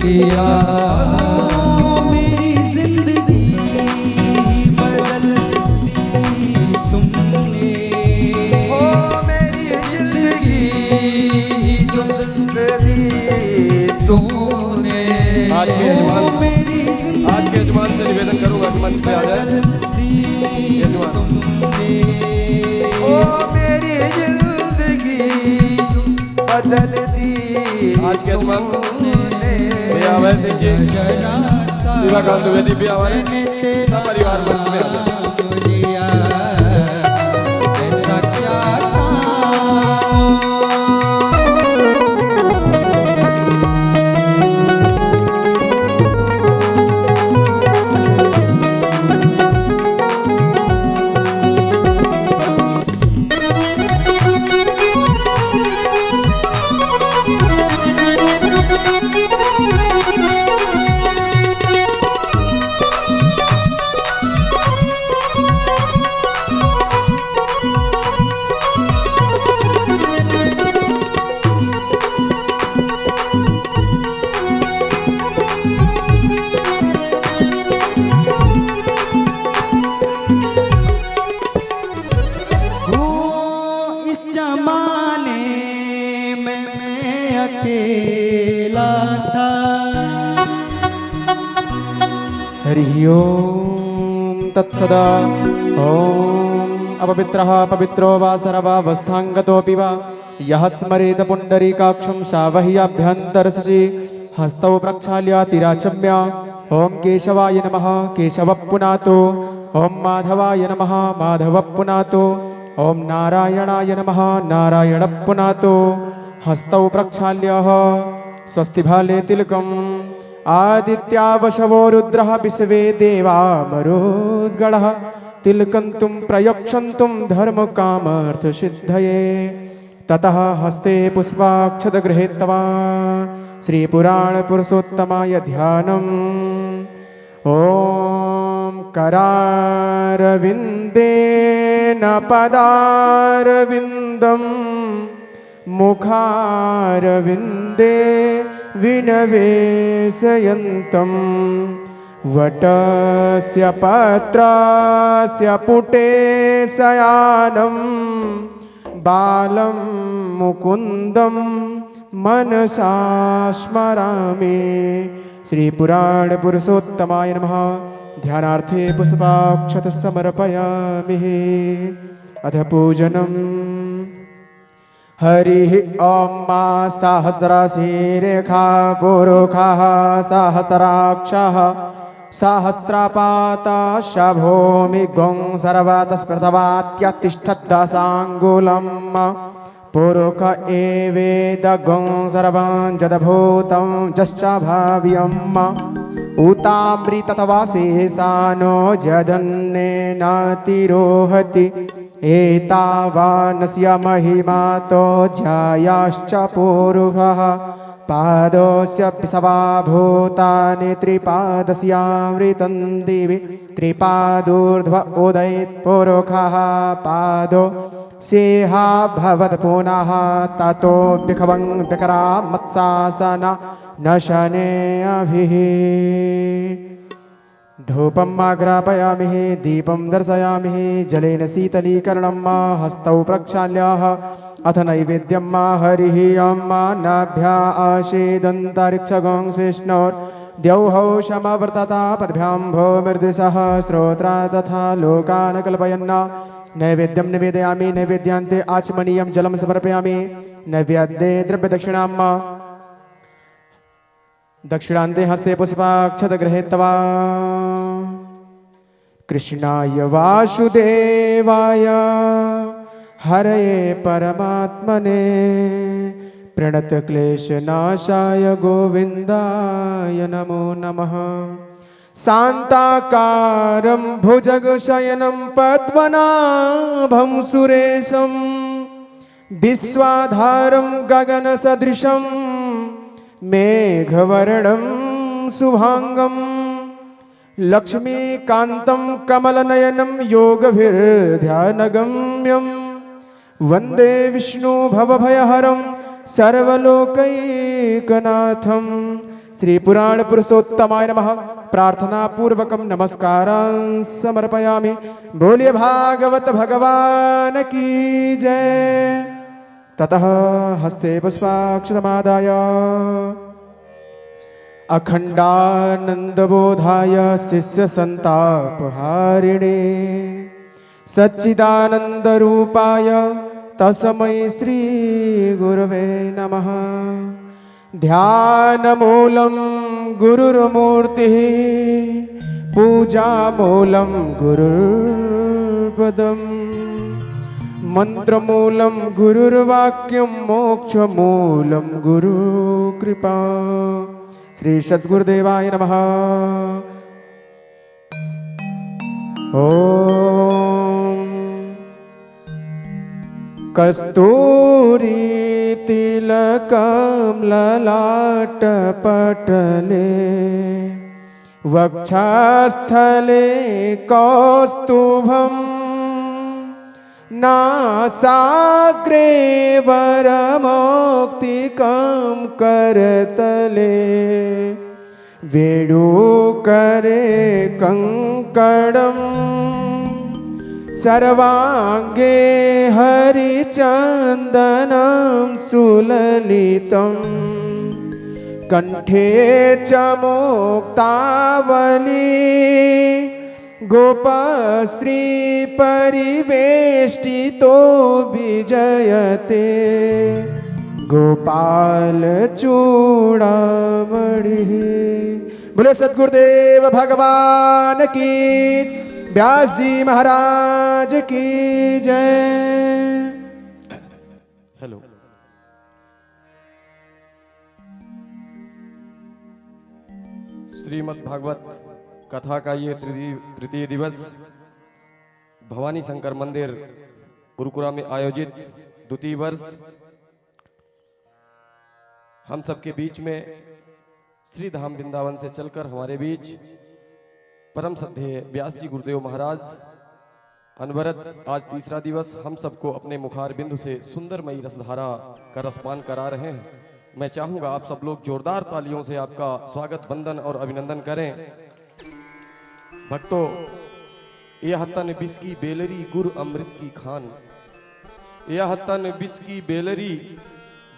दिया। मेरी जिंदगी बदल दी तुमने। ओ मेरी जिंदगी बदल दी तूने। आज के यजमान मेरी आज के यजमान से निवेदन करूंगा कि मंच पे आ जाए यजमान। ओ मेरी जिंदगी बदल दी आज के यजमान भैया वैसे जी शिवाकांत द्विवेदी भी आवाज परिवार मंच में आ जाए। ऐसा क्या था इस जमाने में मैं अकेला था। हरि ओम तत्सदा। ओम अपवित्रः पवित्रो वा सर्वावस्थांगतोऽपि वा यः स्मरेत पुण्डरीकाक्षं सावह्याभ्यन्तरशुचि हस्तौ प्रक्षाल्य तिराचम्य। ओम केशवाय नमः केशवः पुनातो। ओम माधवाय नमः माधवः पुनातो। ओम नारायणाय नमः नारायणः पुनातो। हस्तौ प्रक्षाल्य स्वस्ति भाले तिलकम्। आदित्यावशवो रुद्रः विश्वे देवा मरुद्गणः तिलकन्तुं प्रयक्षन्तुं धर्मकामार्थसिद्धये। ततः हस्ते पुष्पाक्षत गृहीत्वा श्रीपुराणपुरुषोत्तमाय ध्यानम्। ॐ करारविन्देन पदारविन्दम् मुखारविन्दे विनवेशयन्तं वटस्य पत्रस्य पुटे शयानं बालं मुकुन्दं मनसा स्मरामि। श्रीपुराणपुरुषोत्तमाय नमः। ध्यानार्थे पुष्पाक्षत समर्पयामि। अथ पूजनम्। हरिः ॐ मा सहस्रशीरेखा पुरुषः सहस्राक्षः सहस्रपातश्च भूमिगुं सर्वतस्पृथवात्यतिष्ठद्दशाङ्गुलं पुरुष एवेदगुं सर्वं जदभूतं जश्च भाव्यम् उतामृतत्वाशेषानो जदन्नेनातिरोहति एतावानस्य महिमातो जायाश्च पूर्वः पादोस्य पिशवा भूतानि त्रिपादस्यामृतं दिवि त्रिपादूर्ध्व उदयेत् पुरुषः पादो सेहा भवत् पुनः ततो विखवं विकरा मत्सासन न शनेऽभिः। धूपम् आग्रापयामि दीपं दर्शयामि जलेन शीतलीकरणं हस्तौ प्रक्षाल्यः अथ नैवेद्यं हरिः ॐ नाभ्या आशीदन्तरिक्षगं शिष्णोर्द्यौः समवर्तता पद्भ्यां भो मृदुसः श्रोत्रा तथा लोकान् कल्पयन् नैवेद्यं निवेदयामि। नैवेद्यान्ते आचमनीयं जलं समर्पयामि। नैवेद्ये द्रव्यदक्षिणां दक्षिणान्ते हस्ते पुष्पाक्षत गृहीत्वा कृष्णाय वासुदेवाय हरये परमात्मने प्रणतक्लेशनाशाय गोविन्दाय नमो नमः। शान्ताकारं भुजगशयनं पद्मनाभं सुरेशं विश्वाधारं गगनसदृशं मेघवर्णं शुभांगं लक्ष्मीकान्तं कमलनयनं योगभिर्ध्यानगम्यं वन्दे विष्णु भवभयहरं सर्वलोकैकनाथं श्री पुराण पुरुषोत्तमाय नमः। प्रार्थना पूर्वकम नमस्कारान् समर्पयामि। बोलिए भागवत भगवान की जय। ततः हस्ते पुष्पाक्षतमादाय अखंडानंदबोधाय शिष्य संतापहारिणे सच्चिदानंद रूपाय तस्मै श्री गुरवे नमः। ध्यानमूलं गुरुर्मूर्तिः पूजामूलं गुरुर्पदम् मंत्रमूलं गुरुर्वाक्यं मोक्षमूलं गुरुकृपा। श्री सद्गुरुदेवाय नमः। ओम कस्तूरी तिलकं ललाटपटले वक्षस्थले कौस्तुभं नासाग्रे वरमौक्तिकं करतले वेणुकरे कंकणं सर्वांगे हरिचन्दनं सुललितं कंठे च मुक्तावली गोपश्री परिवेष्टितो विजयते गोपाल चूड़ामणि। बोले सद्गुरुदेव भगवान की, व्यास जी महाराज की जय। हेलो। श्रीमद् भागवत कथा का ये तृतीय दिवस भवानी शंकर मंदिर उरकुरा में आयोजित द्वितीय वर्ष हम सबके बीच में श्री धाम वृंदावन से चलकर हमारे बीच परम श्रद्धेय व्यास जी गुरुदेव महाराज अनवरत आज तीसरा दिवस हम सबको अपने मुखार बिंदु से सुंदरमयी रसधारा का रसपान करा रहे हैं। मैं चाहूंगा आप सब लोग जोरदार तालियों से आपका स्वागत वंदन और अभिनंदन करें। भक्तों, यह तन बिस्की बेलरी गुरु अमृत की खान, यह तन बिस्की बेलरी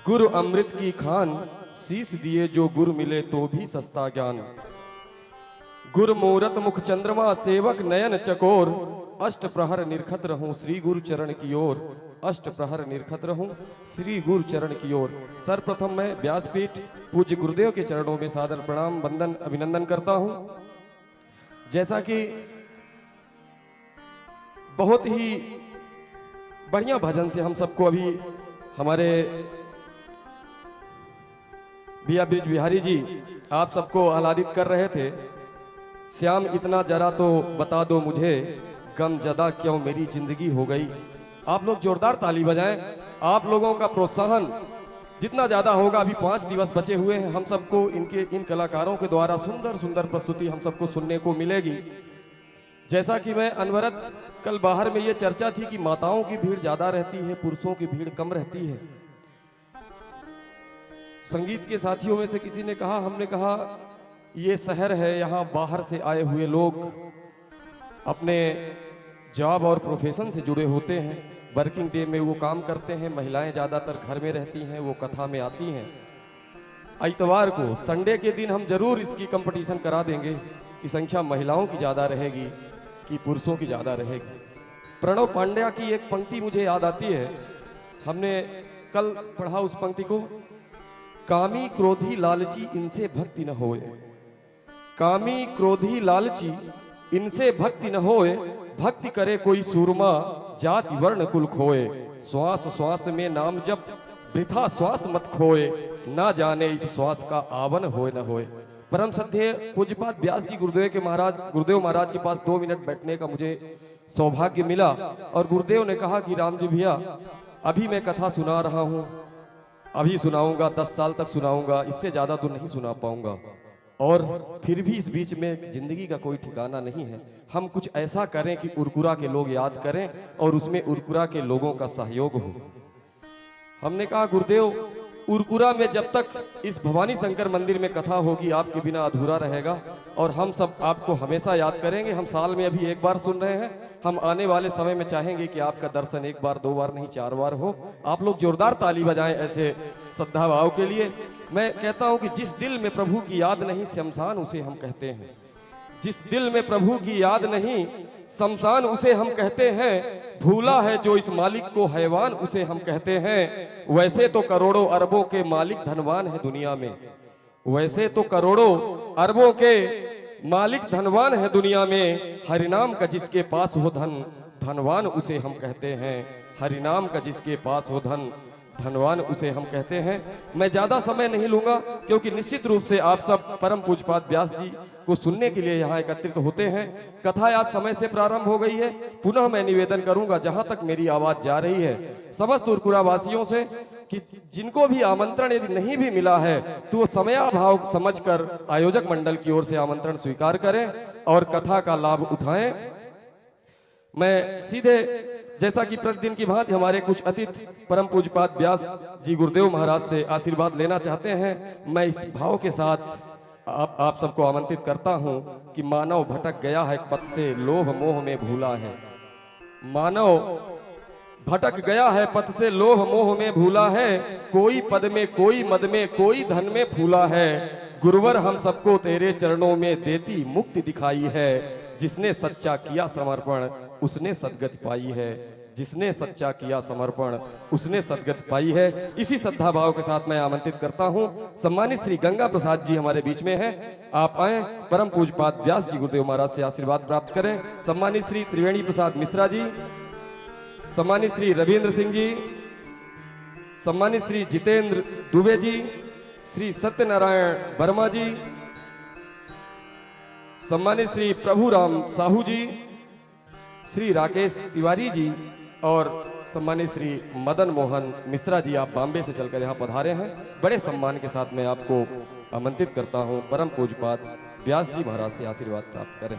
गुरु अमृत की खान, शीश दिए जो गुरु मिले तो भी सस्ता ज्ञान। गुरु मूरत मुख चंद्रमा सेवक नयन चकोर, अष्ट प्रहर निरखत रहूं श्री गुरु चरण की ओर, अष्ट प्रहर निरखत रहूं श्री गुरु चरण की ओर। सर्वप्रथम मैं व्यासपीठ पूज्य गुरुदेव के चरणों में सादर प्रणाम वंदन अभिनंदन करता हूं। जैसा कि बहुत ही बढ़िया भजन से हम सबको अभी हमारे बिया ब्रिज बिहारी जी आप सबको आह्लादित कर रहे थे। श्याम इतना जरा तो बता दो मुझे, गम जदा क्यों मेरी जिंदगी हो गई। आप लोग जोरदार ताली बजाएं। आप लोगों का प्रोत्साहन जितना ज्यादा होगा, अभी 5 दिवस बचे हुए हैं, हम सबको इन कलाकारों के द्वारा सुंदर सुंदर प्रस्तुति हम सबको सुनने को मिलेगी। जैसा कि मैं अनवरत कल बाहर में ये चर्चा थी कि माताओं की भीड़ ज्यादा रहती है, पुरुषों की भीड़ कम रहती है। संगीत के साथियों में से किसी ने कहा, हमने कहा ये शहर है, यहाँ बाहर से आए हुए लोग अपने जॉब और प्रोफेशन से जुड़े होते हैं, वर्किंग डे में वो काम करते हैं। महिलाएं ज़्यादातर घर में रहती हैं, वो कथा में आती हैं। इतवार को संडे के दिन हम जरूर इसकी कंपटीशन करा देंगे कि संख्या महिलाओं की ज़्यादा रहेगी कि पुरुषों की ज़्यादा रहेगी। प्रणव पांड्या की एक पंक्ति मुझे याद आती है, हमने कल पढ़ा उस पंक्ति को, कामी क्रोधी लालची इनसे भक्ति न होए, कामी क्रोधी लालची इनसे भक्ति न होए, भक्ति करे कोई सूरमा जाति वर्ण कुल खोए। श्वास श्वास में नाम जप वृथा श्वास मत खोए, ना जाने इस श्वास का आवन होए न होए। परम श्रद्धेय पूज्यपाद व्यास जी गुरुदेव महाराज के पास 2 मिनट बैठने का मुझे सौभाग्य मिला और गुरुदेव ने कहा कि राम जी भैया अभी मैं कथा सुना रहा हूँ, अभी सुनाऊंगा, 10 साल तक सुनाऊंगा, इससे ज्यादा तो नहीं सुना पाऊंगा। और फिर भी इस बीच में जिंदगी का कोई ठिकाना नहीं है, हम कुछ ऐसा करें कि उरकुरा के लोग याद करें और उसमें उरकुरा के लोगों का सहयोग हो। हमने कहा गुरुदेव उरकुरा में जब तक इस भवानी शंकर मंदिर में कथा होगी आपके बिना अधूरा रहेगा। और हम सब आपको हमेशा याद करेंगे। हम साल में अभी एक बार सुन रहे हैं, हम आने वाले समय में चाहेंगे कि आपका दर्शन एक बार, दो बार नहीं, 4 बार हो। आप लोग जोरदार ताली बजाएं ऐसे श्रद्धा भाव के लिए। मैं कहता हूं कि जिस दिल में प्रभु की याद नहीं, शमशान उसे हम कहते हैं। जिस दिल में प्रभु की याद नहीं, शमशान उसे हम कहते हैं। भूला है जो इस मालिक को हैवान, उसे हम कहते हैं। वैसे तो करोड़ों अरबों के मालिक धनवान है दुनिया में। वैसे तो करोड़ों अरबों के मालिक धनवान है दुनिया में। हरिनाम का जिसके पास हो धन, धनवान उसे हम कहते हैं। हरिनाम का जिसके पास हो धन, धनवान उसे हम कहते हैं। मैं ज्यादा समय नहीं लूंगा, क्योंकि निश्चित रूप से आप सब परम पूज्यपाद व्यास जी को सुनने के लिए यहाँ एकत्रित होते हैं। कथा आज समय से प्रारंभ हो गई है। पुनः मैं निवेदन करूंगा, जहां तक मेरी आवाज जा रही है, समस्त उरकुरा वासियों से कि जिनको भी आमंत्रण यदि नहीं भी मिला है तो वो समयाभाव समझकर आयोजक मंडल की ओर से आमंत्रण स्वीकार करें और कथा का लाभ उठाएं। मैं सीधे, जैसा कि प्रतिदिन की भांति हमारे कुछ अतिथि परम पूज्यपाद व्यास जी गुरुदेव महाराज से आशीर्वाद लेना चाहते हैं, मैं इस भाव के साथ आप सबको आमंत्रित करता हूं कि मानव भटक गया है पथ से, लोभ मोह में भूला है। मानव भटक गया है पथ से, लोभ मोह में भूला है। कोई पद में, कोई मद में, कोई धन में फूला है। गुरुवर हम सबको तेरे चरणों में देती मुक्ति दिखाई है। जिसने सच्चा किया समर्पण उसने सदगति पाई है। जिसने सच्चा किया समर्पण उसने सदगति पाई है। इसी श्रद्धा भाव के साथ मैं आमंत्रित करता हूं, सम्मानित श्री गंगा प्रसाद जी हमारे बीच में हैं। आप आए, परम पूज्यपाद व्यास जी गुरुदेव महाराज से आशीर्वाद प्राप्त करें। सम्मानित श्री त्रिवेणी प्रसाद मिश्रा जी, सम्मानित श्री रविंद्र सिंह जी, सम्मानित श्री जितेंद्र दुबे जी, श्री सत्यनारायण वर्मा जी, सम्मानित श्री प्रभुराम साहू जी, श्री राकेश तिवारी जी और सम्मानित श्री मदन मोहन मिश्रा जी। आप बॉम्बे से चलकर यहाँ पधारे हैं। बड़े सम्मान के साथ मैं आपको आमंत्रित करता हूँ, परम पूज्यपाद व्यास जी महाराज से आशीर्वाद प्राप्त करें।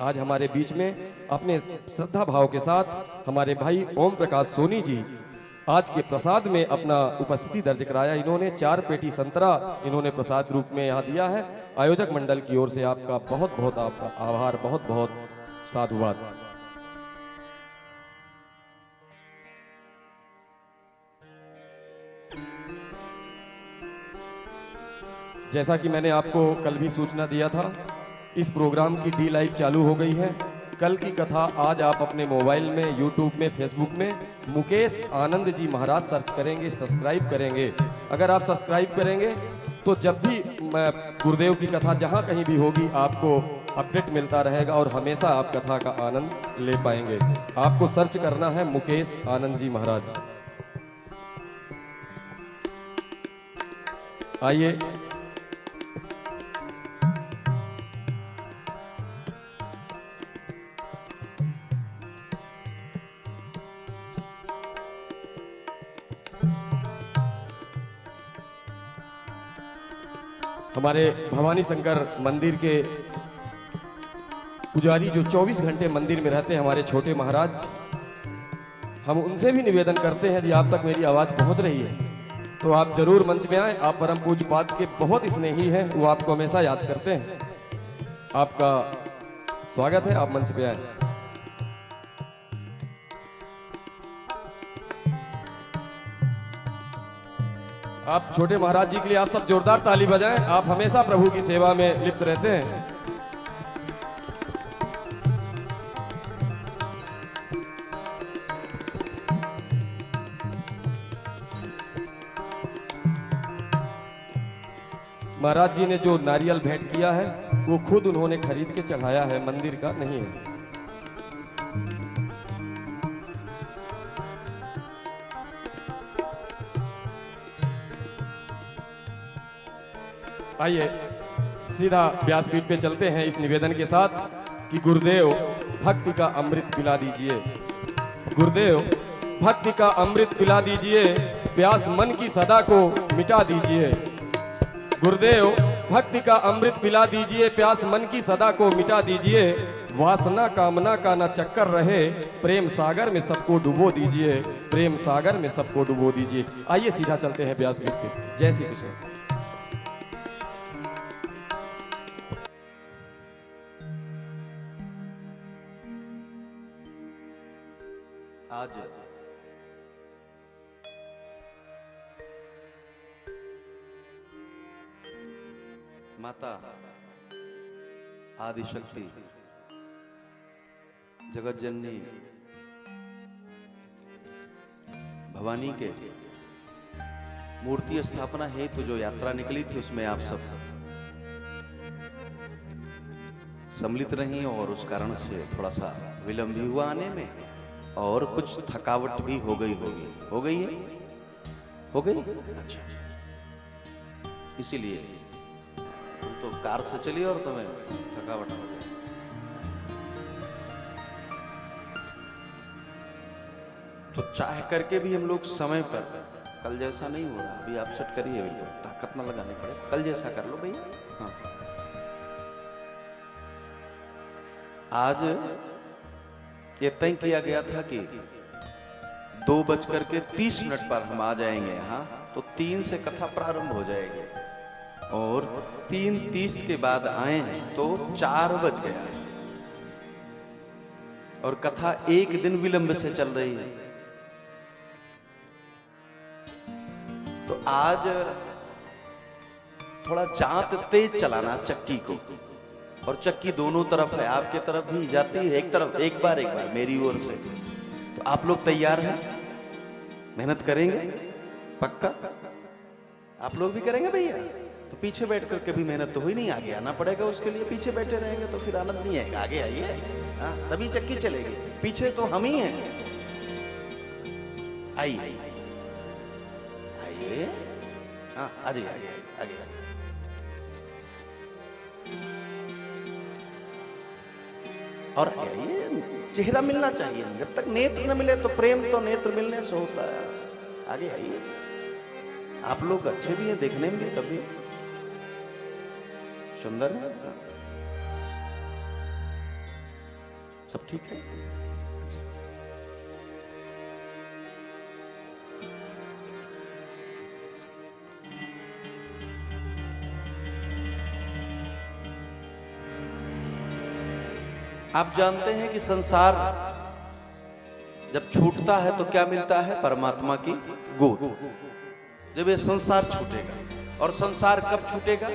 आज हमारे बीच में अपने श्रद्धा भाव के साथ हमारे भाई ओम प्रकाश सोनी जी आज के प्रसाद में अपना उपस्थिति दर्ज कराया। इन्होंने 4 पेटी संतरा इन्होंने प्रसाद रूप में यहाँ दिया है। आयोजक मंडल की ओर से आपका बहुत बहुत आपका आभार, बहुत बहुत साधुवाद। जैसा कि मैंने आपको कल भी सूचना दिया था, इस प्रोग्राम की डी लाइव चालू हो गई है। कल की कथा आज आप अपने मोबाइल में, यूट्यूब में, फेसबुक में मुकेश आनंद जी महाराज सर्च करेंगे, सब्सक्राइब करेंगे। अगर आप सब्सक्राइब करेंगे तो जब भी गुरुदेव की कथा जहां कहीं भी होगी आपको अपडेट मिलता रहेगा और हमेशा आप कथा का आनंद ले पाएंगे। आपको सर्च करना है मुकेश आनंद जी महाराज। आइए हमारे भवानी शंकर मंदिर के पुजारी जो 24 घंटे मंदिर में रहते हैं, हमारे छोटे महाराज, हम उनसे भी निवेदन करते हैं यदि आप तक मेरी आवाज पहुंच रही है तो आप जरूर मंच में आए। आप परम पूज्यपाद के बहुत स्नेही हैं, वो आपको हमेशा याद करते हैं। आपका स्वागत है, आप मंच पे आए। आप छोटे महाराज जी के लिए आप सब जोरदार ताली बजाएं। आप हमेशा प्रभु की सेवा में लिप्त रहते हैं। महाराज जी ने जो नारियल भेंट किया है वो खुद उन्होंने खरीद के चढ़ाया है, मंदिर का नहीं है। आइए सीधा व्यासपीठ पे चलते हैं इस निवेदन के साथ कि गुरुदेव भक्ति का अमृत पिला दीजिए। गुरुदेव भक्ति का अमृत पिला दीजिए, प्यास मन की सदा को मिटा दीजिए। गुरुदेव भक्ति का अमृत पिला दीजिए, प्यास मन की सदा को मिटा दीजिए। वासना कामना का न चक्कर रहे, प्रेम सागर में सबको डुबो दीजिए, प्रेम सागर में सबको डुबो दीजिए। आइए सीधा चलते हैं व्यासपीठ पे। जय श्री कृष्ण। आज माता आदिशक्ति जगत जननी भवानी के मूर्ति स्थापना हेतु जो यात्रा निकली थी उसमें आप सब सम्मिलित रही और उस कारण से थोड़ा सा विलंब भी हुआ आने में और कुछ थकावट भी हो गई होगी। हो गई है? हो गई? अच्छा, इसीलिए तुम तो कार से चली और तुम्हें थकावट हो गई। तो चाह करके भी हम लोग समय पर, कल जैसा नहीं हो रहा, अभी आप सेट करिए, बिल्कुल ताकत ना लगानी पड़े, कल जैसा कर लो भैया। हाँ, आज ये तय किया गया था कि 2:30 पर हम आ जाएंगे यहाँ, तो 3 से कथा प्रारंभ हो जाएगी और 3:30 के बाद आए हैं तो 4 बज गया और कथा 1 दिन विलंब से चल रही है। तो आज थोड़ा जांत तेज चलाना चक्की को, और चक्की दोनों तरफ है, आपके तरफ भी जाती है, एक तरफ एक बार मेरी ओर से। तो आप लोग तैयार हैं? मेहनत करेंगे पक्का? आप लोग भी करेंगे भैया? तो पीछे बैठ कर कभी मेहनत तो हुई नहीं, आगे आना पड़ेगा उसके लिए। पीछे बैठे रहेंगे तो फिर आनंद नहीं आएगा। आगे आइए, हाँ, तभी चक्की चलेगी। पीछे तो हम ही हैं। आइए आइए, हाँ, आ जाइए, आगे आगे। और ये चेहरा मिलना चाहिए, जब तक नेत्र न मिले तो प्रेम तो नेत्र मिलने से होता है। आगे आइए, आप लोग अच्छे भी हैं देखने में भी, तभी सुंदर है, सब ठीक है। आप जानते हैं कि संसार जब छूटता है तो क्या मिलता है? परमात्मा की गोद। जब ये संसार छूटेगा, और संसार कब छूटेगा?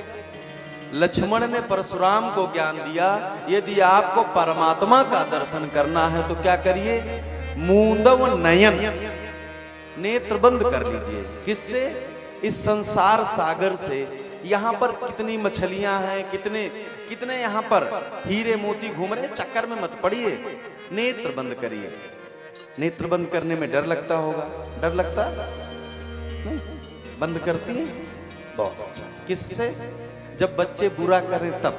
लक्ष्मण ने परशुराम को ज्ञान दिया, यदि आपको परमात्मा का दर्शन करना है तो क्या करिए? मूंदव नयन, नेत्र बंद कर लीजिए। किससे? इस संसार सागर से। यहाँ पर कितनी मछलियां हैं, कितने कितने यहाँ पर हीरे मोती घूम रहे, चक्कर में मत पड़िए, नेत्र बंद करिए। नेत्र बंद करने में डर लगता होगा, डर लगता नहीं? बंद करती है? बहुत अच्छा। किससे? जब बच्चे बुरा करें तब,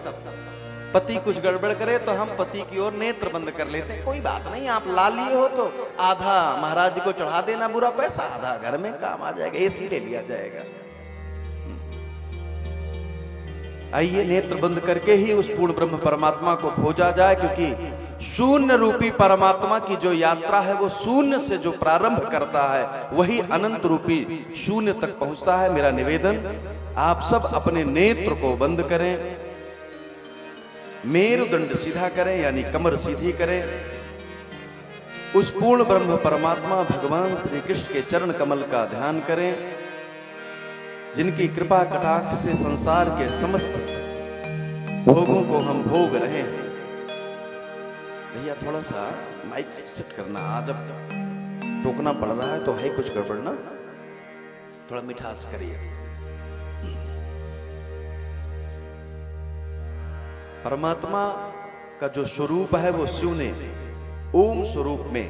पति कुछ गड़बड़ करे तो हम पति की ओर नेत्र बंद कर लेते हैं। कोई बात नहीं, आप ला लिए हो तो आधा महाराज को चढ़ा देना बुरा पैसा, आधा घर में काम आ जाएगा, एसी ले लिया जाएगा। आइए, नेत्र बंद करके ही उस पूर्ण ब्रह्म परमात्मा को खोजा जाए, क्योंकि शून्य रूपी परमात्मा की जो यात्रा है वो शून्य से जो प्रारंभ करता है वही अनंत रूपी शून्य तक पहुंचता है। मेरा निवेदन, आप सब अपने नेत्र को बंद करें, मेरुदंड सीधा करें, यानी कमर सीधी करें। उस पूर्ण ब्रह्म परमात्मा भगवान श्री कृष्ण के चरण कमल का ध्यान करें, जिनकी कृपा कटाक्ष से संसार के समस्त भोगों को हम भोग रहे हैं। भैया थोड़ा सा माइक सेट करना, आज अब टोकना पड़ रहा है तो है कुछ गड़बड़ ना, थोड़ा मिठास करिए। परमात्मा का जो स्वरूप है वो शिव ने ओम स्वरूप में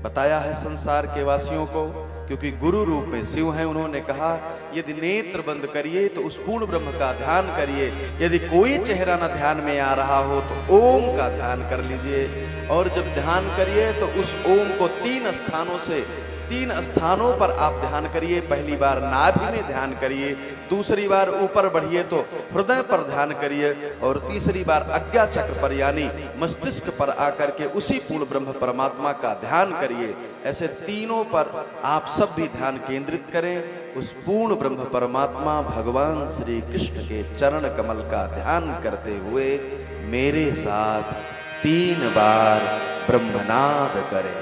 बताया है संसार के वासियों को, क्योंकि गुरु रूप में शिव हैं। उन्होंने कहा यदि नेत्र बंद करिए तो उस पूर्ण ब्रह्म का ध्यान करिए, यदि कोई चेहरा न ध्यान में आ रहा हो तो ओम का ध्यान कर लीजिए, और जब ध्यान करिए तो उस ओम को 3 स्थानों से 3 स्थानों पर आप ध्यान करिए। पहली बार नाभि में ध्यान करिए, दूसरी बार ऊपर बढ़िए तो हृदय पर ध्यान करिए, और तीसरी बार आज्ञा चक्र पर यानी मस्तिष्क पर आकर के उसी पूर्ण ब्रह्म परमात्मा का ध्यान करिए। ऐसे तीनों पर आप सब भी ध्यान केंद्रित करें। उस पूर्ण ब्रह्म परमात्मा भगवान श्री कृष्ण के चरण कमल का ध्यान करते हुए मेरे साथ 3 बार ब्रह्मनाद करें।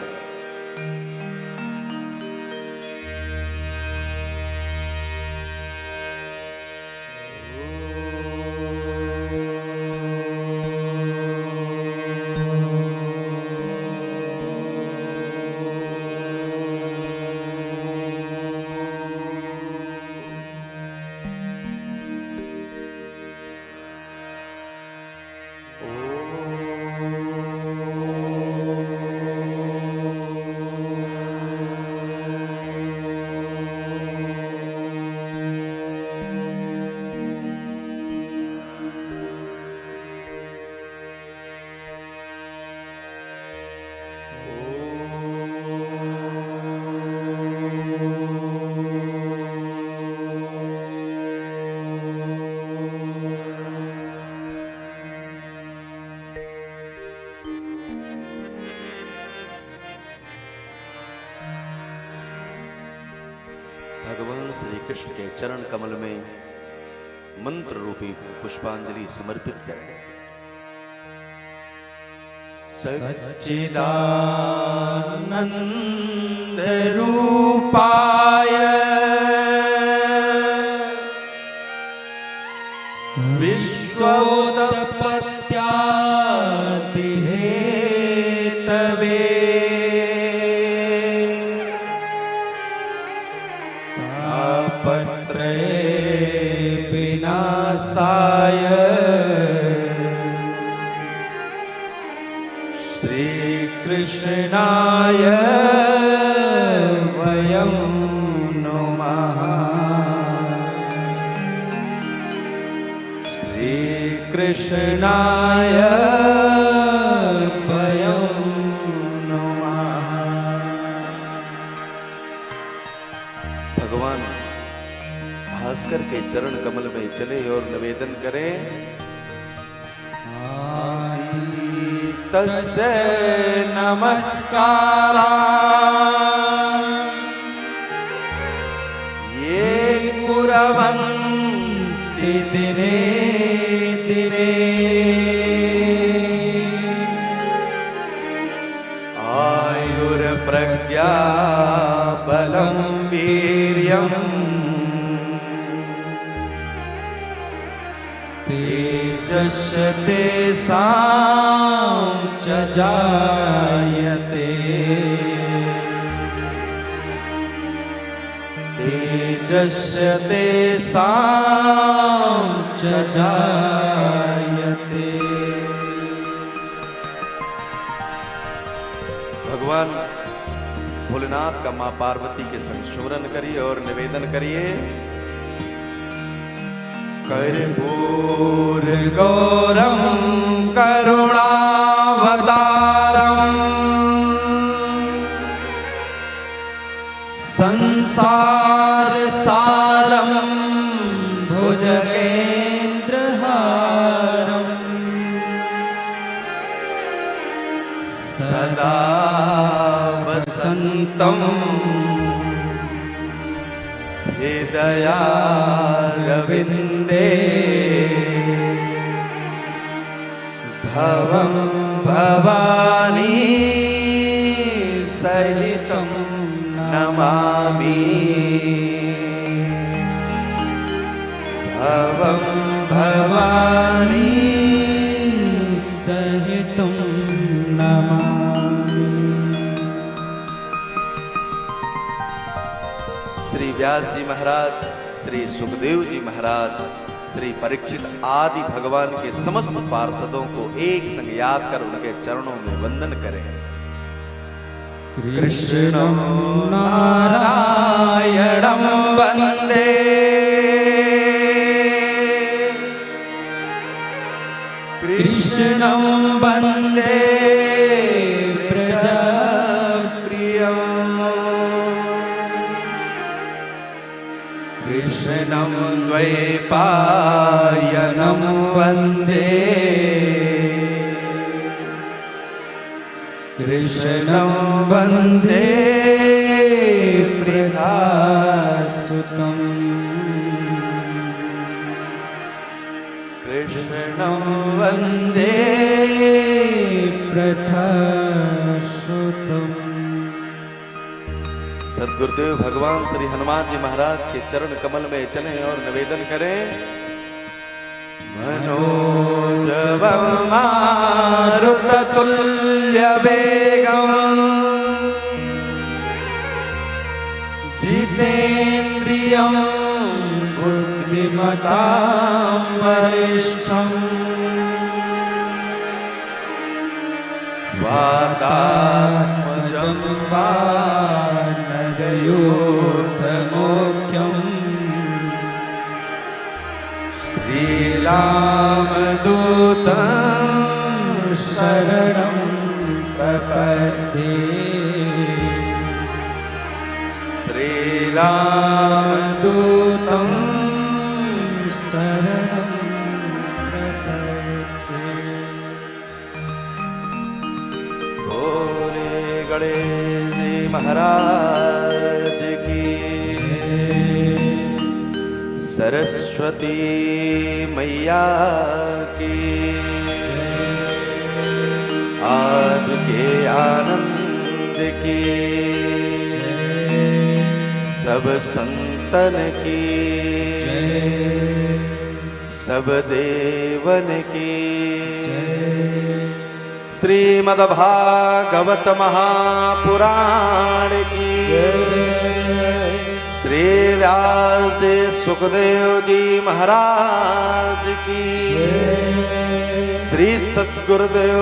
भगवान श्री कृष्ण के चरण कमल में मंत्र रूपी पुष्पांजलि समर्पित करें। सच्चिदानंद रूपाय विश्वोत्पत्त्यादि हेतवे तापत्रय विनाशाय श्री कृष्णाय वयं नुमः। श्री कृष्णाय वयं नुमः। भगवान भास्कर के चरण कमल में चले और निवेदन करें। तस्य नमस्कारा ये कुर्वन्ति दिने दिने आयुर्प्रज्ञा बलं वीर्यम् तेजस्य तेषां च जायते। तेजस्य तेषां च जायते। भगवान भोलेनाथ का मां पार्वती के संग स्मरण करिए और निवेदन करिए। कर्पूर गौरम करुणावतारम संसार सारम भुजगेन्द्रहारम सदा वसंतम हृदयारविन्दे भवं भवानी सहितं नमामि। भवं भवानी सहितं नमामि। श्री व्यास जी महाराज, श्री सुखदेव जी महाराज, श्री परीक्षित आदि भगवान के समस्त पार्षदों को एक संग याद कर उनके चरणों में वंदन करें। कृष्णं नारायणं वन्दे कृष्णं वन्दे प्रजाप्रियम् द्वैपायनं वन्दे कृष्णं वन्दे प्रियसुतं कृष्णं वन्दे प्रथासुतम्। सद्गुरुदेव भगवान श्री हनुमान जी महाराज के चरण कमल में चलें और निवेदन करें। मनोजवं मारुततुल्यवेगं जितेन्द्रियं बुद्धिमतां वरिष्ठम् वातात्मजं वानरयोधमुख्यम् श्रीरामदूतं शरणं प्रपद्ये श्रीरामदूतं शरणं प्रपद्ये। बोले गणेश जी महाराज की, सरस्वती मैया की, आज के आनंद की, सब संतन की, सब देवन की। श्रीमद्भागवत महापुराण की, श्री व्यास सुखदेव जी महाराज की, श्री सद्गुरुदेव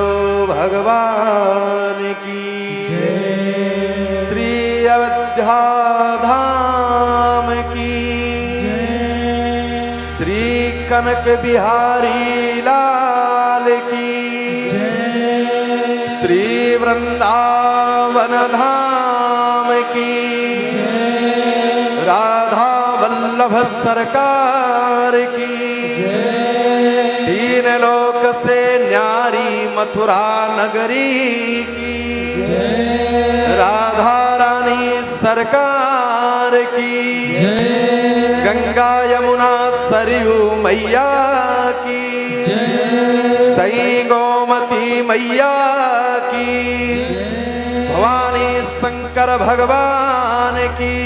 भगवान की, श्री अयोध्या धाम की, श्री कनक बिहारी लाल की, श्री वृंदावन धाम की, राधा वल्लभ सरकार की, तीन लोक से न्यारी मथुरा नगरी की, राधा रानी सरकार की, गंगा यमुना सरयू मैया की, सई गोमती मैया की, भवानी शंकर भगवान की,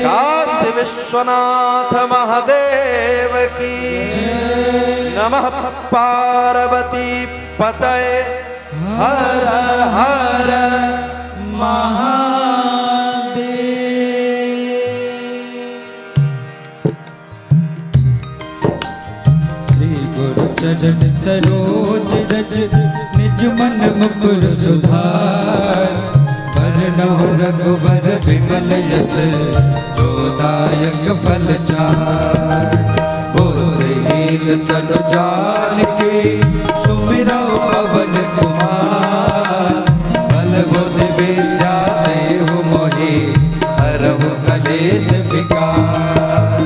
काशी विश्वनाथ महादेव की, नमः पार्वती पतये हर हर चरण सरोज रज निज मन मुकुर सुधार, वरनहुँ रघुबर विमल यस जोदायक फल चार। बोधहीन तनु जानकी सुमिरौ पवन कुमार, बल बुद्धि विद्या देहु मोहि हरहु कलेश विकार।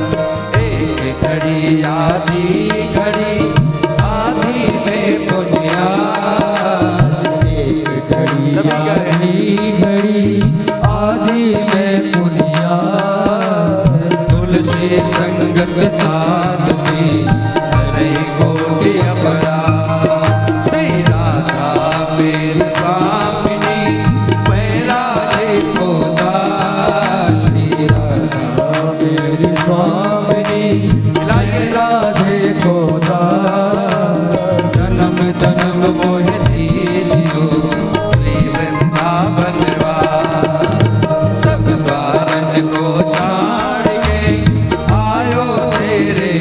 एक घड़ी आधी घड़ी में पुण्याद, एक घड़ी आधी में पुण्याद, तुलसी संगत साथ में हरे कोटि अपराध। श्री राधा मेरी स्वामिनी मैं राधे को दास, श्री राधा मेरी स्वामिनी राधे को दास। जन्म जन्म मोह दीजियो श्री वृंदावन वास, सब कारण को छाड़ के आयो तेरे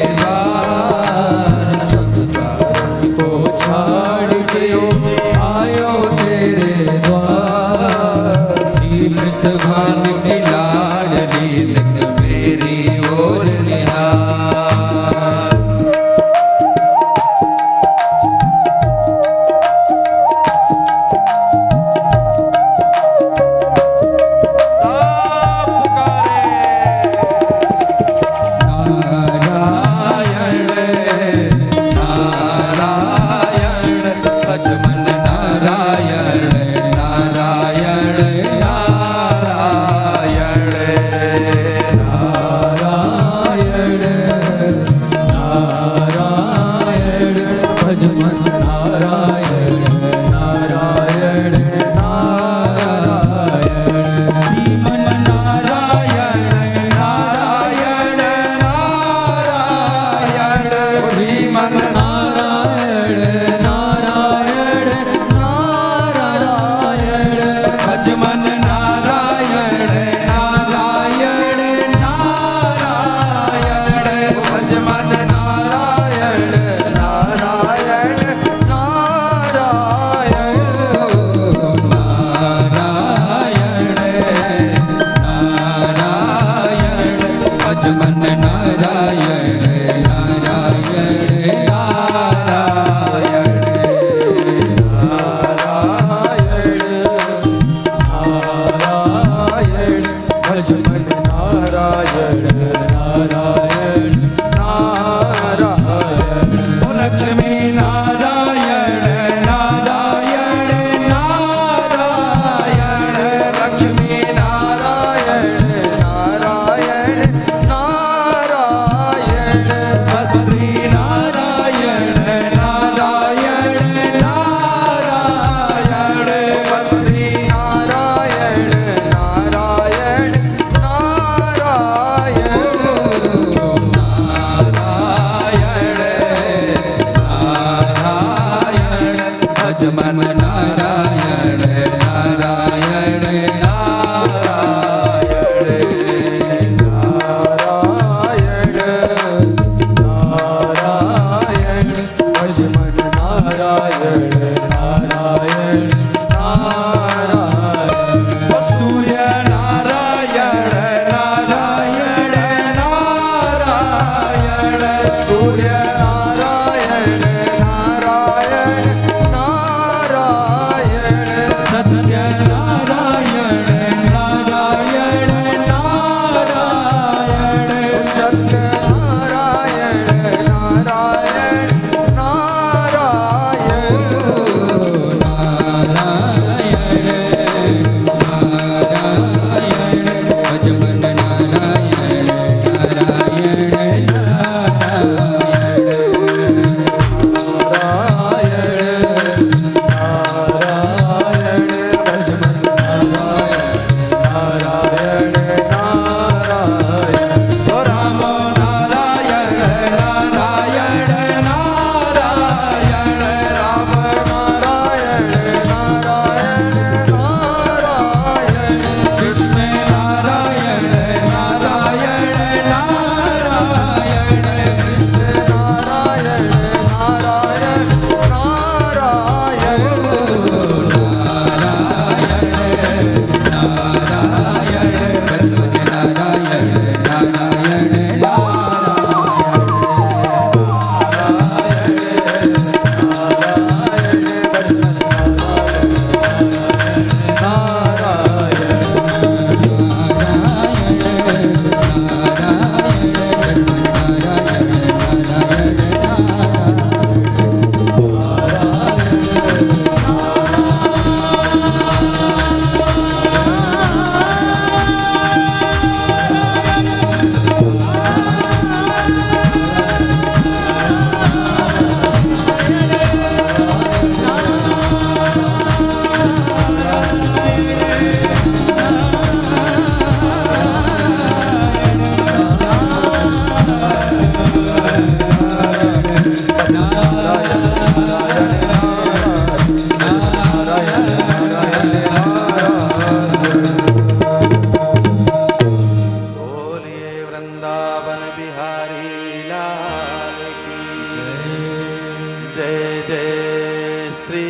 जय जय श्री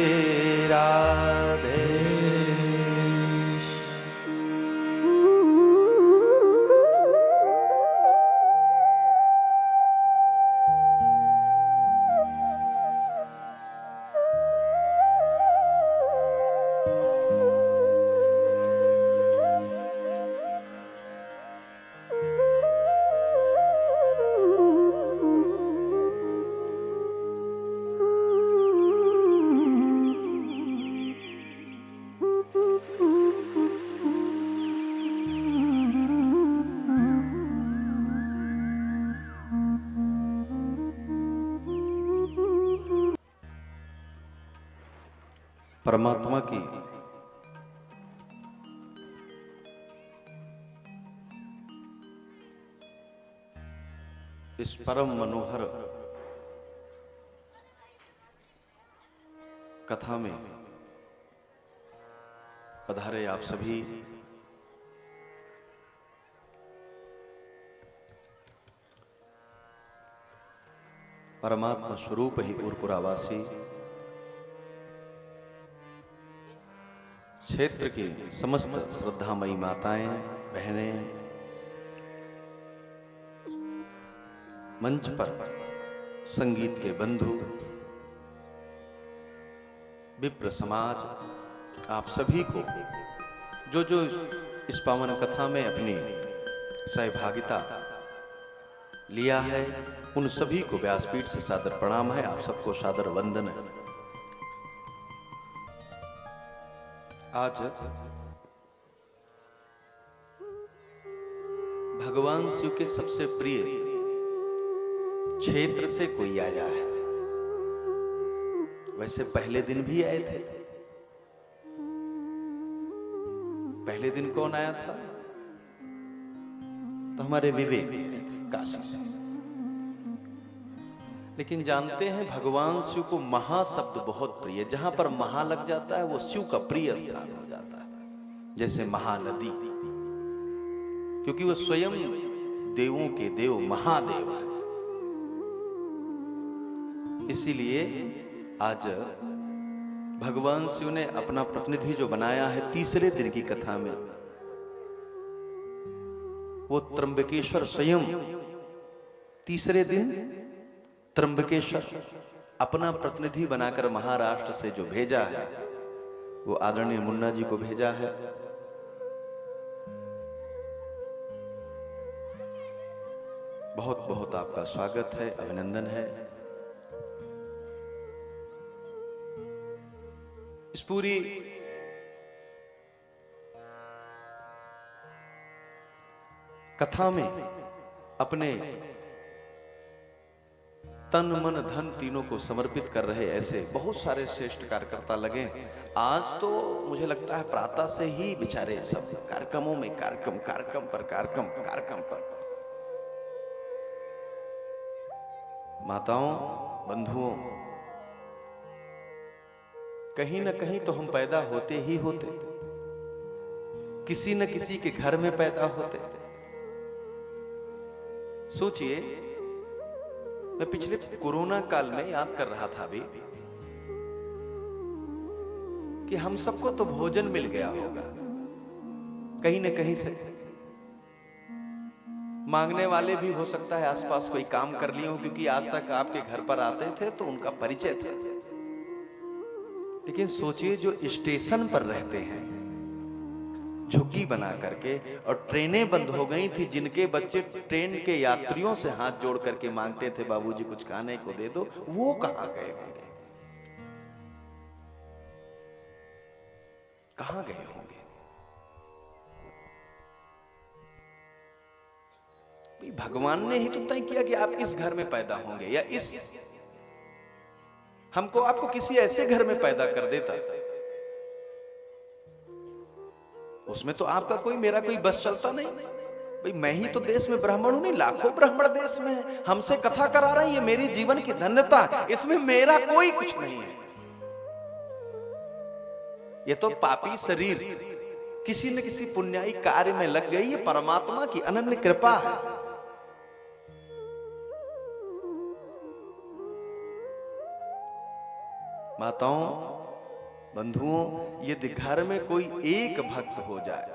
राधे। परमात्मा की इस परम मनोहर कथा में पधारे आप सभी परमात्मा स्वरूप ही उरपुरावासी क्षेत्र की समस्त श्रद्धामयी माताएं, बहनें, मंच पर संगीत के बंधु, विप्र समाज, आप सभी को जो जो इस पावन कथा में अपनी सहभागिता लिया है, उन सभी को व्यासपीठ से सादर प्रणाम है। आप सबको सादर वंदन है। आज भगवान शिव के सबसे प्रिय क्षेत्र से कोई आया है। वैसे पहले दिन भी आए थे। पहले दिन कौन आया था? तो हमारे विवेक जी आए थे काशी से। लेकिन जानते हैं भगवान शिव को महा शब्द बहुत प्रिय। जहां पर महा लग जाता है वो शिव का प्रिय स्थान हो जाता है। जैसे महानदी, क्योंकि वो स्वयं देवों के देव महादेव है। इसीलिए आज भगवान शिव ने अपना प्रतिनिधि जो बनाया है तीसरे दिन की कथा में, वो त्र्यंबकेश्वर स्वयं तीसरे दिन त्र्यंबकेश्वर अपना प्रतिनिधि बनाकर महाराष्ट्र से जो भेजा है, वो आदरणीय मुन्ना जी को भेजा है। बहुत बहुत आपका स्वागत है, अभिनंदन है। इस पूरी कथा में अपने तन मन धन तीनों को समर्पित कर रहे ऐसे बहुत सारे श्रेष्ठ कार्यकर्ता लगे। आज तो मुझे लगता है प्रातः से ही बेचारे सब कार्यक्रमों में कार्यक्रम कार्यक्रम पर माताओं, बंधुओं, कहीं न कहीं तो हम पैदा होते ही होते, किसी न किसी के घर में पैदा होते। सोचिए, मैं पिछले कोरोना काल में याद कर रहा था अभी कि हम सबको तो भोजन मिल गया होगा कहीं न कहीं से। मांगने वाले भी हो सकता है आसपास कोई काम कर लिए हो, क्योंकि आज तक आपके घर पर आते थे तो उनका परिचय था। लेकिन सोचिए, जो स्टेशन पर रहते हैं झुग्गी बना करके, और ट्रेनें बंद हो गई थी, जिनके बच्चे ट्रेन के यात्रियों से हाथ जोड़ करके मांगते थे बाबूजी कुछ खाने को दे दो, वो कहां गए होंगे? कहां गए होंगे? भगवान ने ही तो तय किया कि आप इस घर में पैदा होंगे, या इस हमको आपको किसी ऐसे घर में पैदा कर देता, उसमें तो आपका कोई मेरा कोई बस चलता नहीं। भाई मैं ही तो देश में ब्राह्मण हूं, नहीं लाखों ब्राह्मण देश में है, हमसे कथा करा रहे हैं, ये मेरी जीवन की धन्यता, इसमें मेरा कोई कुछ नहीं है। ये तो पापी शरीर किसी न किसी पुण्याई कार्य में लग गई, ये परमात्मा की अनन्य कृपा है। माताओं, बंधुओं, यदि घर में कोई एक भक्त हो जाए,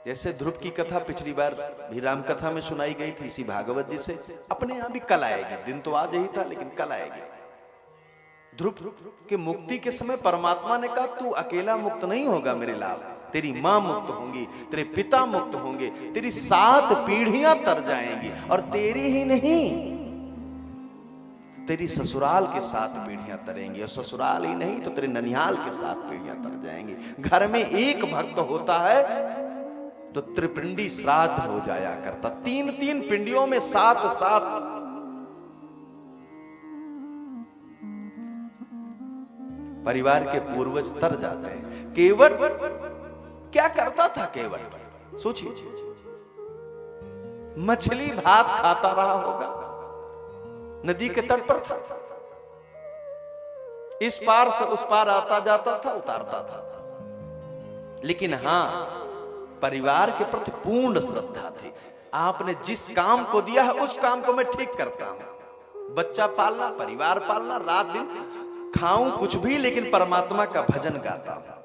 जैसे ध्रुव की कथा पिछली बार भी राम कथा में सुनाई गई थी इसी भागवत जी से, अपने यहां भी कल आएगी। दिन तो आज ही था लेकिन कल आएगी। ध्रुव के मुक्ति के समय परमात्मा ने कहा तू अकेला मुक्त नहीं होगा मेरे लाल, तेरी मां मुक्त होंगी, तेरे पिता मुक्त होंगे, तेरी 7 पीढ़ियां तर जाएंगी, और तेरी ही नहीं तेरी ससुराल के 7 पीढ़ियां तरेंगी, और ससुराल ही नहीं तो तेरे ननिहाल के 7 पीढ़ियां तर जाएंगी। घर में एक भक्त होता है तो त्रिपिंडी श्राद्ध हो जाया करता। 3-3 पिंडियों में 7-7 परिवार के पूर्वज तर जाते हैं। केवट क्या करता था? केवट सोचिए, मछली भात खाता रहा होगा, नदी के तट पर था, इस पार से उस पार आता जाता था, उतारता था, लेकिन हां परिवार के प्रति पूर्ण श्रद्धा थी। आपने जिस काम को दिया है उस काम को मैं ठीक करता हूं। बच्चा पालना, परिवार पालना, रात दिन खाऊं कुछ भी लेकिन परमात्मा का भजन गाता हूं,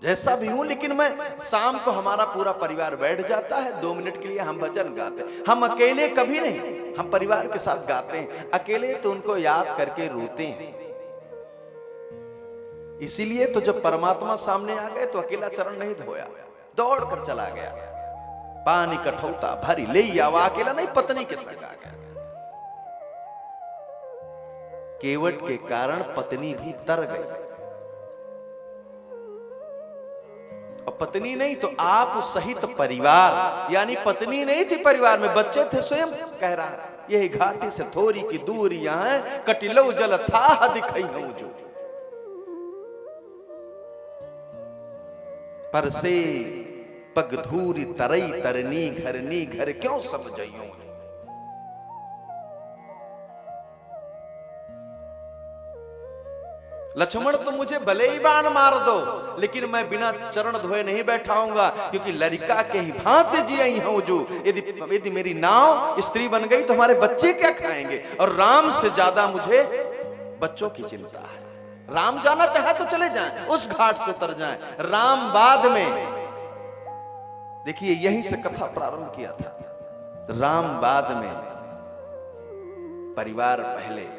जैसा भी हूं, लेकिन मैं शाम को हमारा पूरा परिवार बैठ जाता है, 2 मिनट के लिए हम भजन गाते हैं। हम अकेले कभी नहीं, हम परिवार के साथ गाते हैं। अकेले तो उनको याद करके रोते हैं। इसीलिए तो जब परमात्मा सामने आ गए तो अकेला चरण नहीं धोया, दौड़ कर चला गया, पानी कठौता भरी ले आवा, अकेला नहीं पत्नी के संग आ गया। केवट के कारण पत्नी भी तर गई, और पत्नी नहीं तो आप सहित परिवार, यानी पत्नी नहीं थी परिवार में, बच्चे थे। स्वयं कह रहा है यही घाटी से थोड़ी की दूरी यहां कटिलो जल था दिखई हूं जो, पर से पग धूरी तरई तरनी घरनी घर क्यों सब जइयो। लक्ष्मण तो मुझे भले ही बाण मार दो, लेकिन मैं बिना चरण धोए नहीं बैठाऊंगा, क्योंकि लड़का के ही भांति जी हूं जो, यदि मेरी नाव स्त्री बन गई तो हमारे बच्चे क्या खाएंगे, और राम से ज्यादा मुझे बच्चों की चिंता है। राम जाना चाहे तो चले जाएं, उस घाट से उतर जाएं, राम बाद में। देखिए यहीं से कथा प्रारंभ किया था, राम बाद में, परिवार पहले।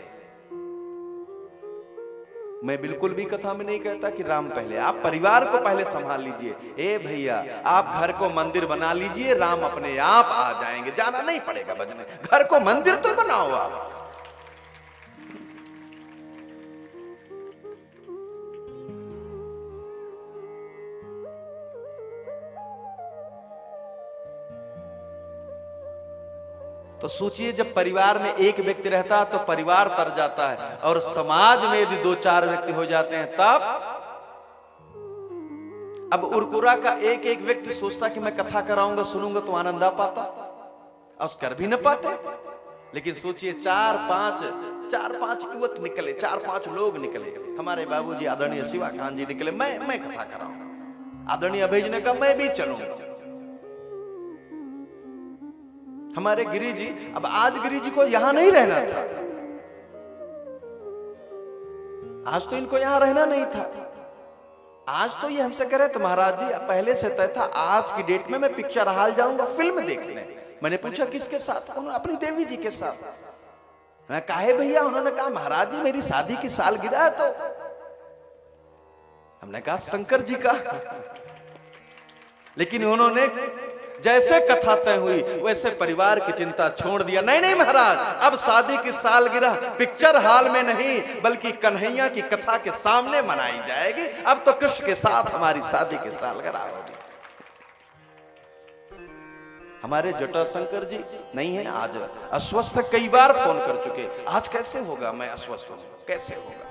मैं बिल्कुल भी कथा में नहीं कहता कि राम पहले, आप परिवार को पहले संभाल लीजिए। ए भैया, आप घर को मंदिर बना लीजिए, राम अपने आप आ जाएंगे, जाना नहीं पड़ेगा बजने। घर को मंदिर तो बनाओ आप। तो सोचिए, जब परिवार में एक व्यक्ति रहता है तो परिवार तर जाता है, और समाज में यदि 2-4 व्यक्ति हो जाते हैं तब। अब उरकुरा का एक एक व्यक्ति सोचता कि मैं कथा कराऊंगा, सुनूंगा तो आनंद आ पाता, और कर भी न पाते। लेकिन सोचिए 4-5 युवक निकले, 4-5 लोग निकले। हमारे बाबूजी आदरणीय शिवाकांत जी निकले, मैं कथा कराऊंगा। आदरणीय अभय ने कहा मैं भी चलूंगा। हमारे गिरी जी, अब आज गिरी जी को यहां नहीं रहना था, आज तो इनको यहां रहना नहीं था। आज तो ये हमसे कह रहे थे महाराज जी पहले से तय था, आज की डेट में मैं पिक्चर हॉल जाऊंगा फिल्म देखने। मैंने पूछा किसके साथ? उन्होंने अपनी देवी जी के साथ। मैं काहे भैया? उन्होंने कहा महाराज जी मेरी शादी की सालगिरह है। तो हमने कहा शंकर जी का। लेकिन उन्होंने जैसे कथा तय हुई वैसे परिवार की चिंता छोड़ दिया। नहीं महाराज, अब शादी की सालगिरह पिक्चर हॉल में नहीं बल्कि कन्हैया की कथा के सामने मनाई जाएगी। अब तो कृष्ण के साथ हमारी शादी की सालगिरह होगी। हमारे जटाशंकर जी नहीं है आज, अस्वस्थ, कई बार फोन कर चुके। आज कैसे होगा? मैं अस्वस्थ हूं, कैसे होगा?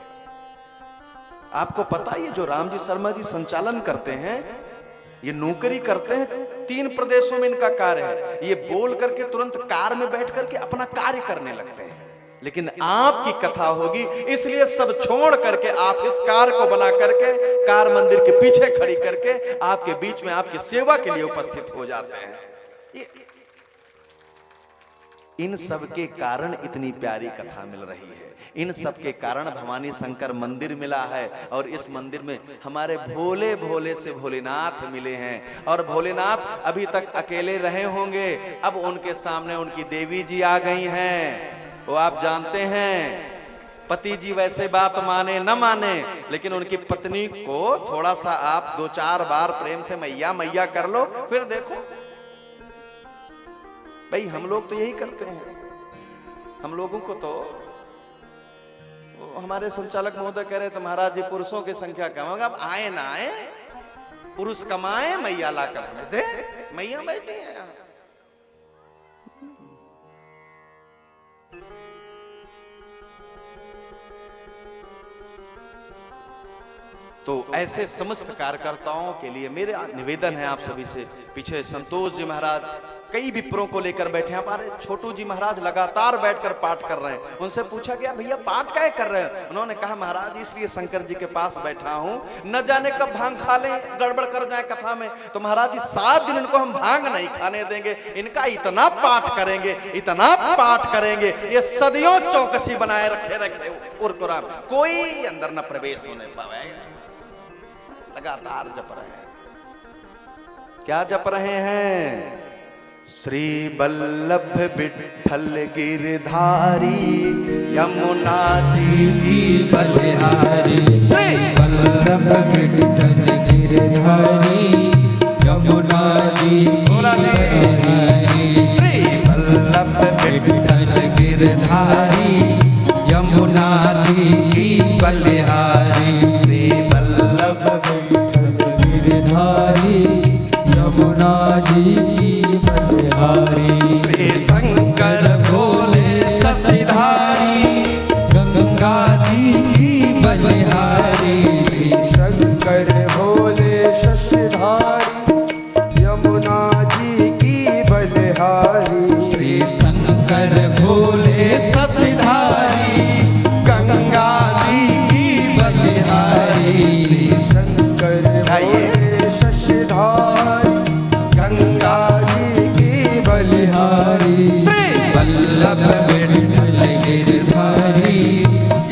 आपको पता है ये जो राम जी शर्मा जी संचालन करते हैं, ये नौकरी करते हैं, 3 प्रदेशों में इनका कार्य है। ये बोल करके तुरंत कार में बैठ करके अपना कार्य करने लगते हैं। लेकिन आपकी कथा होगी इसलिए सब छोड़ करके आप इस कार को बना करके कार मंदिर के पीछे खड़ी करके आपके बीच में आपकी सेवा के लिए उपस्थित हो जाते हैं। इन सब के कारण इतनी प्यारी कथा मिल रही है, इन सब के कारण भवानी शंकर मंदिर मिला है। और इस मंदिर में हमारे भोले भोले से भोलेनाथ मिले हैं। और भोलेनाथ अभी तक अकेले रहे होंगे, अब उनके सामने उनकी देवी जी आ गई हैं। वो आप जानते हैं, पति जी वैसे बात माने न माने, लेकिन उनकी पत्नी को थोड़ा सा आप 2-4 बार प्रेम से मैया मैया कर लो, फिर देखो। भाई हम लोग तो यही करते हैं। हम लोगों को तो हमारे संचालक महोदय कह रहे थे महाराज जी पुरुषों की संख्या कम होगा। अब आए ना आए, पुरुष कमाए, मैया ला कर हमें दे। मैया बैठी है यहाँ। तो ऐसे समस्त कार्यकर्ताओं के लिए मेरे निवेदन है आप सभी से। पीछे संतोष जी महाराज कई विप्रों को लेकर बैठे हैं। हमारे छोटू जी महाराज लगातार बैठकर पाठ कर रहे हैं। उनसे पूछा गया भैया पाठ क्या कर रहे हैं? उन्होंने कहा महाराज इसलिए शंकर जी के पास बैठा हूं, न जाने कब भांग खा ले, गड़बड़ कर जाए कथा में, तो महाराज जी 7 दिन इनको हम भांग नहीं खाने देंगे। इनका इतना पाठ करेंगे, इतना पाठ करेंगे, ये सदियों चौकसी बनाए रखे और कुरान कोई अंदर न प्रवेश होने पाएगा। लगातार जप रहे हैं। क्या जप रहे हैं? श्री वल्लभ विठ्ठल गिरधारी यमुना जी की बलिहारी। श्री वल्लभ विठ्ठल गिरधारी यमुना जी की बलिहारी। श्री वल्लभ विठ्ठल गिरधारी यमुना जी की बलिहारी। श्री वल्लभ गिरधारी यमुना जी की बलिहारी। श्री शंकर भोले शशिधारी गंगा जी की बलिहारी। श्री शंकर भोले शशिधारी यमुना जी की बलिहारी। श्री शंकर भोले शशिधारी गंगा जी की बलिहारी। श्री शंकर भोले शशिधारी गंगा जी की बलिहारी। श्री वल्लभ विठ्ठल गिरधारी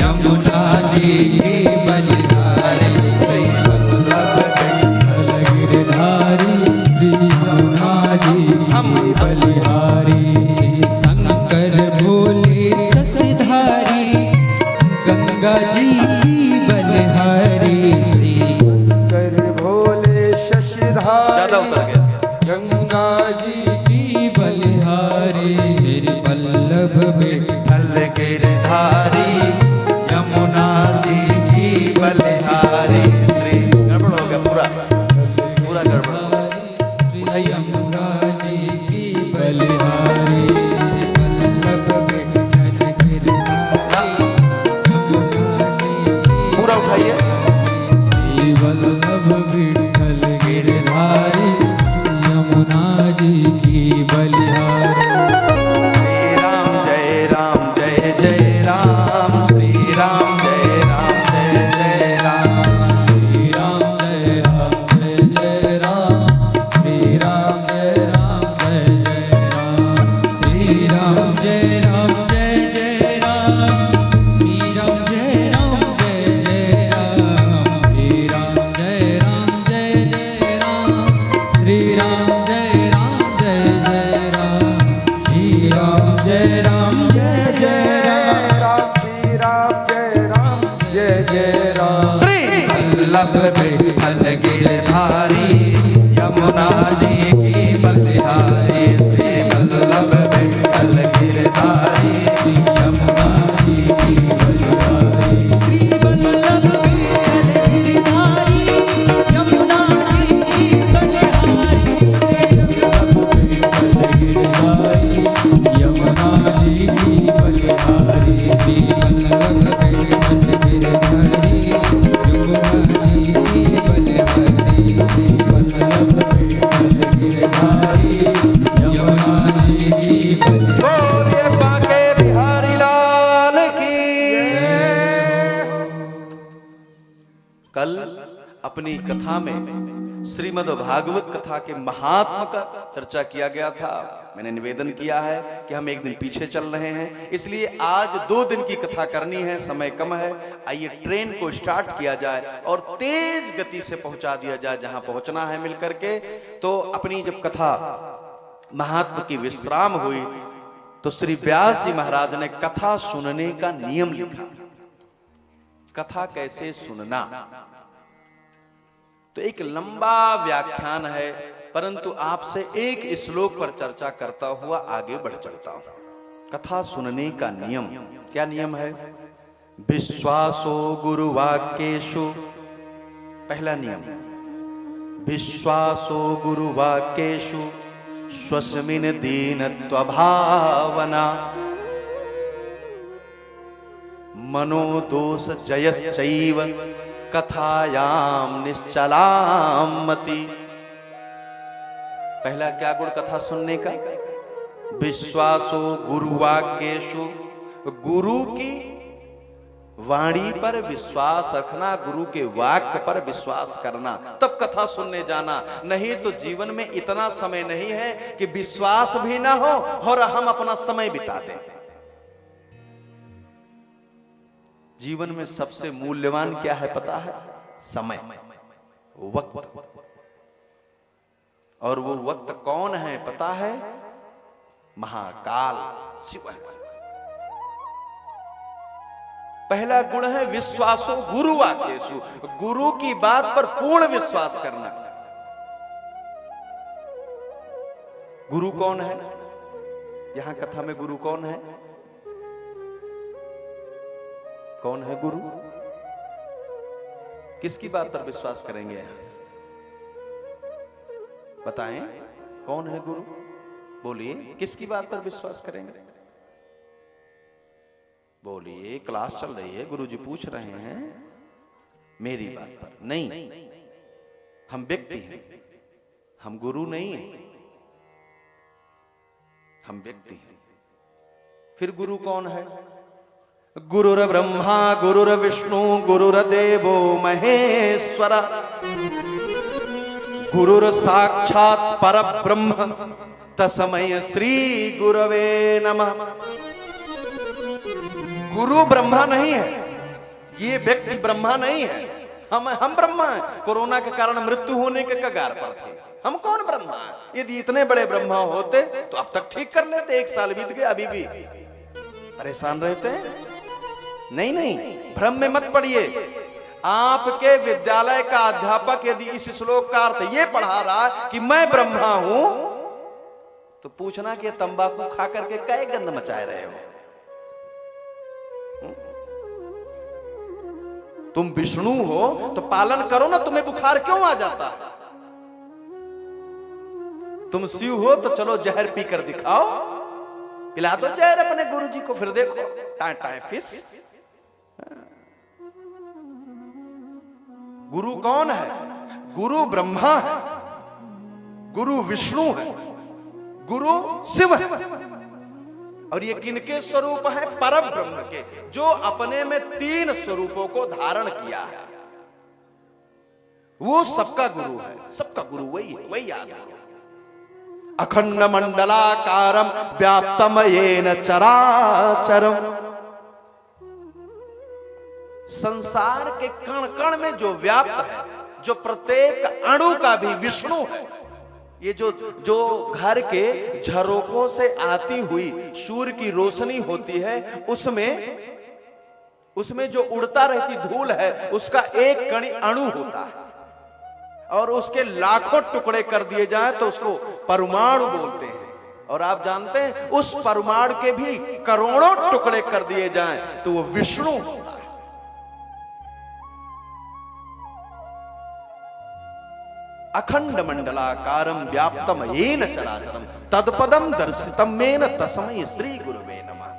यमुना जी की बलिहारी। श्री वल्लभ विठ्ठल गिरधारी यमुना जी की बलिहारी। श्री शंकर भोले शशिधारी गंगा जी की बलिहारी। श्री शंकर भोले ज्यादा उतर शशिधारी गया। गंगा जी की बलिहारी। श्री वल्लभ विठ्ठल गिरधारी यमुना जी की बलिहारी। श्री गड़बड़ हो गया पूरा पूरा गड़बड़। यमुना जी की बलिहारी। श्री वल्लभ विठ्ठल गिरधारी यमुना जी की पूरा उठाइए। श्री वल्लभ विठ्ठल गिरधारी यमुना जी की बलिहारी। श्री राम जय जय राम। श्री राम जय जय राम। श्री राम जय जय राम। श्री राम जय जय राम। श्री राम जय जय राम। श्री राम जय जय राम। श्री राम जय जय राम। श्री राम जय जय राम। श्री राम जय जय राम। श्री राम जय राम जय जय राम। श्री वल्लभ विठ्ठल गिरधारी यमुना जी की बलिहारी। श्री वल्लभ विठ्ठल गिरधारी यमुना जी की बलिहारी। श्री वल्लभ विठ्ठल गिरधारी यमुना जी की बलिहारी। यमुना जी की बलिहारी। श्री वल्लभ विठ्ठल गिरधारी यमुना जी की बलिहारी। श्री वल्लभ विठ्ठल गिरधारी यमुना जी की बलिहारी। बोलिए बांके बिहारी लाल की। कल अपनी कथा में श्रीमद् भागवत कथा के महात्मा का चर्चा किया गया था। मैंने निवेदन किया है कि हम एक दिन पीछे चल रहे हैं, इसलिए आज 2 दिन की कथा करनी है, समय कम है। आइए ट्रेन को स्टार्ट किया जाए और तेज गति से पहुंचा दिया जाए जहां पहुंचना है मिलकर के। तो अपनी जब कथा महात्मा की विश्राम हुई तो श्री व्यास जी महाराज ने कथा सुनने का नियम लिखा। कथा कैसे सुनना, तो एक लंबा व्याख्यान है, परंतु आपसे एक श्लोक पर चर्चा करता हुआ आगे बढ़ चलता हूं। कथा सुनने का नियम, क्या नियम है? विश्वासो गुरुवाक्येषु, पहला नियम, विश्वासो गुरुवाक्येषु स्वस्मिन् दीनत्व भावना मनोदोष जयश्चैव कथायाम निश्चलाम मति। पहला क्या गुण कथा सुनने का? विश्वासो गुरुवाक्येषु, गुरु की वाणी पर विश्वास रखना, गुरु के वाक्य पर विश्वास करना, तब कथा सुनने जाना। नहीं तो जीवन में इतना समय नहीं है कि विश्वास भी ना हो और हम अपना समय बिता दें। जीवन में सबसे मूल्यवान क्या है पता है? समय, वक्त। और वो वक्त कौन है पता है? महाकाल शिव। पहला गुण है विश्वासो गुरुवाक्येषु, गुरु की बात पर पूर्ण विश्वास करना। गुरु कौन है? यहां कथा में गुरु कौन है? कौन है गुरु? किसकी बात पर विश्वास करेंगे? बताएं, कौन है गुरु? बोलिए, किसकी बात पर विश्वास करेंगे? बोलिए, क्लास चल रही है, गुरुजी पूछ रहे हैं, मेरी बात पर नहीं। हम व्यक्ति हैं, हम गुरु नहीं हैं, हम व्यक्ति हैं। फिर गुरु कौन है? गुरुर ब्रह्मा गुरुर विष्णु गुरुर्देवो महेश्वर गुरुर साक्षात परब्रह्म तस्मै श्री गुरवे नमः। गुरु ब्रह्मा नहीं है, ये व्यक्ति ब्रह्मा नहीं है, हम ब्रह्मा हैं। कोरोना के कारण मृत्यु होने के कगार पर थे, हम कौन ब्रह्मा हैं? यदि इतने बड़े ब्रह्मा होते तो अब तक ठीक कर लेते। 1 साल बीत गया, अभी भी परेशान रहते हैं। नहीं, भ्रम में मत पड़िए। आपके विद्यालय का अध्यापक यदि इस श्लोक का अर्थ ये पढ़ा रहा कि मैं ब्रह्मा हूं, तो पूछना कि तंबाकू खा करके क्या गंध मचाए रहे हो? तुम विष्णु हो तो पालन करो ना, तुम्हें बुखार क्यों आ जाता है? तुम शिव हो तो चलो जहर पी कर दिखाओ, पिला दो जहर अपने गुरुजी को, फिर देखो टाए फिस। गुरु कौन है? गुरु ब्रह्मा है, गुरु विष्णु है, गुरु शिव है। और ये किनके स्वरूप है? परम ब्रह्म के, जो अपने में 3 स्वरूपों को धारण किया है। वो सबका गुरु है, सबका गुरु वही है, वही याद है। अखंड मंडलाकारम व्याप्तम येन चराचरम, संसार के कण कण में जो व्याप्त है, जो प्रत्येक अणु का भी विष्णु है। ये जो घर के झरोकों से आती हुई सूर्य की रोशनी होती है, उसमें जो उड़ता रहती धूल है, उसका एक कण अणु होता है, और उसके लाखों टुकड़े कर दिए जाए तो उसको परमाणु बोलते हैं। और आप जानते हैं उस परमाणु के भी करोड़ों टुकड़े कर दिए जाएं तो वो विष्णु होता है। अखंड मंडलाकारम व्याप्तम येन चराचरम तत्पदम दर्शितम मेन तस्मै श्री गुरुवे नमः।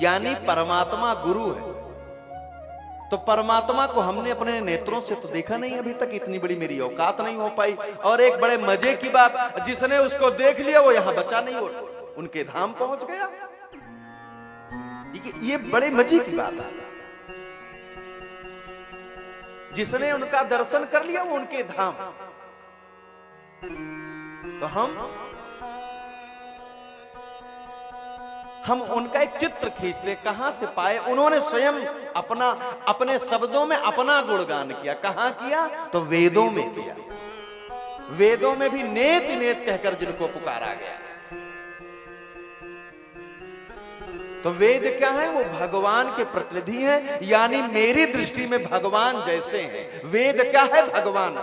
यानी परमात्मा गुरु है। तो परमात्मा को हमने अपने नेत्रों से तो देखा नहीं अभी तक, इतनी बड़ी मेरी औकात नहीं हो पाई। और एक बड़े मजे की बात, जिसने उसको देख लिया वो यहां बचा नहीं, उनके धाम पहुंच गया। ये बड़े मजे की बात है। जिसने उनका दर्शन कर लिया वो उनके धाम। तो हम उनका एक चित्र खींचते, कहां से पाए? उन्होंने स्वयं अपने शब्दों में अपना गुणगान किया। कहां किया? तो वेदों में किया। वेदों में भी नेत नेत कहकर जिनको पुकारा गया। तो वेद क्या है? वो भगवान के प्रतिनिधि हैं, यानी मेरी दृष्टि में भगवान जैसे हैं। वेद क्या है? भगवान।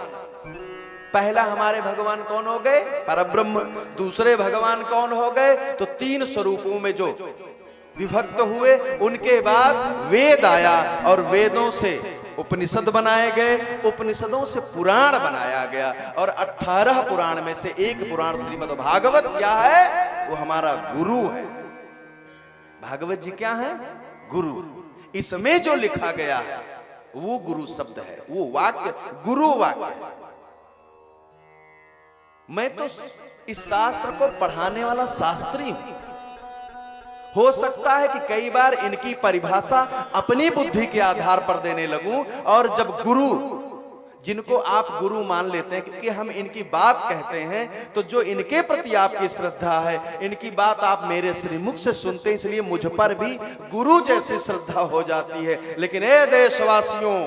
पहला हमारे भगवान कौन हो गए? परब्रह्म। दूसरे भगवान कौन हो गए? तो तीन स्वरूपों में जो विभक्त हुए। उनके बाद वेद आया और वेदों से उपनिषद बनाए गए, उपनिषदों से पुराण बनाया गया और 18 पुराण में से एक पुराण श्रीमद् भागवत क्या है? वो हमारा गुरु है। भागवत जी क्या है? गुरु। इसमें जो लिखा गया है वो गुरु शब्द है, वो वाक्य गुरु वाक्य है। मैं तो इस शास्त्र को पढ़ाने वाला शास्त्री हूं। हो सकता है कि कई बार इनकी परिभाषा अपनी बुद्धि के आधार पर देने लगूं, और जब गुरु, जिनको आप गुरु मान लेते हैं क्योंकि हम इनकी बात कहते हैं, तो जो इनके प्रति आपकी श्रद्धा है, इनकी बात आप मेरे श्रीमुख से सुनते हैं, इसलिए मुझ पर भी गुरु जैसी श्रद्धा हो जाती है। लेकिन ए देशवासियों,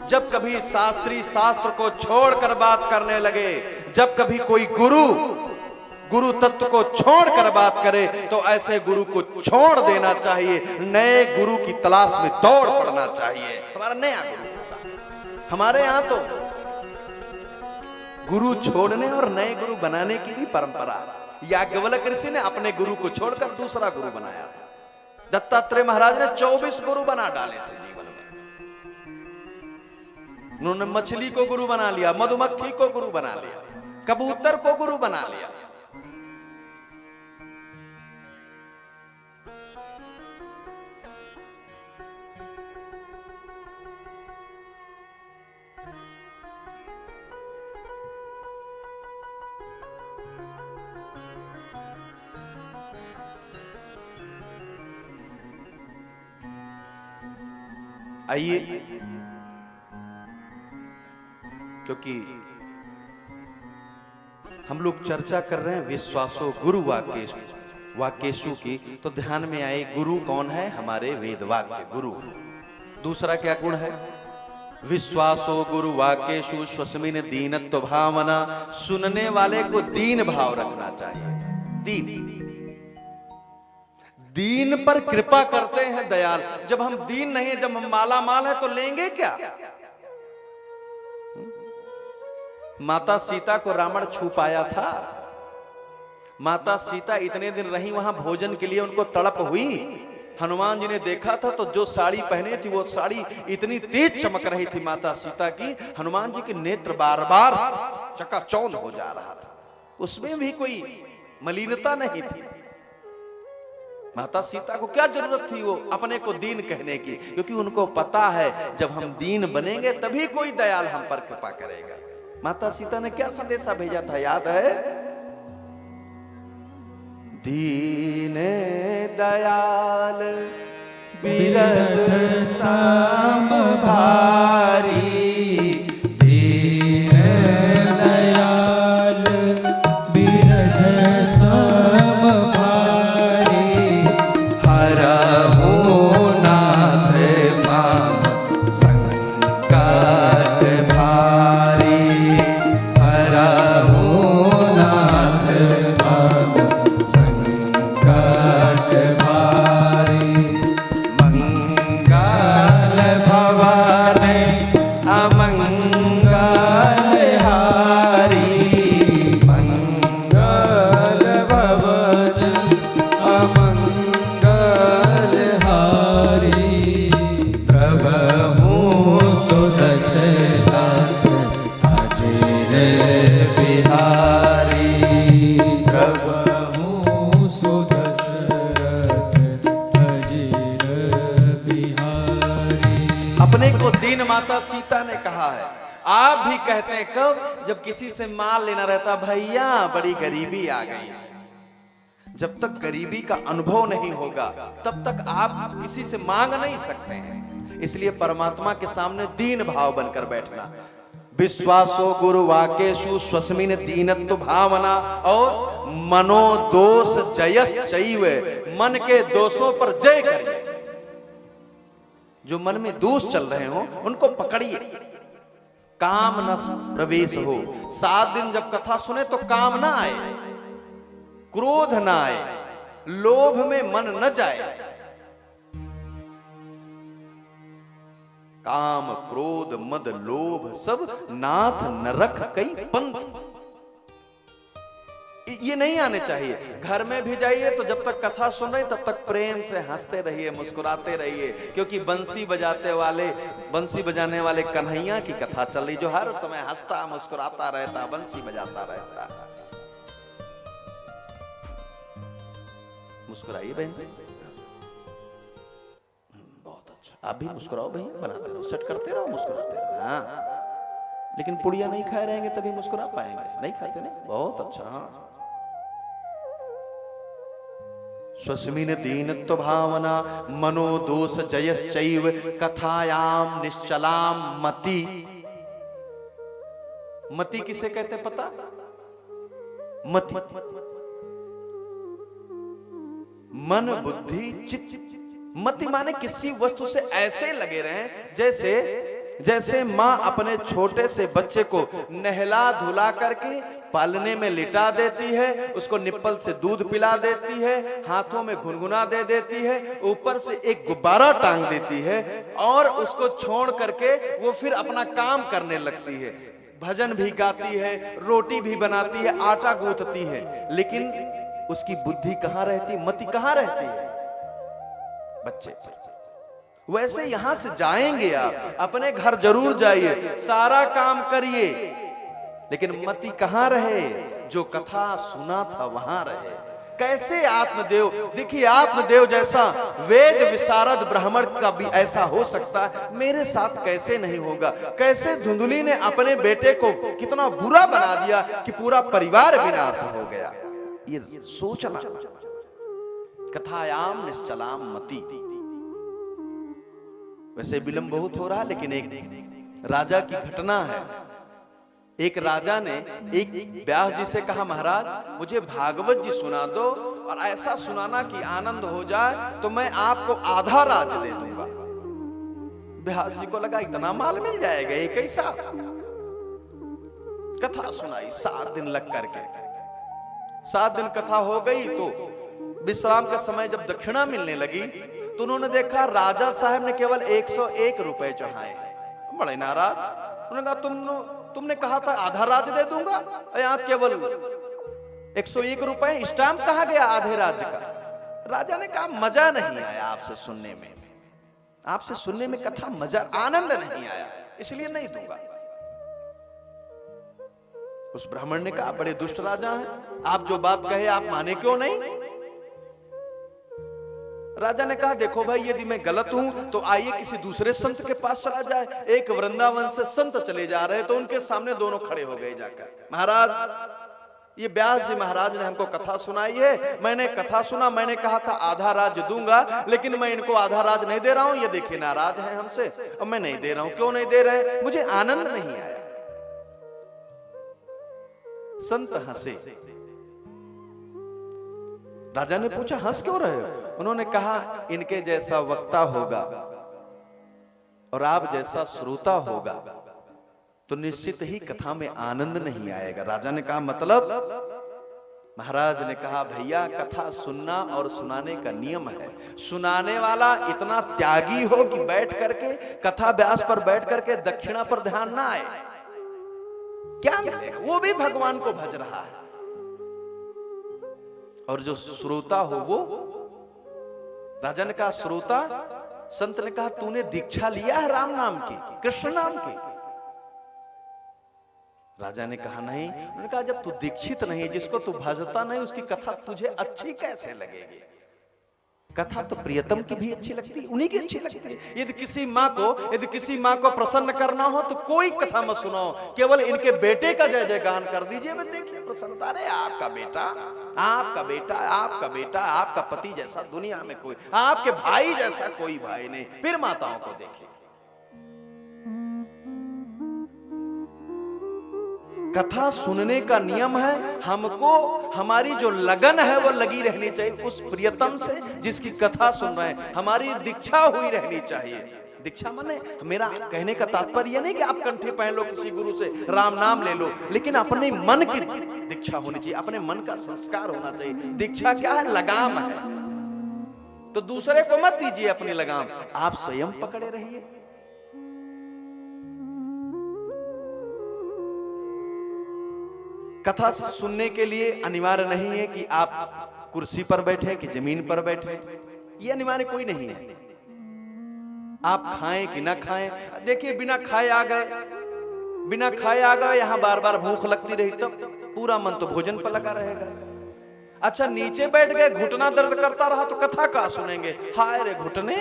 जब कभी शास्त्री शास्त्र को छोड़कर बात करने लगे, जब कभी कोई गुरु तत्व को छोड़कर बात करे, तो ऐसे गुरु को छोड़ देना चाहिए। नए गुरु की तलाश में दौड़ पड़ना चाहिए। हमारा नया गुरु, हमारे यहां तो गुरु छोड़ने और नए गुरु बनाने की भी परंपरा। याज्ञवल्क्य ऋषि ने अपने गुरु को छोड़कर दूसरा गुरु बनाया था। दत्तात्रेय महाराज ने 24 गुरु बना डाले थे जीवन में। उन्होंने मछली को गुरु बना लिया, मधुमक्खी को गुरु बना लिया, कबूतर को गुरु बना लिया। आइए, क्योंकि हम लोग चर्चा कर रहे हैं विश्वासो गुरु वाक्येषु की, तो ध्यान में आए गुरु कौन है? हमारे वेद वाक्य गुरु। दूसरा क्या गुण है? विश्वासो गुरु वाक्येषु स्वस्मिन् दीनत्व भावना। सुनने वाले को दीन भाव रखना चाहिए। दीन पर कृपा करते हैं दयाल। जब हम दीन नहीं, जब हम माला माल है, तो लेंगे क्या? माता सीता को रावण छू पाया था। माता सीता इतने दिन रही वहां, भोजन के लिए उनको तड़प हुई। हनुमान जी ने देखा था तो जो साड़ी पहने थी वो साड़ी इतनी तेज चमक रही थी माता सीता की, हनुमान जी के नेत्र बार बार चकाचौंध हो जा रहा था। उसमें भी कोई मलिनता नहीं थी। माता सीता को क्या जरूरत थी वो अपने को दीन कहने की? क्योंकि उनको पता है जब हम दीन बनेंगे तभी कोई दयाल हम पर कृपा करेगा। माता सीता ने क्या संदेशा भेजा था, याद है? दीन दयाल बिरध सम भारी, दीन दयाल बिरध सम भारी, हरहु नाथ माम संकट भारी, हरहु नाथ माम संकट भारी, मंगल भवन अमंगल हारी, मंगल भवन अमंगल हारी, प्रभु सुदशरथ अजिर बिहारी, प्रभु सुदशरथ अजिर बिहारी। अपने को दीन माता सीता ने कहा है। आप भी कहते हैं कब? जब किसी से माल लेना रहता, भैया बड़ी गरीबी आ गई। जब तक गरीबी का अनुभव नहीं होगा तब तक आप किसी से मांग नहीं सकते हैं। इसलिए परमात्मा के सामने दीन भाव बनकर बैठना। विश्वासो गुरु वाकेशु स्वस्मिन दीनत्व भावना और मनोदोष जयस चैव, मन के दोषों पर जय करिए। जो मन में दोष चल रहे हो उनको पकड़िए। काम न प्रवेश हो। 7 दिन जब कथा सुने तो काम ना आए, क्रोध ना आए, लोभ में मन न जाए। काम क्रोध मद लोभ सब नाथ नरक कई पंथ, ये नहीं आने चाहिए। घर में भी जाइए तो जब तक कथा सुन रहे तब तक प्रेम से हंसते रहिए, मुस्कुराते रहिए, क्योंकि बंसी बजाने वाले कन्हैया की कथा चल रही, जो हर समय हंसता मुस्कुराता रहता, बंसी बजाता रहता। मुस्कुराइए बहन जी, बहुत अच्छा। आप भी मुस्कुराओ भैया, बनाते रहो, सेट करते रहो, मुस्कुराते रहो। हाँ, लेकिन पुड़िया नहीं खाए रहेंगे तभी मुस्कुरा पाएंगे। नहीं खाते नहीं, बहुत अच्छा। हाँ, स्वस्मिन दीनत्व भावना मनोदोष जयश्चैव कथायाम निश्चलाम मति। मति किसे कहते पता? मति मन बुद्धि चित्त। मति माने किसी वस्तु से ऐसे लगे रहें जैसे माँ अपने छोटे से बच्चे को नहला धुला करके पालने में लिटा देती है, उसको निप्पल से दूध पिला देती है, हाथों में गुनगुना दे देती है, ऊपर से एक गुब्बारा टांग देती है और उसको छोड़ करके वो फिर अपना काम करने लगती है। भजन भी गाती है, रोटी भी बनाती है, आटा गूंथती है, लेकिन उसकी बुद्धि कहाँ रहती, मति कहाँ रहती है? बच्चे। वैसे यहां से जाएंगे आप, अपने घर जरूर जाइए, सारा काम करिए, लेकिन मति कहां रहे? जो कथा सुना था वहां रहे। कैसे आत्मदेव? देखिए, आत्मदेव जैसा वेद विशारद ब्राह्मण का भी ऐसा हो सकता है, मेरे साथ कैसे नहीं होगा? कैसे धुंधली ने अपने बेटे को कितना बुरा बना दिया कि पूरा परिवार विनाश हो गया। ये सोचना। कथायाम निश्चलाम मति। वैसे विलंब बहुत हो रहा, लेकिन एक राजा की घटना है। एक राजा ने एक व्यास जी से कहा, महाराज मुझे भागवत जी सुना दो और ऐसा सुनाना कि आनंद हो जाए, तो मैं आपको आधा राज दे दूंगा। व्यास जी को लगा इतना माल मिल जाएगा एक ही साथ। कथा सुनाई 7 दिन लग करके। 7 दिन कथा हो गई तो विश्राम का समय जब दक्षिणा मिलने लगी तो उन्होंने देखा राजा साहब ने केवल 101 रुपए चढ़ाए। बड़े नाराज। उन्होंने कहा, तुमने कहा था आधा राज दे दूंगा, यहाँ केवल 101 रुपए। स्टाम्प कहा गया आधे राज्य का। राजा ने कहा, मजा नहीं आया आपसे सुनने में, आपसे सुनने में कथा मजा आनंद नहीं आया, इसलिए नहीं दूंगा। उस ब्राह्मण ने कहा, बड़े दुष्ट राजा हैं, आप जो बात कहे आप माने क्यों नहीं? राजा ने कहा, देखो भाई, यदि मैं गलत हूं तो आइए किसी दूसरे संत के पास चला जाए। एक वृंदावन से संत चले जा रहे तो उनके सामने दोनों खड़े हो गए जाकर, महाराज ये व्यास जी महाराज ने हमको कथा सुनाई है, मैंने कथा सुना, मैंने कहा था आधा राज दूंगा, लेकिन मैं इनको आधा राज नहीं दे रहा हूं। ये देखिए नाराज है हमसे और मैं नहीं दे रहा हूं। क्यों नहीं दे रहे? मुझे आनंद नहीं आया। संत हंसे। राजा ने पूछा, हंस क्यों रहे हो? उन्होंने कहा, इनके जैसा वक्ता होगा और आप जैसा श्रोता होगा तो निश्चित ही कथा में आनंद नहीं आएगा। राजा ने कहा, मतलब? महाराज ने कहा, भैया कथा सुनना और सुनाने का नियम है। सुनाने वाला इतना त्यागी हो कि बैठ करके कथा व्यास पर बैठ करके दक्षिणा पर ध्यान ना आए, क्या मिलेगा? वो भी भगवान को भज रहा है। और जो श्रोता हो वो, राजा ने कहा श्रोता, संत ने कहा तूने दीक्षा लिया है राम नाम की, कृष्ण नाम की? राजा ने कहा नहीं। उन्होंने कहा, जब तू दीक्षित नहीं, जिसको तू भजता नहीं, उसकी कथा तुझे अच्छी कैसे लगेगी? कथा तो प्रियतम की भी अच्छी लगती है, उन्हीं की अच्छी लगती है। यदि किसी माँ को प्रसन्न करना हो तो कोई कथा मत सुनाओ, केवल इनके बेटे का जय जयगान कर दीजिए, बस देखिए प्रसन्नता। अरे आपका बेटा, आपका बेटा, आपका बेटा, आपका पति जैसा दुनिया में कोई, आपके भाई जैसा कोई भाई नहीं। फिर माताओं को देखिए, कथा सुनने का नियम है, हमको हमारी जो लगन है वो लगी रहनी चाहिए उस प्रियतम से जिसकी कथा सुन रहे हैं। हमारी दीक्षा हुई रहनी चाहिए। दीक्षा माने, मेरा कहने का तात्पर्य यह नहीं कि आप कंठे पहन लो किसी गुरु से, राम नाम ले लो, लेकिन अपने मन की दीक्षा होनी चाहिए, अपने मन का संस्कार होना चाहिए। दीक्षा क्या है? लगाम है। तो दूसरे को मत दीजिए अपनी लगाम, आप स्वयं पकड़े रहिए। कथा सुनने के लिए अनिवार्य नहीं है कि आप कुर्सी पर बैठे कि जमीन पर बैठे, ये अनिवार्य कोई नहीं है। आप खाएं कि ना खाएं, देखिए बिना खाए आ गए, यहां बार बार भूख लगती रही तब पूरा मन तो भोजन पर लगा रहेगा। अच्छा नीचे बैठ गए, घुटना दर्द करता रहा तो कथा कहां सुनेंगे? हाय रे घुटने,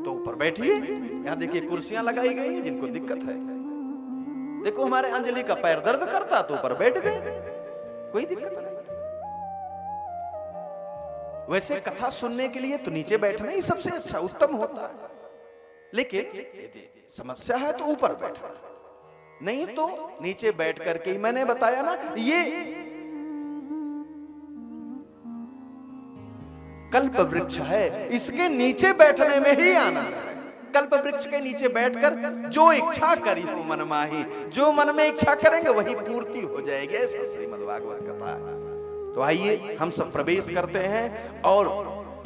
तो ऊपर बैठिए। यहां देखिए कुर्सियां लगाई गई हैं जिनको दिक्कत है। देखो हमारे अंजलि का पैर दर्द करता तो ऊपर बैठ गए, कोई दिक्कत नहीं। वैसे कथा सुनने के लिए तो नीचे बैठना ही सबसे अच्छा उत्तम होता है, लेकिन यदि समस्या है तो ऊपर बैठना, नहीं तो नीचे बैठ करके ही। मैंने बताया ना, ये कल्प वृक्ष है, इसके नीचे बैठने में ही आना है। कल्प वृक्ष के नीचे बैठकर जो इच्छा करी हो मन माही, जो मन में इच्छा करेंगे वही पूर्ति हो जाएगी, ऐसा श्रीमद् भागवत कथा है। तो आइए हम सब प्रवेश करते हैं। और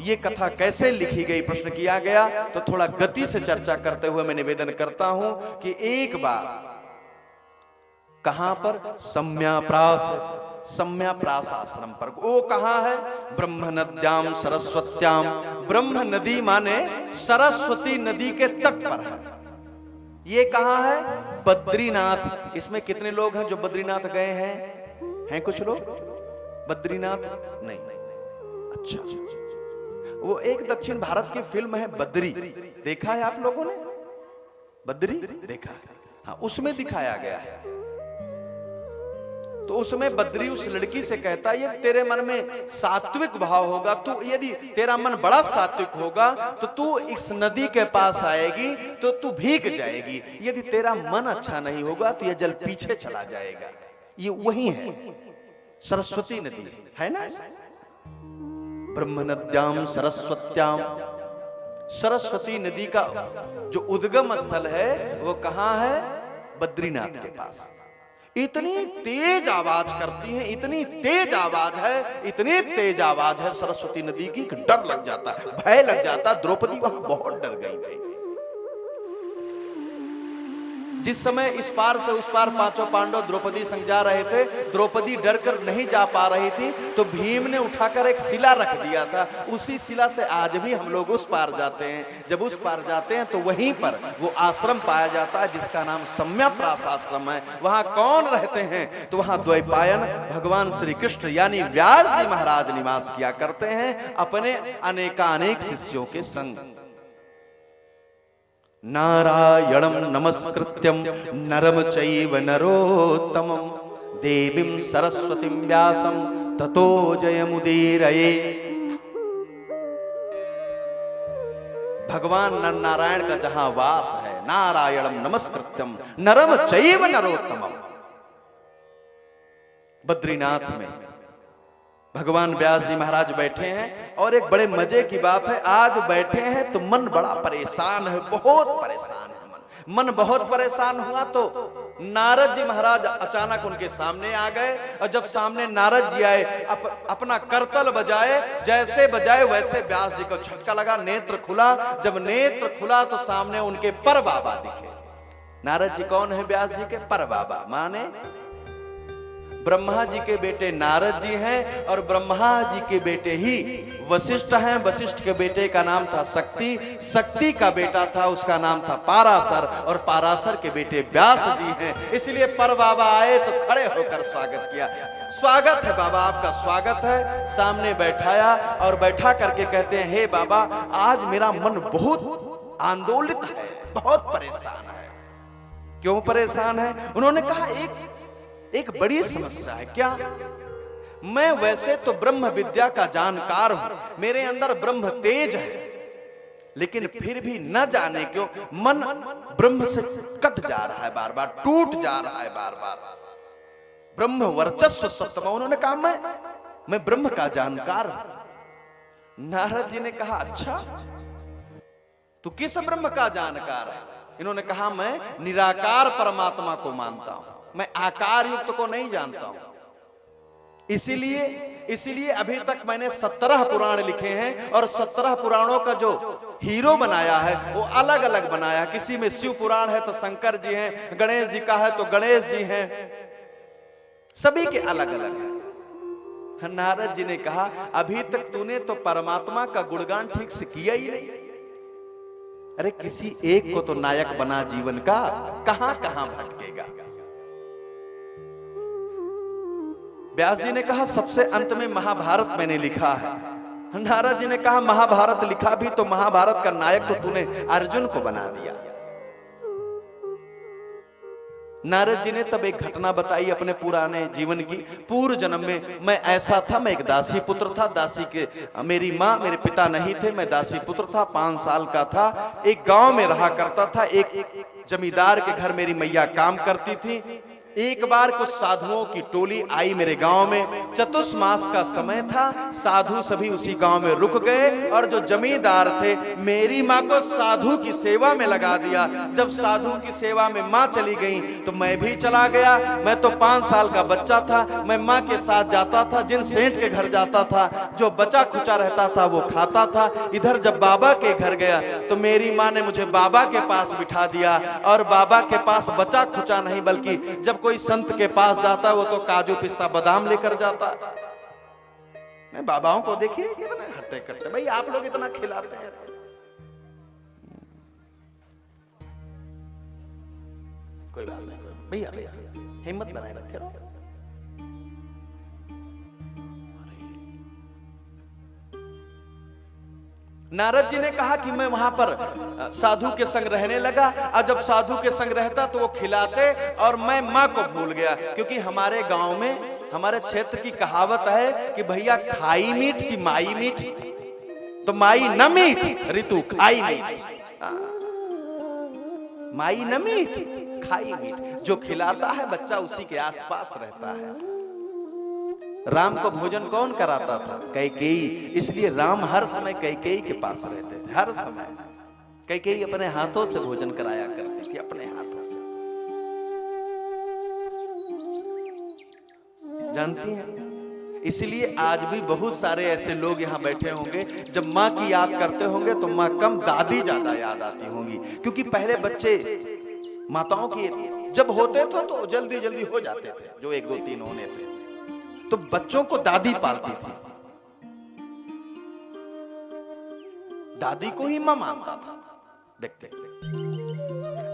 ये कथा कैसे लिखी गई प्रश्न किया गया, तो थोड़ा गति से चर्चा करते हुए मैं निवेदन करता हूं कि एक बार कहां पर? सम्याप्रास आश्रम पर। वो कहां है? ब्रह्म नद्याम सरस्वत्याम। ब्रह्म नदी माने सरस्वती नदी के तट पर है। ये कहां है? बद्रीनाथ। इसमें कितने लोग हैं जो बद्रीनाथ गए हैं? हैं कुछ लोग बद्रीनाथ? नहीं। अच्छा, वो एक दक्षिण भारत की फिल्म है बद्री, देखा है आप लोगों ने? बद्री देखा है? हाँ, उसमें दिखाया गया है। तो उसमें बद्री उस लड़की से कहता है, ये तेरे मन में सात्विक भाव होगा, तू यदि तेरा मन बड़ा सात्विक होगा तो तू इस नदी के पास आएगी तो तू भीग जाएगी। यदि तेरा मन अच्छा नहीं होगा तो यह जल पीछे चला जाएगा। ये वही है, सरस्वती नदी है ना। ब्रह्म नद्याम सरस्वत्याम। सरस्वती नदी का जो उद्गम स्थल है वो कहां है? बद्रीनाथ के पास। इतनी तेज आवाज करती है, इतनी तेज आवाज है, इतनी तेज आवाज है सरस्वती नदी की, डर लग जाता, भय लग जाता। द्रौपदी वहां बहुत डर गई थी। जिस समय इस पार से उस पार पांचों पांडव द्रौपदी संग जा रहे थे, द्रौपदी डरकर नहीं जा पा रही थी, तो भीम ने उठाकर एक शिला रख दिया था। उसी शिला से आज भी हम लोग उस पार जाते हैं। जब उस पार जाते हैं तो वहीं पर वो आश्रम पाया जाता है जिसका नाम सम्याप्रास आश्रम है। वहां कौन रहते हैं? तो वहां द्वैपायन भगवान श्री कृष्ण यानी व्यास जी महाराज निवास किया करते हैं अपने अनेकानेक शिष्यों के संग। नारायणं नमस्कृत्यं नरम चैव नरोत्तमं देवीं सरस्वतीं व्यासं ततो जयमुदीरये। भगवान नर नारायण का जहां वास है, नारायणं नमस्कृत्यं नरम चैव नरोत्तमं, बद्रीनाथ में भगवान व्यास जी महाराज बैठे हैं। और एक बड़े मजे की बात है, आज बैठे हैं तो मन बड़ा परेशान है, बहुत परेशान है मन बहुत परेशान हुआ तो नारद जी महाराज अचानक उनके सामने आ गए। और जब सामने नारद जी आए, अपना करतल बजाए, जैसे बजाए वैसे व्यास जी को झटका लगा, नेत्र खुला। जब नेत्र खुला तो सामने उनके पर बाबा दिखे। नारद जी कौन है? व्यास जी के पर बाबा, माने ब्रह्मा जी के बेटे नारद जी हैं और ब्रह्मा जी के बेटे ही वशिष्ठ हैं। वशिष्ठ के बेटे का नाम था शक्ति, शक्ति का बेटा था उसका नाम था पाराशर, और पाराशर के बेटे व्यास जी हैं। इसलिए पर बाबा आए तो खड़े होकर स्वागत किया। स्वागत है बाबा, आपका स्वागत है। सामने बैठाया और बैठा करके कहते हैं, हे बाबा, आज मेरा मन बहुत आंदोलित है, बहुत परेशान है। क्यों परेशान है? उन्होंने कहा एक बड़ी समस्या है। क्या? मैं वैसे तो ब्रह्म विद्या का जानकार हूं, मेरे अंदर ब्रह्म तेज है, लेकिन फिर भी न जाने क्यों मन ब्रह्म से कट जा रहा है, बार बार टूट जा रहा है, बार बार। ब्रह्म वर्चस्व सप्तम। उन्होंने कहा मैं ब्रह्म का जानकार हूं। नारद जी ने कहा, अच्छा, तू किस ब्रह्म का जानकार है? इन्होंने कहा, मैं निराकार परमात्मा को मानता हूं, मैं आकार युक्त को नहीं जानता हूं। इसीलिए अभी तक मैंने 17 पुराण लिखे हैं, और 17 पुराणों का जो हीरो बनाया है वो अलग अलग बनाया है। किसी में शिव पुराण है तो शंकर जी हैं, गणेश जी का है तो गणेश जी हैं, सभी के अलग अलग है। नारद जी ने कहा, अभी तक तूने तो परमात्मा का गुणगान ठीक से किया ही नहीं। अरे किसी एक को तो नायक बना जीवन का, कहां कहां भटकेगा। व्यास जी ने कहा, सबसे अंत में महाभारत मैंने लिखा है। नारद जी ने कहा, महाभारत लिखा भी तो महाभारत का नायक तो तूने अर्जुन को बना दिया। नारद जी ने तब एक घटना बताई अपने पुराने जीवन की। पूर्व जन्म में मैं ऐसा था, मैं एक दासी पुत्र था। दासी के मेरी माँ, मेरे पिता नहीं थे, मैं दासी पुत्र था, 5 साल का था। एक गांव में रहा करता था। एक जमींदार के घर मेरी मैया काम करती थी। एक बार कुछ साधुओं की टोली आई मेरे गांव में। चतुर्मास का समय था, साधु सभी उसी गांव में रुक गए, और जो जमींदार थे मेरी माँ को साधु की सेवा में लगा दिया। जब साधु की सेवा में माँ चली गई तो मैं भी चला गया। मैं तो 5 साल का बच्चा था, मैं माँ के साथ जाता था, जिन सेठ के घर जाता था, जो बचा खुचा रहता था वो खाता था। इधर जब बाबा के घर गया तो मेरी माँ ने मुझे बाबा के पास बिठा दिया, और बाबा के पास बचा खुचा नहीं, बल्कि जब कोई संत के पास जाता वो तो काजू पिस्ता बादाम लेकर जाता। मैं बाबाओं को देखिए कितने हट्टे कट्टे, भाई आप लोग इतना खिलाते हैं। कोई बात नहीं भैया, भैया हिम्मत बनाए रखे रहो। नारद जी ने कहा कि मैं वहां पर साधु के संग रहने लगा, और जब साधु के संग रहता तो वो खिलाते, और मैं माँ को भूल गया। क्योंकि हमारे गांव में, हमारे क्षेत्र की कहावत है कि भैया खाई मीठ की माई मीठ, तो माई न मीठ ऋतु खाई मीठ, माई न मीठ खाई मीठ। जो खिलाता है बच्चा उसी के आसपास रहता है। राम को भोजन कौन कराता था? कैकेयी। इसलिए राम हर समय कैकेयी के पास रहते थे, हर समय। कैकेयी अपने हाथों से भोजन कराया करती थी, अपने हाथों से। जानती हैं, इसलिए आज भी बहुत सारे ऐसे लोग यहाँ बैठे होंगे, जब माँ की याद करते होंगे तो माँ कम, दादी ज्यादा याद आती होंगी। क्योंकि पहले बच्चे माताओं की जब होते थे तो जल्दी जल्दी हो जाते थे, जो 1 2 3 होने थे, तो बच्चों को दादी पालती थी। दादी को ही मां मानता था। देखते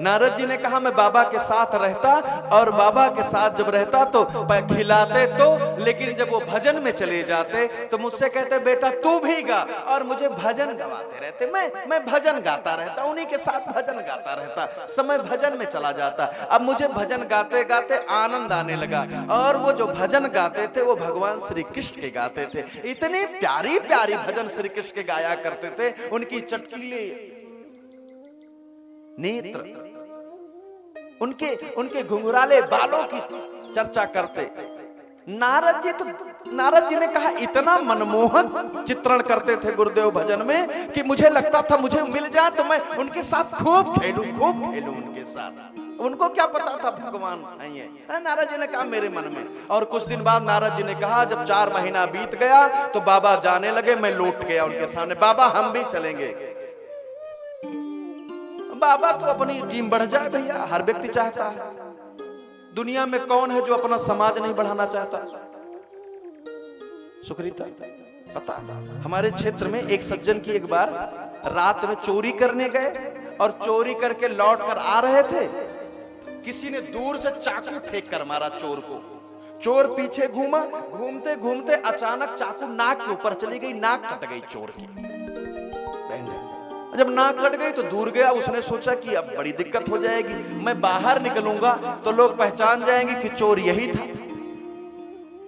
नारद जी ने कहा, मैं बाबा के साथ रहता, और बाबा के साथ जब रहता तो खिलाते तो, लेकिन जब वो भजन में चले जाते तो मुझसे कहते, बेटा तू भी गा, और मुझे भजन गवाते रहते। मैं भजन गाता रहता, उन्हीं के साथ भजन गाता रहता, समय भजन में चला जाता। अब मुझे भजन गाते गाते आनंद आने लगा, और वो जो भजन गाते थे वो भगवान श्री कृष्ण के गाते थे। इतनी प्यारी प्यारी भजन श्री कृष्ण के गाया करते थे। उनकी चटकीले नेत्र, उनके घुंघराले बालों की चर्चा करते। नारद जी ने कहा, इतना मनमोहक चित्रण करते थे गुरुदेव भजन में कि मुझे लगता था मुझे मिल जाए तो मैं उनके साथ खूब खेलूं उनके साथ। उनको क्या पता था भगवान है। नारद जी ने कहा मेरे मन में। और कुछ दिन बाद नारद जी ने कहा, जब 4 महीना बीत गया तो बाबा जाने लगे, मैं लौट गया उनके सामने, बाबा हम भी चलेंगे। बाबा तो अपनी टीम बढ़ जाए भैया, हर व्यक्ति चाहता है। दुनिया में कौन है जो अपना समाज नहीं बढ़ाना चाहता? सुकृता पता, हमारे क्षेत्र में एक सज्जन की एक बार रात में चोरी करने गए, और चोरी करके लौट कर आ रहे थे, किसी ने दूर से चाकू फेंक कर मारा चोर को। चोर पीछे घूमा, घूमते घूमते अचानक चाकू नाक के ऊपर चली गई, नाक कट गई चोर की। जब नाक कट गई तो दूर गया, उसने सोचा कि अब बड़ी दिक्कत हो जाएगी, मैं बाहर निकलूंगा तो लोग पहचान जाएंगे कि चोर यही था।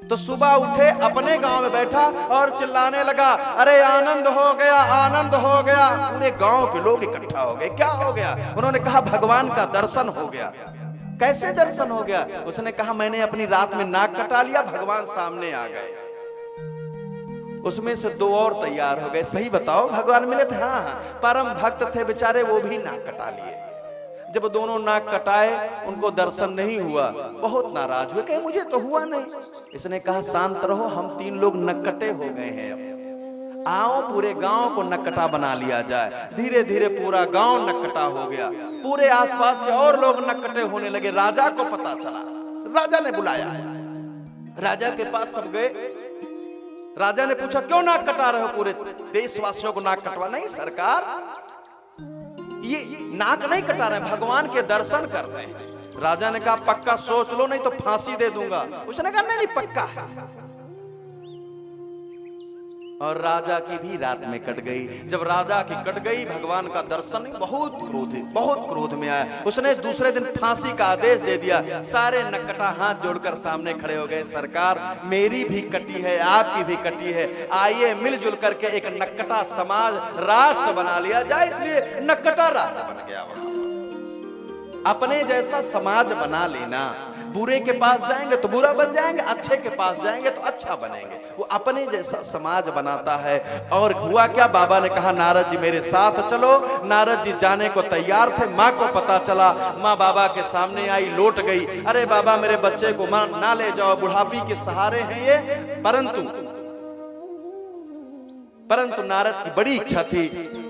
तो सुबह उठे, अपने गांव में बैठा और चिल्लाने लगा, अरे आनंद हो गया, आनंद हो गया। पूरे गांव के लोग इकट्ठा हो गए। क्या हो गया? उन्होंने कहा भगवान का दर्शन हो गया। कैसे दर्शन हो गया? उसने कहा मैंने अपनी रात में नाक कटा लिया, भगवान सामने आ गए। उसमें से 2 और तैयार हो गए। सही बताओ, भगवान मिले थे? हाँ, परम भक्त थे बेचारे, वो भी नाक कटा लिए। जब दोनों नाक कटाए, उनको दर्शन नहीं हुआ, बहुत नाराज हुए, कहे मुझे तो हुआ नहीं। इसने कहा शांत रहो, हम 3 लोग नक्कटे हो गए हैं, अब आओ पूरे गांव को नक्कटा बना लिया जाए। धीरे धीरे पूरा गांव नक्कटा हो गया, पूरे आसपास के और लोग नक्कटे होने लगे। राजा को पता चला, राजा ने बुलाया, राजा के पास सब गए। राजा ने पूछा क्यों नाक कटा रहे हो? पूरे देशवासियों को नाक कटवा? नहीं सरकार, ये नाक नहीं कटा रहे, भगवान के दर्शन करते हैं। राजा ने कहा पक्का सोच लो, नहीं तो फांसी दे दूंगा। उसने कहा नहीं पक्का है। और राजा की भी रात में कट गई। जब राजा की कट गई, भगवान का दर्शन, बहुत क्रोध में आया। उसने दूसरे दिन फांसी का आदेश दे दिया। सारे नक्कटा हाथ जोड़कर सामने खड़े हो गए, सरकार मेरी भी कटी है, आपकी भी कटी है, आइए मिलजुल करके एक नक्कटा समाज राष्ट्र बना लिया जाए। इसलिए नक्कटा राष्ट्र बन गया। अपने जैसा समाज बना लेना। बुरे के पास जाएंगे तो बुरा बन जाएंगे, अच्छे के पास जाएंगे तो अच्छा बनेंगे। वो अपने जैसा समाज बनाता है। और हुआ क्या? बाबा ने कहा नारद जी मेरे साथ चलो। नारद जी जाने को तैयार थे। माँ को पता चला, माँ बाबा के सामने आई, लौट गई। अरे बाबा मेरे बच्चे को ना ले जाओ, बुढ़ापी के सहारे हैं ये। परंतु नारद की बड़ी इच्छा थी।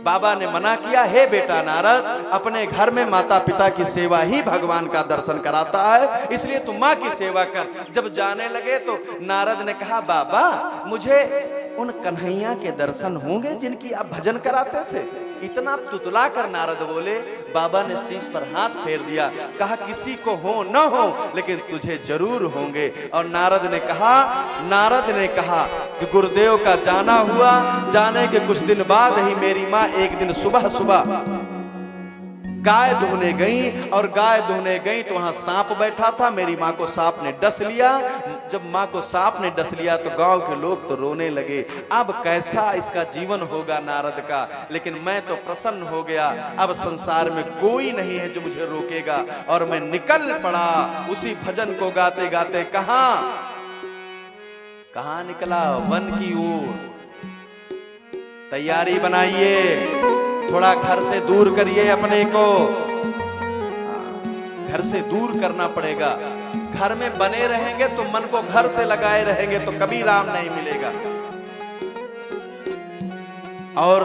बाबा ने मना किया, हे बेटा नारद, अपने घर में माता पिता की सेवा ही भगवान का दर्शन कराता है, इसलिए तू माँ की सेवा कर। जब जाने लगे तो नारद ने कहा बाबा मुझे उन कन्हैया के दर्शन होंगे जिनकी आप भजन कराते थे? इतना तुतला कर नारद बोले। बाबा ने शीश पर हाथ फेर दिया, कहा किसी को हो न हो लेकिन तुझे जरूर होंगे। और नारद ने कहा कि गुरुदेव का जाना हुआ, जाने के कुछ दिन बाद ही मेरी माँ एक दिन सुबह सुबह गाय धोने गई, और गाय धोने गई तो वहां सांप बैठा था। मेरी माँ को सांप ने डस लिया। जब माँ को सांप ने डस लिया तो गांव के लोग तो रोने लगे। अब कैसा इसका जीवन होगा नारद का। लेकिन मैं तो प्रसन्न हो गया, अब संसार में कोई नहीं है जो मुझे रोकेगा। और मैं निकल पड़ा उसी भजन को गाते गाते। कहां निकला? वन की ओर। तैयारी बनाइए, थोड़ा घर से दूर करिए अपने को। घर से दूर करना पड़ेगा। घर में बने रहेंगे तो मन को घर से लगाए रहेंगे तो कभी राम नहीं मिलेगा। और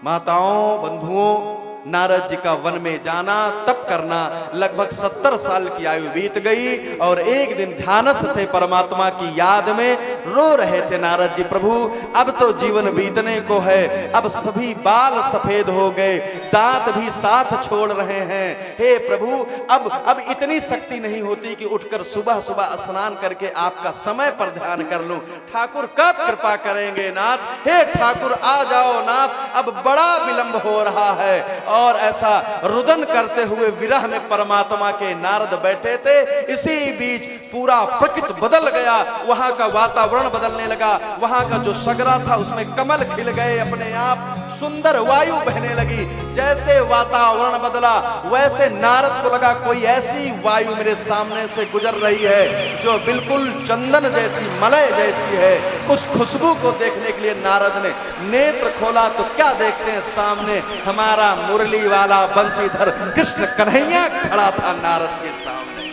माताओं बंधुओं, नारद जी का वन में जाना, तप करना, लगभग 70 साल की आयु बीत गई। और एक दिन ध्यानस्थ थे, परमात्मा की याद में रो रहे थे नारद जी, प्रभु अब तो जीवन बीतने को है, अब सभी बाल सफेद हो गए, दांत भी साथ छोड़ रहे हैं। हे प्रभु अब इतनी शक्ति नहीं होती कि उठकर सुबह सुबह स्नान करके आपका समय पर ध्यान कर लूं। ठाकुर कब कृपा करेंगे नाथ? हे ठाकुर आ जाओ नाथ, अब बड़ा विलंब हो रहा है। और ऐसा रुदन करते हुए विरह में परमात्मा के नारद बैठे थे। इसी बीच पूरा प्रकृति बदल गया, वहां का वातावरण बदलने लगा। वहां का जो सगरा था उसमें कमल खिल गए, अपने आप सुंदर वायु बहने लगी। जैसे वातावरण बदला वैसे नारद को लगा कोई ऐसी वायु मेरे सामने से गुजर रही है जो बिल्कुल चंदन जैसी, मलय जैसी है। उस खुशबू को देखने के लिए नारद ने नेत्र खोला तो क्या देखते हैं? सामने हमारा मुरली वाला बंशीधर कृष्ण कन्हैया खड़ा था नारद के सामने।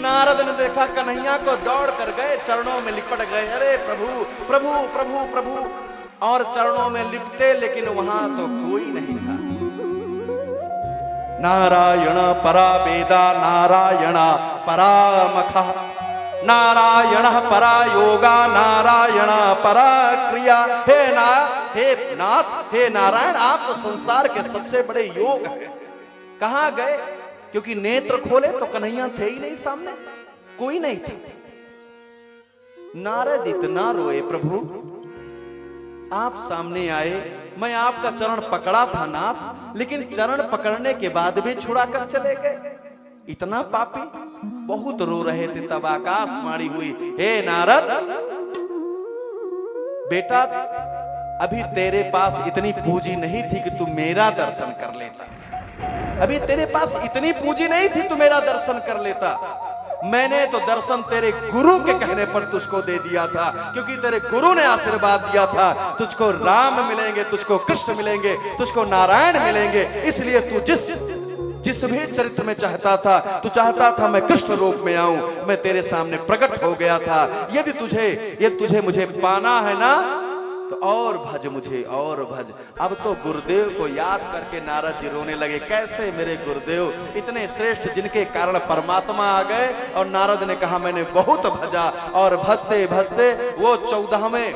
नारद ने देखा कन्हैया को, दौड़ कर गए, चरणों में लिपट गए। अरे प्रभु प्रभु प्रभु प्रभु, और चरणों में लिपटे, लेकिन वहां तो कोई नहीं था। नारायण परा वेदा, नारायण परा मखा, नारायण परा योगा, नारायण परा क्रिया। हे नाथ, हे नारायण, आप तो संसार के सबसे बड़े योग हैं। कहां गए? क्योंकि नेत्र खोले तो कन्हैया थे ही नहीं सामने, कोई नहीं था। नारद इतना रोए, प्रभु आप सामने आए, मैं आपका चरण पकड़ा था नाथ, लेकिन चरण पकड़ने के बाद भी छुड़ाकर चले गए। इतना पापी। बहुत रो रहे थे, तब आकाशवाणी हुई, हे नारद बेटा, अभी तेरे पास इतनी पूंजी नहीं थी कि तू मेरा दर्शन कर लेता। अभी तेरे पास इतनी पूंजी नहीं थी तू मेरा दर्शन कर लेता। मैंने तो दर्शन तेरे गुरु के कहने पर तुझको दे दिया था, क्योंकि तेरे गुरु ने आशीर्वाद दिया था, तुझको राम मिलेंगे, तुझको कृष्ण मिलेंगे, तुझको नारायण मिलेंगे। इसलिए तू जिस भी चरित्र में चाहता था, तू चाहता था मैं कृष्ण रूप में आऊं, मैं तेरे सामने प्रकट हो गया था। यदि तुझे मुझे पाना है ना, तो और भज मुझे, और भज। अब तो गुरुदेव को याद करके नारद जी रोने लगे। कैसे मेरे गुरुदेव इतने श्रेष्ठ, जिनके कारण परमात्मा आ गए। और नारद ने कहा मैंने बहुत भजा, और भजते भजते वो 14वें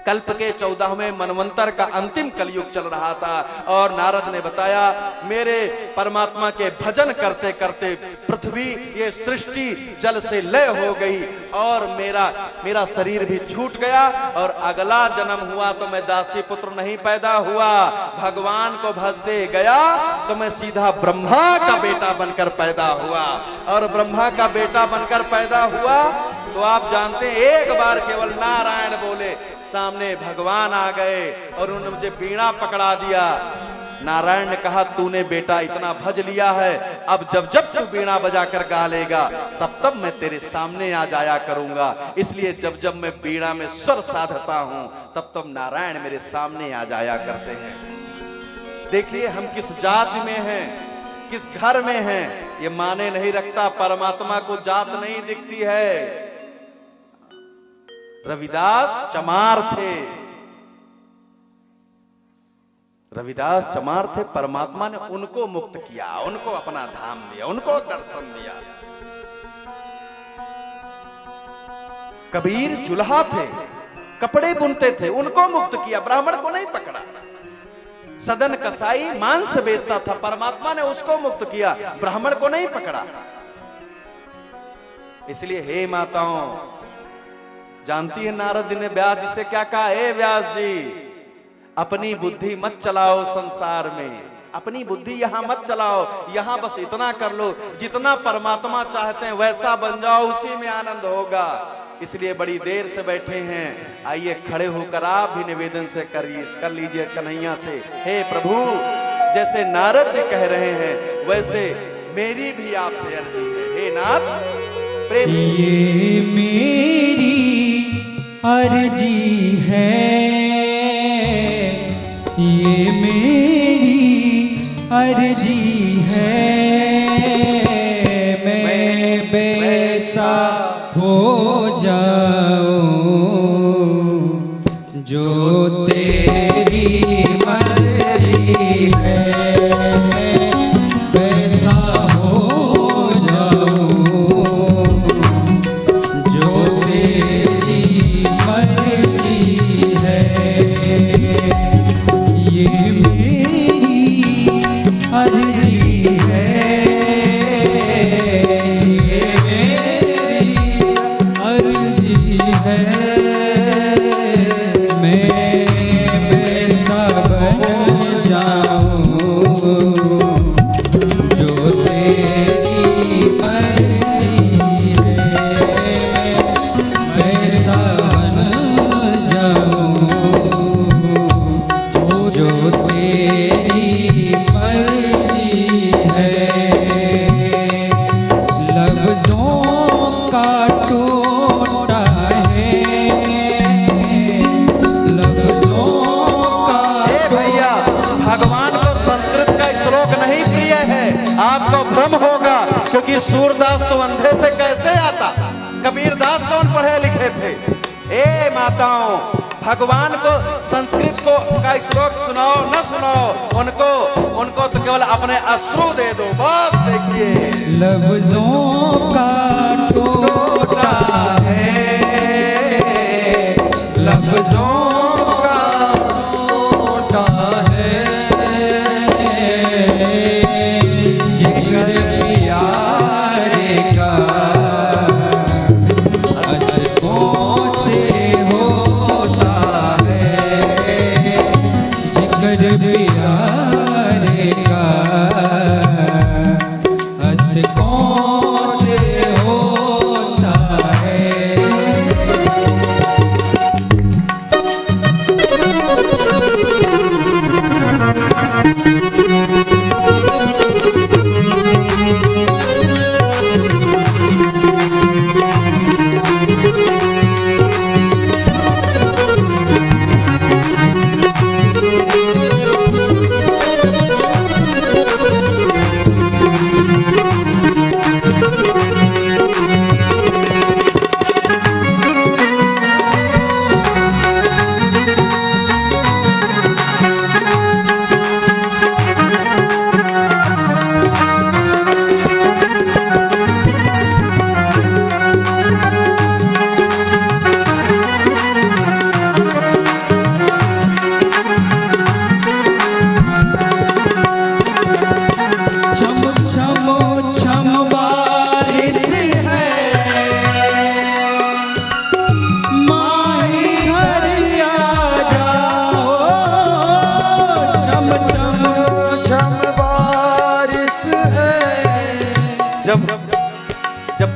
कल्प के 14वें मनवंतर का अंतिम कलयुग चल रहा था। और नारद ने बताया, मेरे परमात्मा के भजन करते करते पृथ्वी, ये सृष्टि जल से लय हो गई, और मेरा शरीर भी छूट गया, और अगला जन्म हुआ तो मैं दासी पुत्र नहीं पैदा हुआ। भगवान को भजते गया तो मैं सीधा ब्रह्मा का बेटा बनकर पैदा हुआ, और ब्रह्मा का बेटा बनकर पैदा हुआ तो आप जानते हैं, एक बार केवल नारायण बोले, सामने भगवान आ गए और उन्होंने मुझे बीड़ा पकड़ा दिया। नारायण ने कहा, तूने बेटा इतना भज लिया है, अब जब जब तू बीड़ा बजाकर गा लेगा, तब तब मैं तेरे सामने आ जाया करूंगा। इसलिए जब जब मैं बीड़ा में स्वर साधता हूं, तब तब नारायण मेरे सामने आ जाया करते हैं। देखिए हम किस जाति में हैं, किस घर में हैं, ये माने नहीं रखता। परमात्मा को जात नहीं दिखती है। रविदास चमार थे, रविदास चमार थे, परमात्मा ने उनको मुक्त किया, उनको अपना धाम दिया, उनको दर्शन दिया। कबीर जुल्हा थे, कपड़े बुनते थे, उनको मुक्त किया, ब्राह्मण को नहीं पकड़ा। सदन कसाई मांस बेचता था, परमात्मा ने उसको मुक्त किया, ब्राह्मण को नहीं पकड़ा। इसलिए हे माताओं, जानती है नारद ने व्यास जी से क्या कहा, हे व्यास जी, अपनी बुद्धि मत चलाओ संसार में, अपनी बुद्धि यहां मत चलाओ, यहां बस इतना कर लो, जितना परमात्मा चाहते हैं वैसा बन जाओ, उसी में आनंद होगा। इसलिए बड़ी देर से बैठे हैं, आइए खड़े होकर आप भी निवेदन से कर लीजिए कन्हैया से, हे प्रभु, जैसे नारद जी कह रहे हैं वैसे मेरी भी आपसे अर्जी है, हे नाथ प्रेम से। ये मेरी अर्जी है, ये मेरी अर्जी है, मैं वैसा हो जाऊं जो तेरी मर्जी है, वैसा हो जाऊं जो तेरी मर्जी है। ये मेरी अर्जी है, ये मेरी अर्जी है, मैं वैसा बन जाऊं जो तेरी मर्जी है, वैसा बन जाऊं जो तेरी मर्जी है। लफ्जों का टोटा है, लफ्जों का। हे भैया, भगवान को संस्कृत का श्लोक नहीं प्रिय है, आपको भ्रम होगा, क्योंकि सूरदास तो अंधे थे, कैसे आता? कबीरदास कौन पढ़े लिखे थे? ए माताओं, भगवान को संस्कृत का श्लोक सुनाओ न सुनाओ, उनको तो केवल अपने अश्रु दे दो, बस। देखिए लफ्जों का टोटा है, लफ्जों का टोटा है, जिगर प्यारे का अश्कों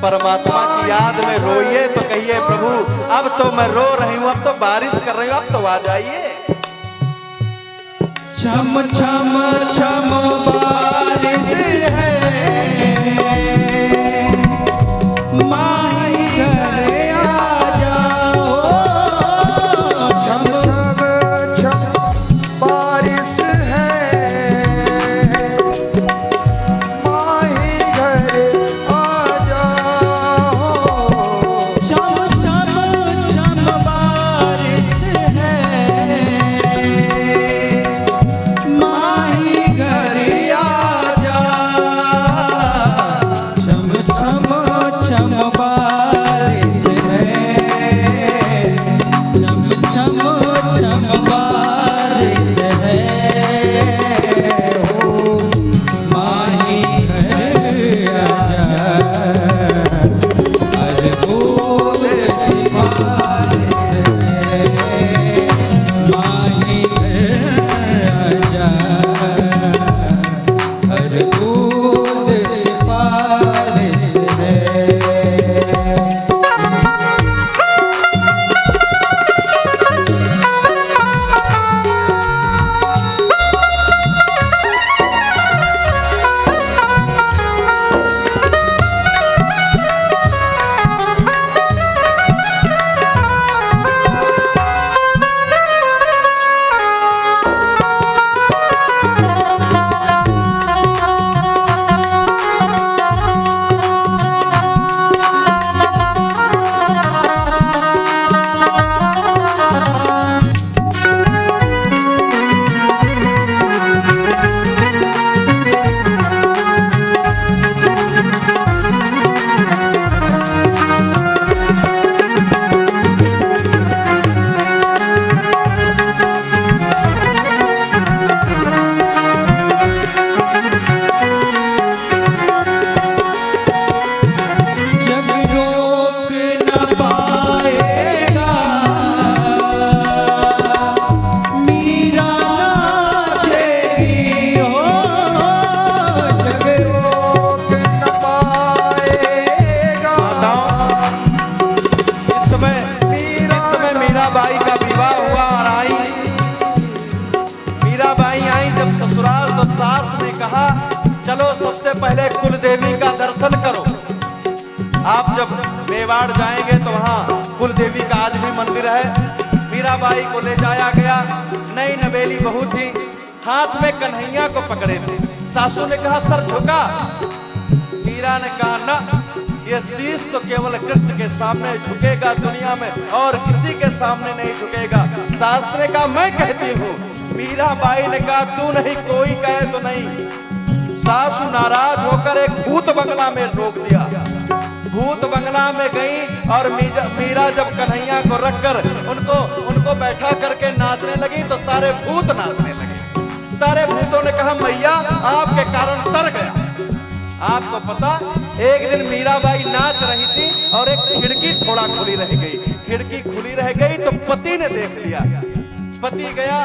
परमात्मा की याद में रोइए तो कहिए प्रभु अब तो मैं रो रही हूं, अब तो बारिश कर रही हूं, अब तो आ जाइए। छम छम छम बारिश है माही घर आ जाओ। छम छम छम बारिश है माही घर आ जाओ। छम छम छम बारिश है माही घर आ जा। छम छम छम बारिश है छम छम छम बारिश है हो माही घर आ जा। हर फूल सिफारिश है माही घर आ जा। हर फूल सिफारिश है। जग रोक न पाएगा मीरा नाचेगी हो। जग रोक न पाएगा। इस समय मीराबाई का विवाह हुआ और आई मीराबाई आई जब ससुराल तो सास ने कहा चलो सबसे पहले कुल देवी का दर्शन करो। आप जब मेवाड़ जाएंगे तो वहाँ कुल देवी का आज भी मंदिर है। मीराबाई को ले जाया गया। नई नवेली बहू थी, हाथ में कन्हैया को पकड़े थे। सासू ने कहा सर झुका। मीरा ने कहा ना, ये शीश तो केवल कृष्ण के सामने झुकेगा, दुनिया में और किसी के सामने नहीं झुकेगा। सास ने कहा मैं कहती हूँ। मीराबाई ने कहा तू नहीं, कोई कहे तो नहीं। सासू नाराज होकर एक भूत बंगला में रोक दिया। भूत बंगला में गई और मीरा जब कन्हैया को रखकर उनको बैठा करके नाचने लगी तो सारे भूत नाचने लगे। सारे भूतों ने कहा मैया आपके कारण तर गया। आपको पता एक दिन मीराबाई नाच रही थी और एक खिड़की थोड़ा खुली रह गई। खिड़की खुली रह गई तो पति ने देख लिया। पति गया,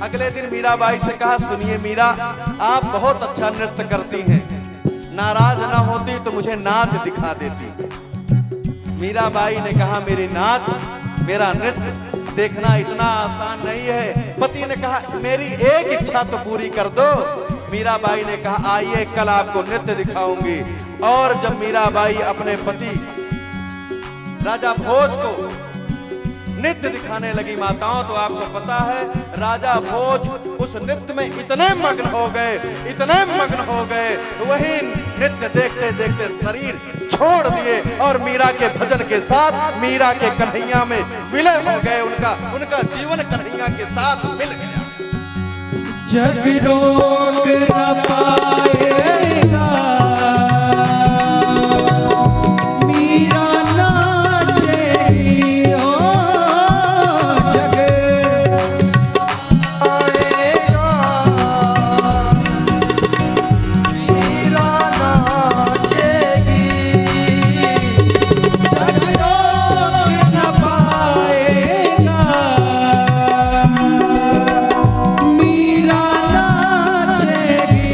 अगले दिन मीराबाई से कहा सुनिए मीरा आप बहुत अच्छा नृत्य करती हैं, नाराज ना होती तो मुझे नाच दिखा देती। मीराबाई ने कहा मेरी नाच मेरा नृत्य देखना इतना आसान नहीं है। पति ने कहा मेरी एक इच्छा तो पूरी कर दो। मीराबाई ने कहा आइए कल आपको नृत्य दिखाऊंगी। और जब मीराबाई अपने पति राजा भोज को नृत्य दिखाने लगी माताओं, तो आपको पता है राजा भोज उस नृत्य में इतने मग्न हो गए, वही नृत्य देखते देखते शरीर छोड़ दिए और मीरा के भजन के साथ मीरा के कन्हैया में विलय हो गए। उनका जीवन कन्हैया के साथ मिल गया। जग रोक न पाएगा मीरा नाचेगी हो। जग आएगा मीरा नाचेगी। जग रोक न पाएगा मीरा नाचेगी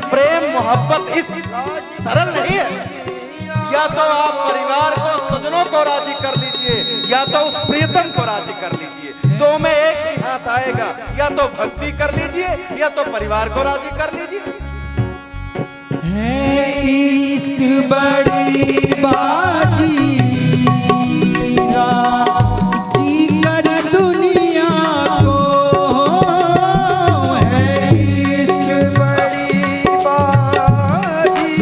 प्रेम मोहब्बत इस सरल नहीं है। या तो आप परिवार को, स्वजनों को राजी कर लीजिए, या तो उस प्रियतम को राजी कर लीजिए, दो में एक ही हाथ आएगा। या तो भक्ति कर लीजिए या तो परिवार को राजी कर लीजिए। है इश्क बड़ी बाजी राजी कर दुनिया को, है इश्क बड़ी बाजी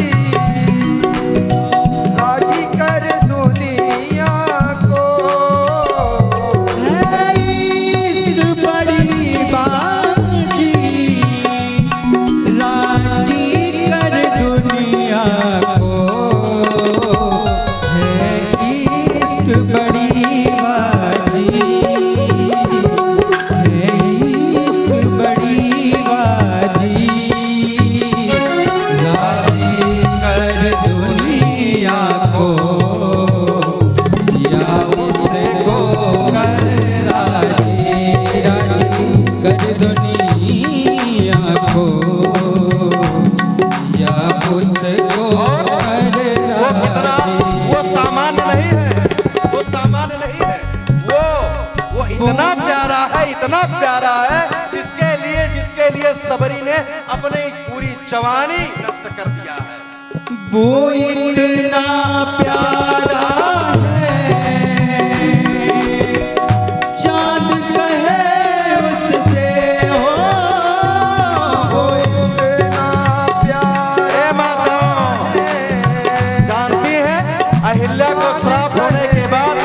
राजी कर दुनिया को, है इश्क बड़ी बाजी राजी कर दुनिया को, है इश्क बड़ी बाजी, है इश्क बड़ी बाजी राजी कर दुनिया को, या उसको कर राजी, राजी कर दुनिया को, या उसको कर वो कितना, वो सामान्य नहीं है, वो सामान्य नहीं है, वो इतना प्यारा है, इतना प्यारा है, जिसके लिए सबरी ने अपनी पूरी जवानी नष्ट कर दिया है। वो इतना प्यारा है, चांद कहे उससे हो, वो इतना प्यार हे माताओं, जानती हैं अहिल्या को श्राप होने के बाद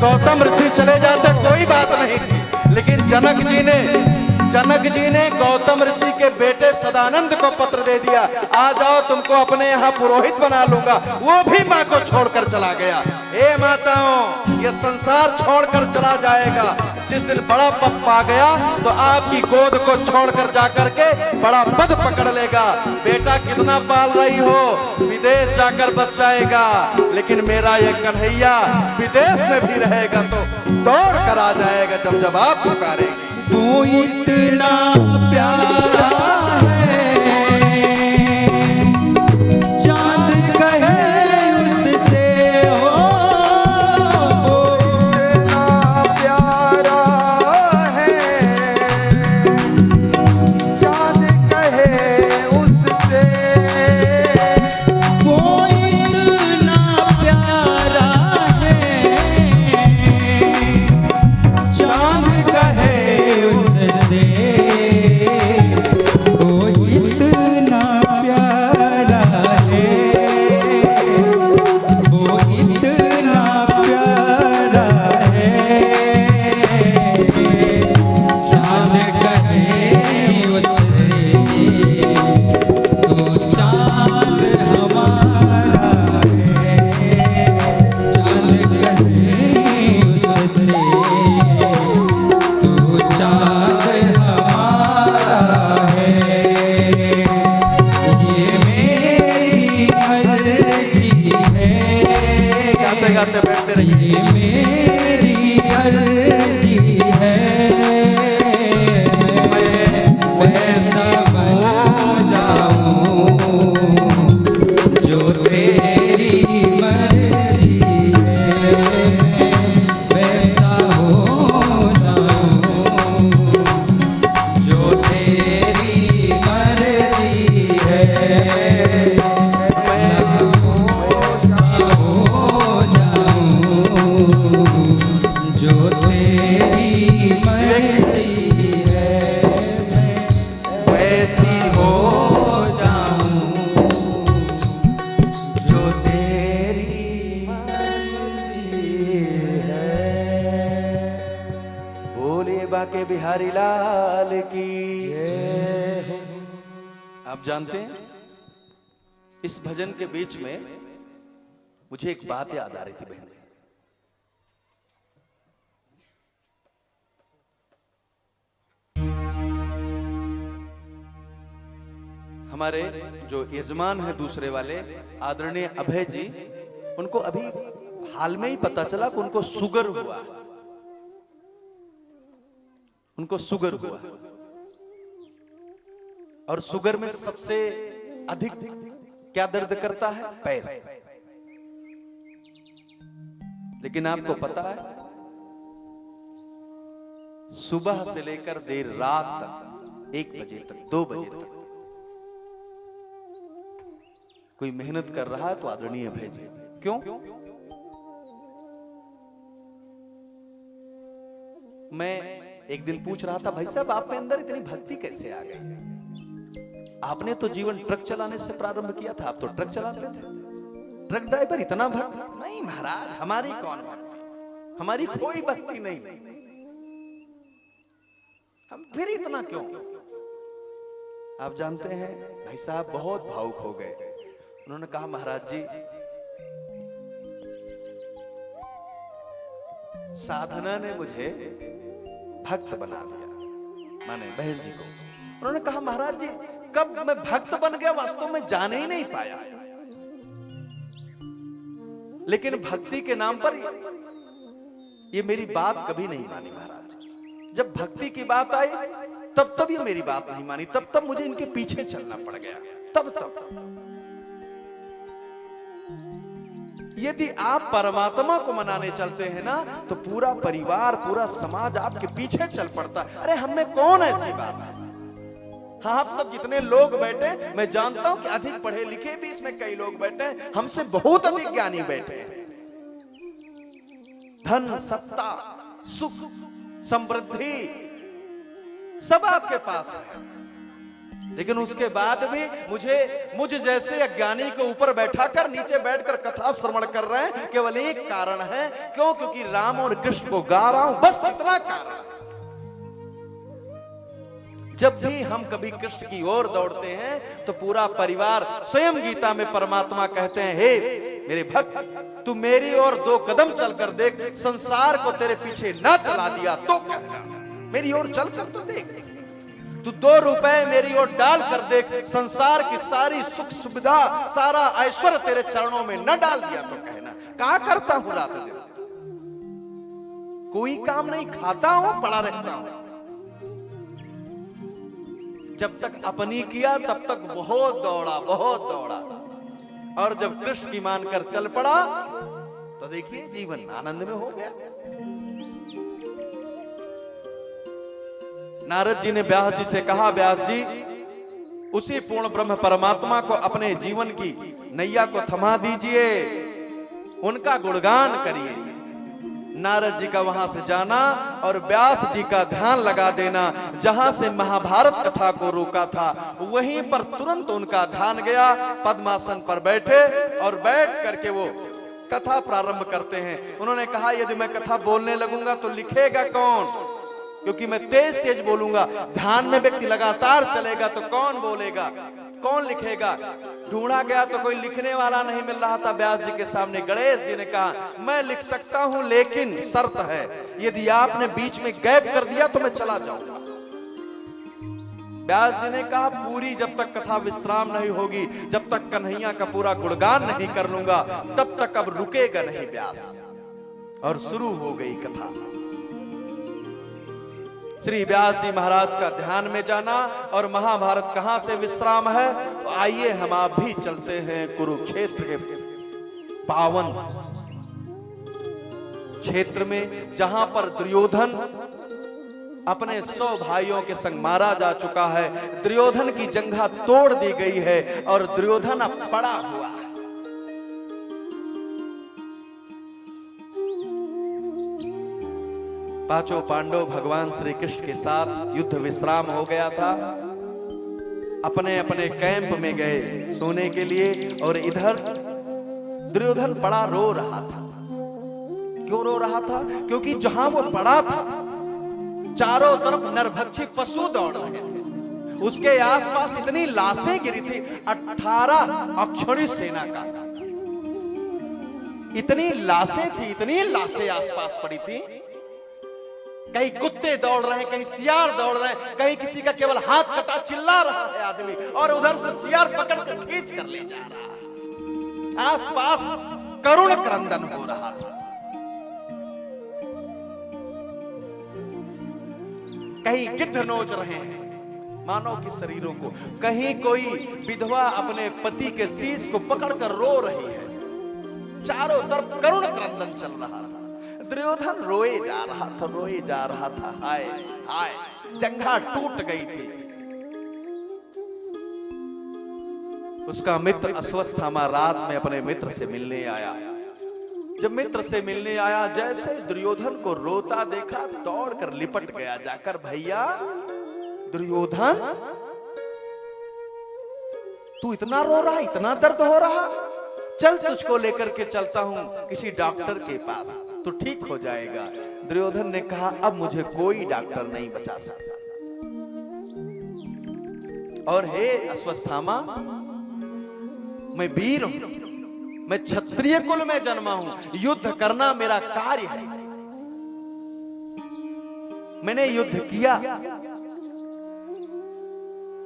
गौतम ऋषि चले जाते कोई बात नहीं थी, लेकिन जनक जी ने गौतम ऋषि के बेटे सदानंद को पत्र दे दिया, आ जाओ तुमको अपने यहाँ पुरोहित बना लूंगा। वो भी माँ को छोड़कर चला गया। हे माताओं, ये संसार छोड़कर चला जाएगा। जिस दिन बड़ा पप आ गया तो आपकी गोद को छोड़कर जाकर के बड़ा पद पकड़ लेगा। बेटा कितना पाल रही हो, विदेश जाकर बस जाएगा, लेकिन मेरा ये कन्हैया विदेश में भी रहेगा तो दौड़ कर आ जाएगा जब जब आप पुकारेंगे। वो इतना प्यारा है, चांद कहे उससे हो, वो इतना प्यारा है, चांद कहे उससे, वो इतना प्यारा है, चांद कहे उससे, वो इतना प्यारा है, वो इतना प्यारा है, चांद कहे उससे, तो चांद हमारा है, चांद कहे उससे, तो चांद हमारा है। ये मेरी अर्जी है, गाते गाते बैठते रहिए। ये मेरी अर्जी है, मैं वैसा बन जाऊं जो तेरी मर्जी है, वैसा हो जाऊं जो तेरी मर्जी है, मैं वैसा हो जाऊं जो तेरी मर्जी है, मैं वैसी हो जाऊं जो तेरी मर्जी है। बोले बाके बिहारी लाल की जय हो। आप जानते हैं इस भजन के बीच में मुझे एक बात याद आ रही थी बहन। हमारे जो यजमान हैं दूसरे वाले आदरणीय अभय जी, उनको अभी हाल में ही पता चला कि उनको शुगर हुआ, उनको शुगर हुआ। और शुगर में सबसे अधिक क्या दर्द करता है? पैर। लेकिन आपको पता है, सुबह से लेकर देर रात तक, 1 बजे तक, 2 बजे तक कोई मेहनत कर रहा है तो आदरणीय भेजिए। क्यों? मैं एक दिन पूछ रहा था, भाई साहब आप में अंदर इतनी भक्ति कैसे आ गई? आपने तो जीवन ट्रक चलाने से प्रारंभ किया था, आप तो ट्रक चलाते थे, ट्रक ड्राइवर इतना भक्त? नहीं महाराज, हमारी कौन भक्ति, हमारी कोई भक्ति नहीं, हम फिर इतना क्यों? आप जानते हैं भाई साहब बहुत भावुक हो गए। उन्होंने कहा महाराज जी, साधना ने मुझे भक्त बना दिया, माने बहन जी को। उन्होंने कहा महाराज जी, कब मैं भक्त बन गया वास्तव में जाने ही नहीं पाया, लेकिन भक्ति के नाम पर ये मेरी बात कभी नहीं मानी महाराज। जब भक्ति की बात आई तब ये मेरी बात नहीं मानी, तब मुझे इनके पीछे चलना पड़ गया। तब यदि आप परमात्मा को मनाने चलते हैं ना, तो पूरा परिवार, पूरा समाज आपके पीछे चल पड़ता है। अरे हम में कौन ऐसी बात है? हाँ, आप सब जितने लोग बैठे, मैं जानता हूं कि अधिक पढ़े लिखे भी इसमें कई लोग बैठे हैं, हमसे बहुत अधिक ज्ञानी बैठे हैं। धन, सत्ता, सुख, समृद्धि सब आपके पास है, लेकिन उसके बाद भी मुझ जैसे अज्ञानी के ऊपर बैठाकर नीचे बैठकर कथा श्रवण कर रहे हैं, केवल एक कारण है, क्यों? क्योंकि राम और कृष्ण को गा रहा हूं, बस इतना कारण। जब भी हम कभी कृष्ण की ओर दौड़ते हैं तो पूरा परिवार, स्वयं गीता में परमात्मा कहते हैं, हे मेरे भक्त, तू मेरी ओर 2 कदम चलकर देख, संसार को तेरे पीछे ना चला दिया तो कहना, मेरी ओर चलकर तो देख, तू 2 रुपए मेरी ओर डाल कर देख, संसार की सारी सुख सुविधा, सारा ऐश्वर्य तेरे चरणों में न डाल दिया तो कहना। क्या करता हूं रात दिन? कोई काम नहीं, खाता हूं, पड़ा रहता हूं। जब तक अपनी किया तब तक बहुत दौड़ा, और जब कृष्ण की मानकर चल पड़ा तो देखिए जीवन आनंद में हो गया। नारद जी ने व्यास जी से कहा, व्यास जी, उसी पूर्ण ब्रह्म परमात्मा को अपने जीवन की नैया को थमा दीजिए, उनका गुणगान करिए। नारद जी का वहां से जाना और व्यास जी का ध्यान लगा देना, जहां से महाभारत कथा को रोका था वहीं पर तुरंत उनका ध्यान गया। पद्मासन पर बैठे और बैठ करके वो कथा प्रारंभ करते हैं। उन्होंने कहा, यदि मैं कथा बोलने लगूंगा तो लिखेगा कौन? क्योंकि मैं तेज तेज बोलूंगा, ध्यान में व्यक्ति लगातार चलेगा तो कौन बोलेगा, कौन लिखेगा? ढूंढा गया तो कोई लिखने वाला नहीं मिल रहा था व्यास जी के सामने। गणेश जी ने कहा, मैं लिख सकता हूं, लेकिन शर्त है, यदि आपने बीच में गैप कर दिया तो मैं चला जाऊंगा। व्यास जी ने कहा, पूरी जब तक कथा विश्राम नहीं होगी, जब तक कन्हैया का पूरा गुणगान नहीं कर लूंगा, तब तक अब रुकेगा नहीं व्यास। और शुरू हो गई कथा। श्री व्यास जी महाराज का ध्यान में जाना और महाभारत कहां से विश्राम है, तो आइए हम आप भी चलते हैं कुरुक्षेत्र के पावन क्षेत्र में, जहां पर दुर्योधन अपने 100 भाइयों के संग मारा जा चुका है। दुर्योधन की जंघा तोड़ दी गई है और दुर्योधन अब पड़ा हुआ है। पांचों पांडव भगवान श्री कृष्ण के साथ युद्ध विश्राम हो गया था, अपने अपने कैंप में गए सोने के लिए, और इधर दुर्योधन पड़ा रो रहा था। क्यों रो रहा था? क्योंकि जहां वो पड़ा था चारों तरफ नरभक्षी पशु दौड़ रहे थे, उसके आसपास इतनी लाशें गिरी थी, 18 अक्षौणी सेना का इतनी लाशें आसपास पड़ी थी। कहीं कुत्ते दौड़ रहे हैं, कहीं सियार दौड़ रहे हैं, कहीं किसी का केवल हाथ कटा चिल्ला रहा है आदमी, और उधर से सियार पकड़कर खींच कर ले जा रहा है। आसपास करुण क्रंदन हो रहा था। कहीं गिद्ध नोच रहे हैं, मानव के शरीरों को। कहीं कोई विधवा अपने पति के शीश को पकड़कर रो रही है, चारों तरफ करुण क्रंदन चल रहा था। दुर्योधन रोए जा रहा था, रोए जा रहा था। हाय हाय, जंघा टूट गई थी। उसका मित्र अश्वत्थामा रात में अपने मित्र से मिलने आया। जब मित्र से मिलने आया, जैसे दुर्योधन को रोता देखा, दौड़कर लिपट गया जाकर, भैया दुर्योधन तू इतना रो रहा, इतना दर्द हो रहा, चल तुझको लेकर के चलता हूं किसी डॉक्टर के पास, तो ठीक हो जाएगा। दुर्योधन ने कहा, अब मुझे कोई डॉक्टर नहीं बचा सकता। और हे अश्वत्थामा, मैं वीर हूं, मैं क्षत्रिय कुल में जन्मा हूं, युद्ध करना मेरा कार्य है। मैंने युद्ध किया,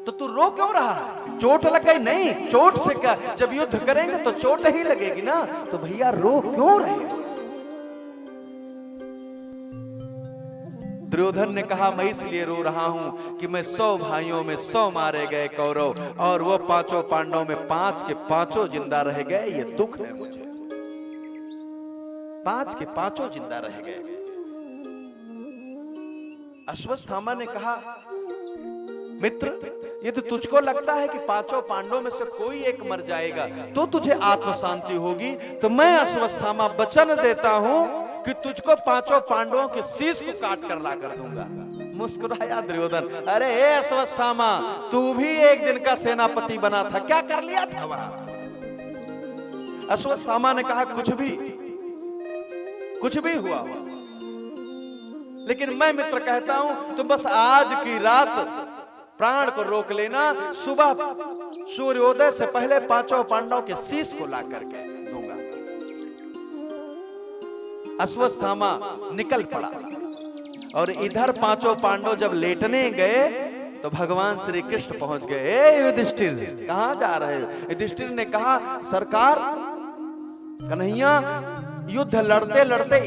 तो तू रो क्यों रहा है? चोट लग गई? नहीं, चोट से क्या, जब युद्ध करेंगे तो चोट ही लगेगी ना, तो भैया रो क्यों रहे? दुर्योधन ने कहा, मैं इसलिए रो रहा हूं कि मैं 100 भाइयों में 100 मारे गए कौरव, और वो 5 पांडवों में 5 के 5 जिंदा रह गए। ये दुख है मुझे, 5 के 5 जिंदा रह गए। अश्वत्थामा ने कहा, मित्र ये तो तुझको लगता है कि 5 पांडवों में से कोई एक मर जाएगा तो तुझे आत्म शांति होगी, तो मैं अश्वत्थामा वचन देता हूं कि तुझको 5 पांडवों के शीश को काट कर ला कर दूंगा। मुस्कुराया दुर्योधन, अरे हे अश्वत्थामा, तू भी एक दिन का सेनापति बना था, क्या कर लिया था वहां? अश्वत्थामा ने कहा, कुछ भी हुआ, लेकिन मैं मित्र कहता हूं तो बस आज की रात प्राण को रोक लेना, सुबह सूर्योदय से पहले 5 पांडवों के शीश को ला करके दूंगा। अश्वत्थामा निकल पड़ा, और इधर 5 पांडव जब लेटने गए तो भगवान श्री कृष्ण पहुंच गए। ए युधिष्ठिर, कहां जा रहे हो? युधिष्ठिर ने कहा, सरकार, कन्हैया युद्ध लड़ते लड़ते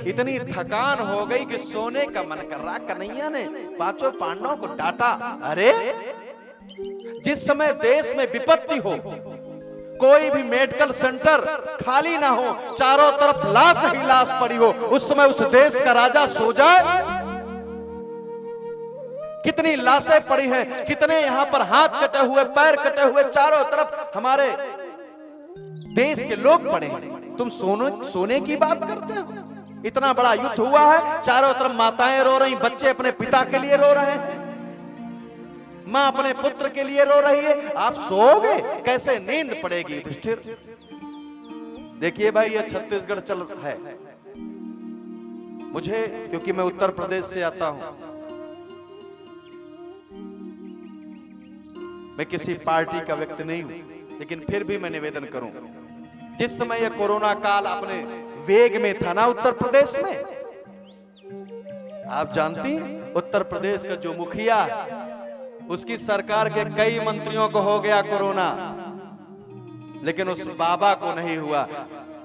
इतनी थकान हो गई कि सोने का मन कर रहा। कन्हैया ने 5 पांडवों को डांटा, अरे जिस समय देश में विपत्ति हो, कोई भी मेडिकल सेंटर खाली ना हो, चारों तरफ लाश ही लाश पड़ी हो, उस समय उस देश का राजा सो जाए। कितनी लाशें पड़ी हैं, कितने यहां पर हाथ कटे हुए, पैर कटे हुए, चारों तरफ हमारे देश के लोग पड़े हैं। तुम सोने की बात करते हो? इतना बड़ा युद्ध हुआ है, चारों तरफ माताएं रो रही, बच्चे अपने पिता के लिए रो रहे हैं, मां अपने पुत्र के लिए रो रही है, आप सोओगे कैसे? नींद पड़ेगी। युधिष्ठिर, देखिए भाई, ये छत्तीसगढ़ चल रहा है, मुझे, क्योंकि मैं उत्तर प्रदेश से आता हूं, मैं किसी पार्टी का व्यक्ति नहीं हूं, लेकिन फिर भी मैं निवेदन करूं, जिस समय यह कोरोना काल अपने वेग में था ना उत्तर प्रदेश में, आप जानती हैं उत्तर प्रदेश का जो मुखिया है, उसकी सरकार के कई मंत्रियों को हो गया कोरोना, लेकिन उस बाबा को नहीं हुआ।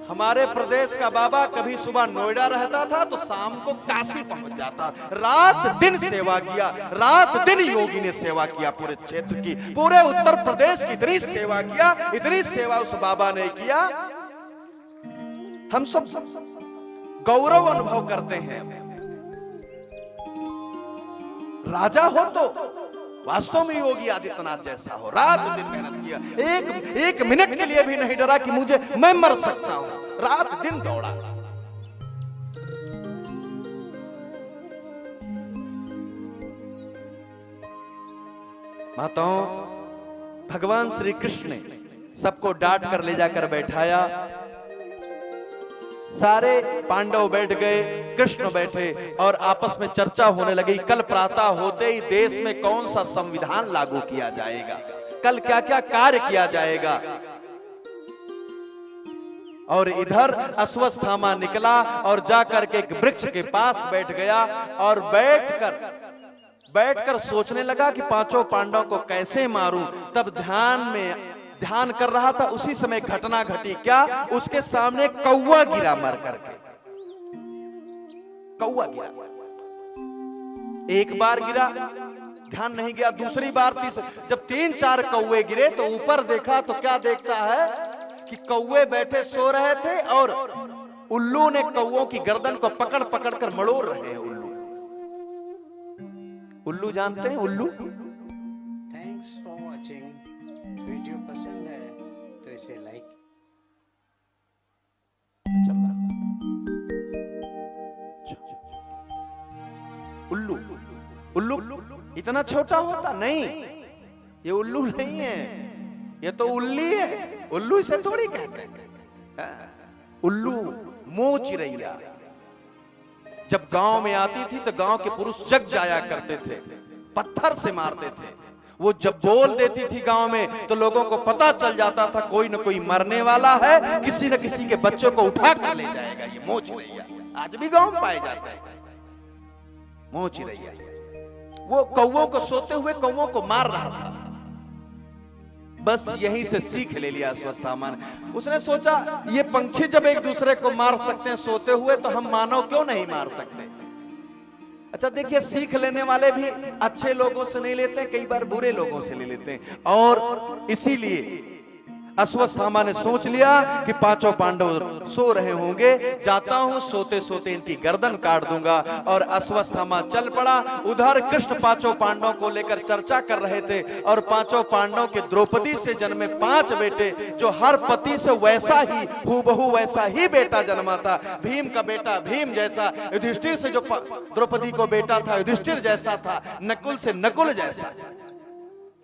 हमारे प्रदेश का बाबा कभी सुबह नोएडा रहता था तो शाम को काशी पहुंच जाता, रात दिन सेवा किया, रात दिन योगी ने सेवा किया, पूरे क्षेत्र की, पूरे उत्तर प्रदेश की इतनी सेवा किया, इतनी सेवा उस बाबा ने किया। हम सब गौरव अनुभव करते हैं। राजा हो तो वास्तव में योगी आदित्यनाथ जैसा हो, रात दिन मेहनत किया, एक मिनट के लिए भी नहीं डरा कि मैं मर सकता हूं, रात दिन दौड़ा। माताओं, भगवान श्री कृष्ण ने सबको डांट कर ले जाकर बैठाया, सारे पांडव बैठ गए, कृष्ण बैठे, और आपस में चर्चा होने लगी, कल प्रातः होते ही देश में कौन सा संविधान लागू किया जाएगा, कल क्या क्या कार्य किया जाएगा। और इधर अश्वत्थामा निकला और जाकर के एक वृक्ष के पास बैठ गया, और बैठकर सोचने लगा कि 5 पांडवों को कैसे मारूं। तब ध्यान कर रहा था, उसी समय घटना घटी। क्या? उसके सामने कौवा गिरा, मर करके कौवा गिरा। एक बार गिरा, ध्यान नहीं गया। दूसरी बार जब 3-4 कौवे गिरे तो ऊपर देखा तो क्या देखता है कि कौवे बैठे सो रहे थे और उल्लू ने कौवों की गर्दन को पकड़ पकड़ कर मड़ोड़ रहे हैं। उल्लू जानते हैं उल्लू? Thanks for watching. वीडियो पसंद है तो इसे लाइक। उल्लू उल्लू इतना छोटा होता नहीं, ये उल्लू नहीं है, ये तो उल्ली है। उल्लू इसे थोड़ी कहते हैं। उल्लू मुंह चिरैया जब गांव में आती थी तो गांव के पुरुष जग जाया करते थे, पत्थर से मारते थे। वो जब बोल देती थी गांव में तो लोगों को पता चल जाता था कोई न कोई मरने वाला है, किसी न किसी के बच्चों को उठा कर ले जाएगा। ये मोह चिरैया आज भी गांव में पाए जाते हैं। मोह चिरैया वो कौवों को सोते हुए कौवों को मार रहा था। बस यहीं से सीख ले लिया अश्वत्थामा ने। उसने सोचा ये पंछी जब एक दूसरे को मार सकते हैं सोते हुए तो हम मानव क्यों नहीं मार सकते। अच्छा देखिए, सीख लेने वाले भी अच्छे लोगों से नहीं लेते, कई बार बुरे लोगों से ले लेते हैं। और इसीलिए अश्वत्थामा ने सोच लिया कि पांचों पांडव सो रहे होंगे, जाता हूं सोते सोते इनकी गर्दन काट दूंगा। और अश्वत्थामा चल पड़ा। उधर कृष्ण पांचों पांडवों को लेकर चर्चा कर रहे थे और पांचों पांडवों के द्रौपदी से जन्मे 5 बेटे, जो हर पति से वैसा ही हूबहू वैसा ही बेटा जन्मा था। भीम का बेटा भीम जैसा, युधिष्ठिर से जो द्रौपदी को बेटा था युधिष्ठिर जैसा था, नकुल से नकुल जैसा,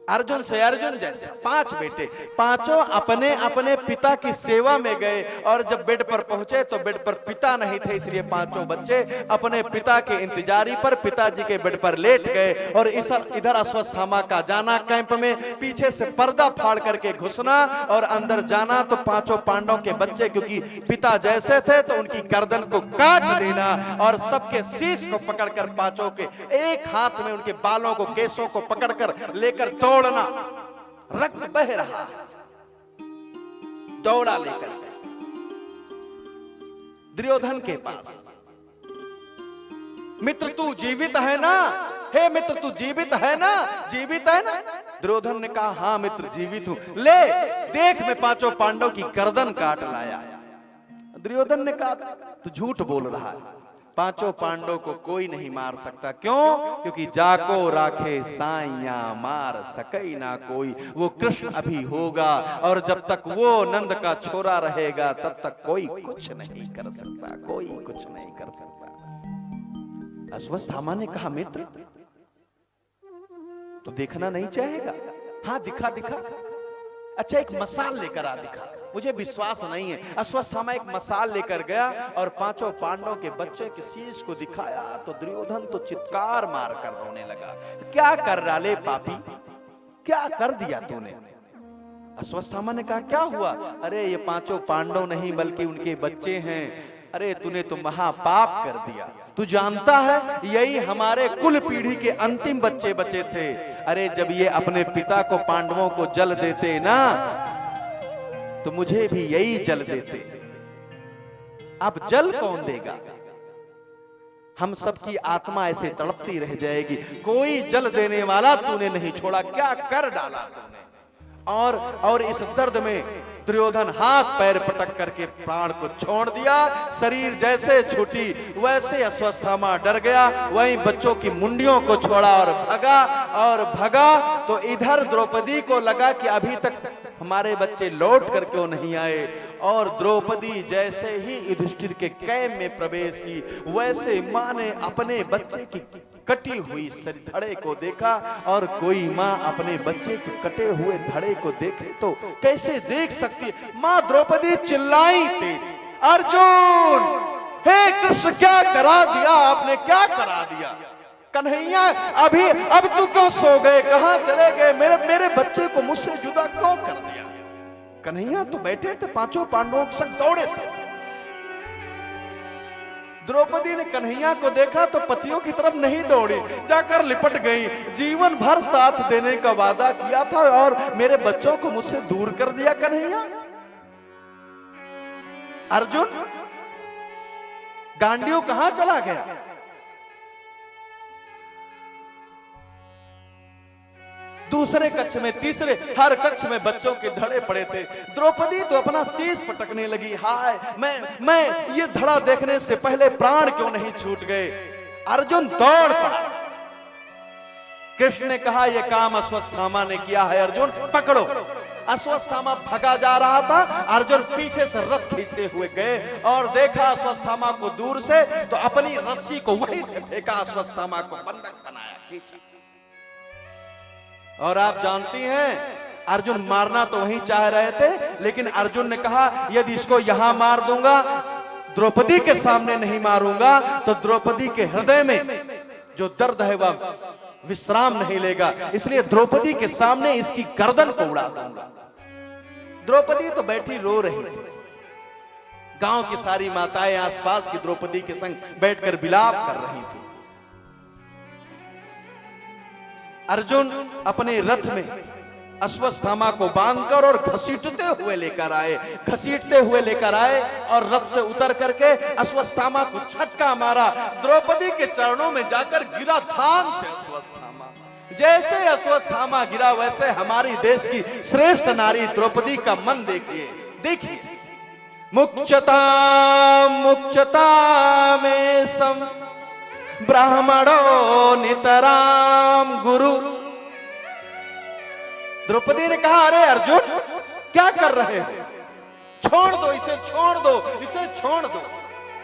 अर्जुन से अर्जुन जैसा। 5 बेटे, पांचों अपने अपने पिता की सेवा में गए। और जब बेड पर पहुंचे तो बेड पर पिता नहीं थे, इसलिए पांचों बच्चे अपने पिता के इंतजारी पर पिताजी के बेड पर लेट गए। और इधर अश्वत्थामा का जाना कैंप में, पीछे से पर्दा फाड़ करके घुसना और अंदर जाना तो पांचों पांडवों के बच्चे क्योंकि पिता जैसे थे तो उनकी गर्दन को काट देना और सबके शीश को पकड़कर पांचों के एक हाथ में उनके बालों को केसों को पकड़कर लेकर दौड़ना। रक्त बह रहा, दौड़ा लेकर दुर्योधन के पास। मित्र तू जीवित है ना? हे मित्र तू जीवित है ना? जीवित है ना? दुर्योधन ने कहा हां मित्र जीवित हूं। ले देख मैं पांचों पांडव की गर्दन काट लाया। दुर्योधन ने कहा तू झूठ बोल रहा है, पांचों पांडवों को कोई नहीं मार सकता। क्यों? क्योंकि जाको राखे साइया मार सकई ना कोई। वो कृष्ण अभी होगा और जब तक वो नंद का छोरा रहेगा तब तक कोई कुछ नहीं कर सकता, कोई कुछ नहीं कर सकता। अश्वत्थामा ने कहा मित्र तो देखना नहीं चाहेगा? हाँ दिखा दिखा। अच्छा एक मसाल लेकर आ दिखा। मुझे विश्वास नहीं है। अश्वत्थामा एक मसाल लेकर गया और पांचों पांडवों के बच्चे के शीश को दिखाया तो दुर्योधन तो चित्कार मारकर रोने लगा। क्या कर डाले पापी, क्या कर दिया तूने? अश्वत्थामा ने कहा क्या हुआ? अरे ये पांचों पांडव नहीं बल्कि उनके बच्चे हैं। अरे तूने तो महापाप कर दिया। तू जानता है यही हमारे कुल पीढ़ी के अंतिम बच्चे बचे थे। अरे जब ये अपने पिता को पांडवों को जल देते ना तो मुझे भी यही जल देते। अब जल कौन देगा? हम सबकी आत्मा ऐसे तड़पती रह जाएगी। कोई जल देने वाला तूने नहीं छोड़ा, क्या कर डाला तूने? और इस दर्द में दुर्योधन हाथ पैर पटक करके प्राण को छोड़ दिया। शरीर जैसे छूटी वैसे अश्वत्थामा डर गया, वहीं बच्चों की मुंडियों को छोड़ा और भगा तो इधर द्रौपदी को लगा कि अभी तक हमारे बच्चे लौट कर क्यों नहीं आए। और द्रौपदी जैसे ही युधिष्ठिर के कैम्प में प्रवेश की वैसे मां ने अपने बच्चे की कटी हुई धड़े को देखा। और कोई मां अपने बच्चे के कटे हुए धड़े को देखे तो कैसे देख सकती है? मां द्रौपदी चिल्लाई थी अर्जुन हे कृष्ण क्या करा दिया आपने, क्या करा दिया? कन्हैया अभी अब तू क्यों सो गए, कहां चले गए? मेरे बच्चे को मुझसे जुदा क्यों कर दिया? कन्हैया तो बैठे थे पांचों पांडवों के संग दौड़े से। द्रौपदी ने कन्हैया को देखा तो पतियों की तरफ नहीं दौड़ी, जाकर लिपट गई। जीवन भर साथ देने का वादा किया था और मेरे बच्चों को मुझसे दूर कर दिया कन्हैया। अर्जुन गांडीव कहां चला गया? दूसरे कक्ष में, तीसरे, हर कक्ष में बच्चों के धड़े पड़े थे। द्रौपदी तो अपना शीश पटकने लगी, हाय मैं ये धड़ा देखने से पहले प्राण क्यों नहीं छूट गए। अर्जुन दौड़ पड़ा। कृष्ण ने कहा यह काम अश्वत्थामा ने किया है, अर्जुन पकड़ो। अश्वत्थामा भगा जा रहा था, अर्जुन पीछे से रथ खींचते हुए गए और देखा अश्वत्थामा को दूर से, तो अपनी रस्सी को वहीं से फेंका, अश्वत्थामा को बंधक बनाया, खींचा। और आप जानती हैं अर्जुन मारना तो वहीं चाह रहे थे, लेकिन अर्जुन ने कहा यदि इसको यहां मार दूंगा, द्रौपदी के सामने नहीं मारूंगा, तो द्रौपदी के हृदय में जो दर्द है वह विश्राम नहीं लेगा, इसलिए द्रौपदी के सामने इसकी गर्दन को उड़ा दूंगा। द्रौपदी तो बैठी रो रही थी। गांव की सारी माताएं आसपास की द्रौपदी के संग बैठकर विलाप कर रही थी। अर्जुन अपने रथ में अश्वत्थामा को बांधकर और घसीटते हुए लेकर आए और रथ से उतर करके अश्वत्थामा को झटका मारा। द्रौपदी के चरणों में जाकर गिरा धाम से अश्वत्थामा। जैसे अश्वत्थामा गिरा वैसे हमारी देश की श्रेष्ठ नारी द्रौपदी का मन देखिए। मुक्षता में सम ब्राह्मणो नितराम गुरु। द्रौपदी ने कहा अरे अर्जुन क्या कर रहे हो, छोड़ दो इसे, छोड़ दो।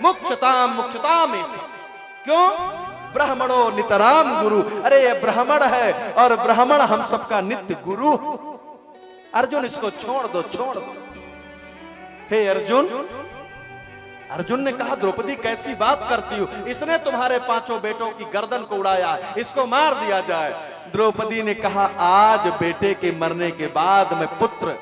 मुक्षता में सम, क्यों? ब्राह्मणो नितराम गुरु, अरे ये ब्राह्मण है और ब्राह्मण हम सबका नित्य गुरु। अर्जुन इसको छोड़ दो। हे अर्जुन ने कहा द्रौपदी कैसी बात करती हो, इसने तुम्हारे 5 बेटों की गर्दन को उड़ाया, इसको मार दिया जाए। द्रौपदी ने कहा आज बेटे के मरने के बाद मैं पुत्र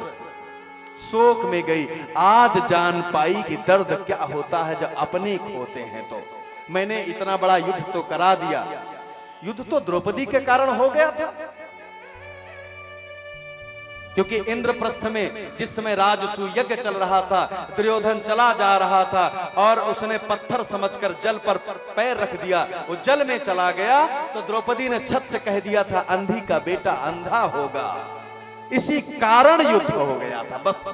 शोक में गई, आज जान पाई कि दर्द क्या होता है जब अपने खोते हैं। तो मैंने इतना बड़ा युद्ध तो करा दिया, युद्ध तो द्रौपदी के कारण हो गया था, क्योंकि इंद्रप्रस्थ में जिस समय राजसूय यज्ञ चल रहा था, दुर्योधन चला जा रहा था और उसने पत्थर समझकर जल पर पैर रख दिया, वो जल में चला गया, तो द्रौपदी ने छत से कह दिया था अंधी का बेटा अंधा होगा, इसी कारण युद्ध हो गया था। बस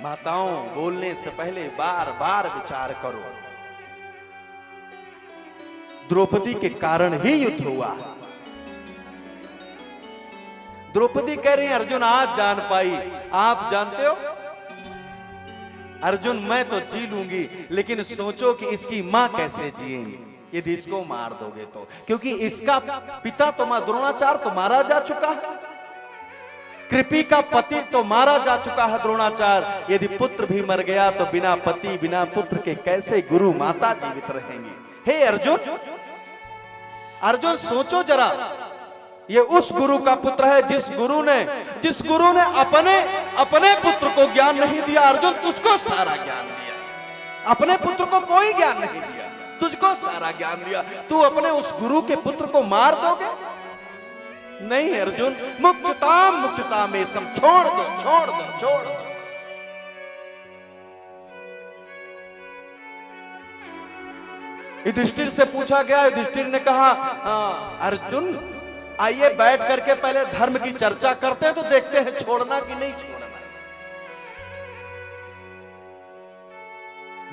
माताओं बोलने से पहले बार बार विचार करो, द्रौपदी के कारण ही युद्ध हुआ। द्रौपदी कह रही है अर्जुन आज जान पाई। आप जानते हो अर्जुन मैं तो जी लूंगी, लेकिन सोचो कि इसकी मां कैसे जिएंगी यदि इसको मार दोगे तो, क्योंकि इसका पिता तो मां द्रोणाचार्य तो मारा जा चुका है, कृपि का पति तो मारा जा चुका है द्रोणाचार्य। यदि पुत्र भी मर गया तो बिना पति बिना पुत्र के कैसे गुरु माता जीवित रहेंगी। हे अर्जुन सोचो जरा, ये उस गुरु का पुत्र है जिस गुरु ने अपने पुत्र को ज्ञान नहीं दिया। अर्जुन तुझको सारा ज्ञान दिया, अपने पुत्र को कोई ज्ञान नहीं दिया, तुझको सारा ज्ञान दिया, तू अपने उस गुरु के पुत्र को मार दोगे? नहीं अर्जुन, मुक्षता में सम, छोड़ दो। युधिष्ठिर से पूछा गया, युधिष्ठिर ने कहा अर्जुन आइए बैठ करके पहले धर्म की चर्चा करते हैं तो देखते हैं छोड़ना कि नहीं छोड़ना।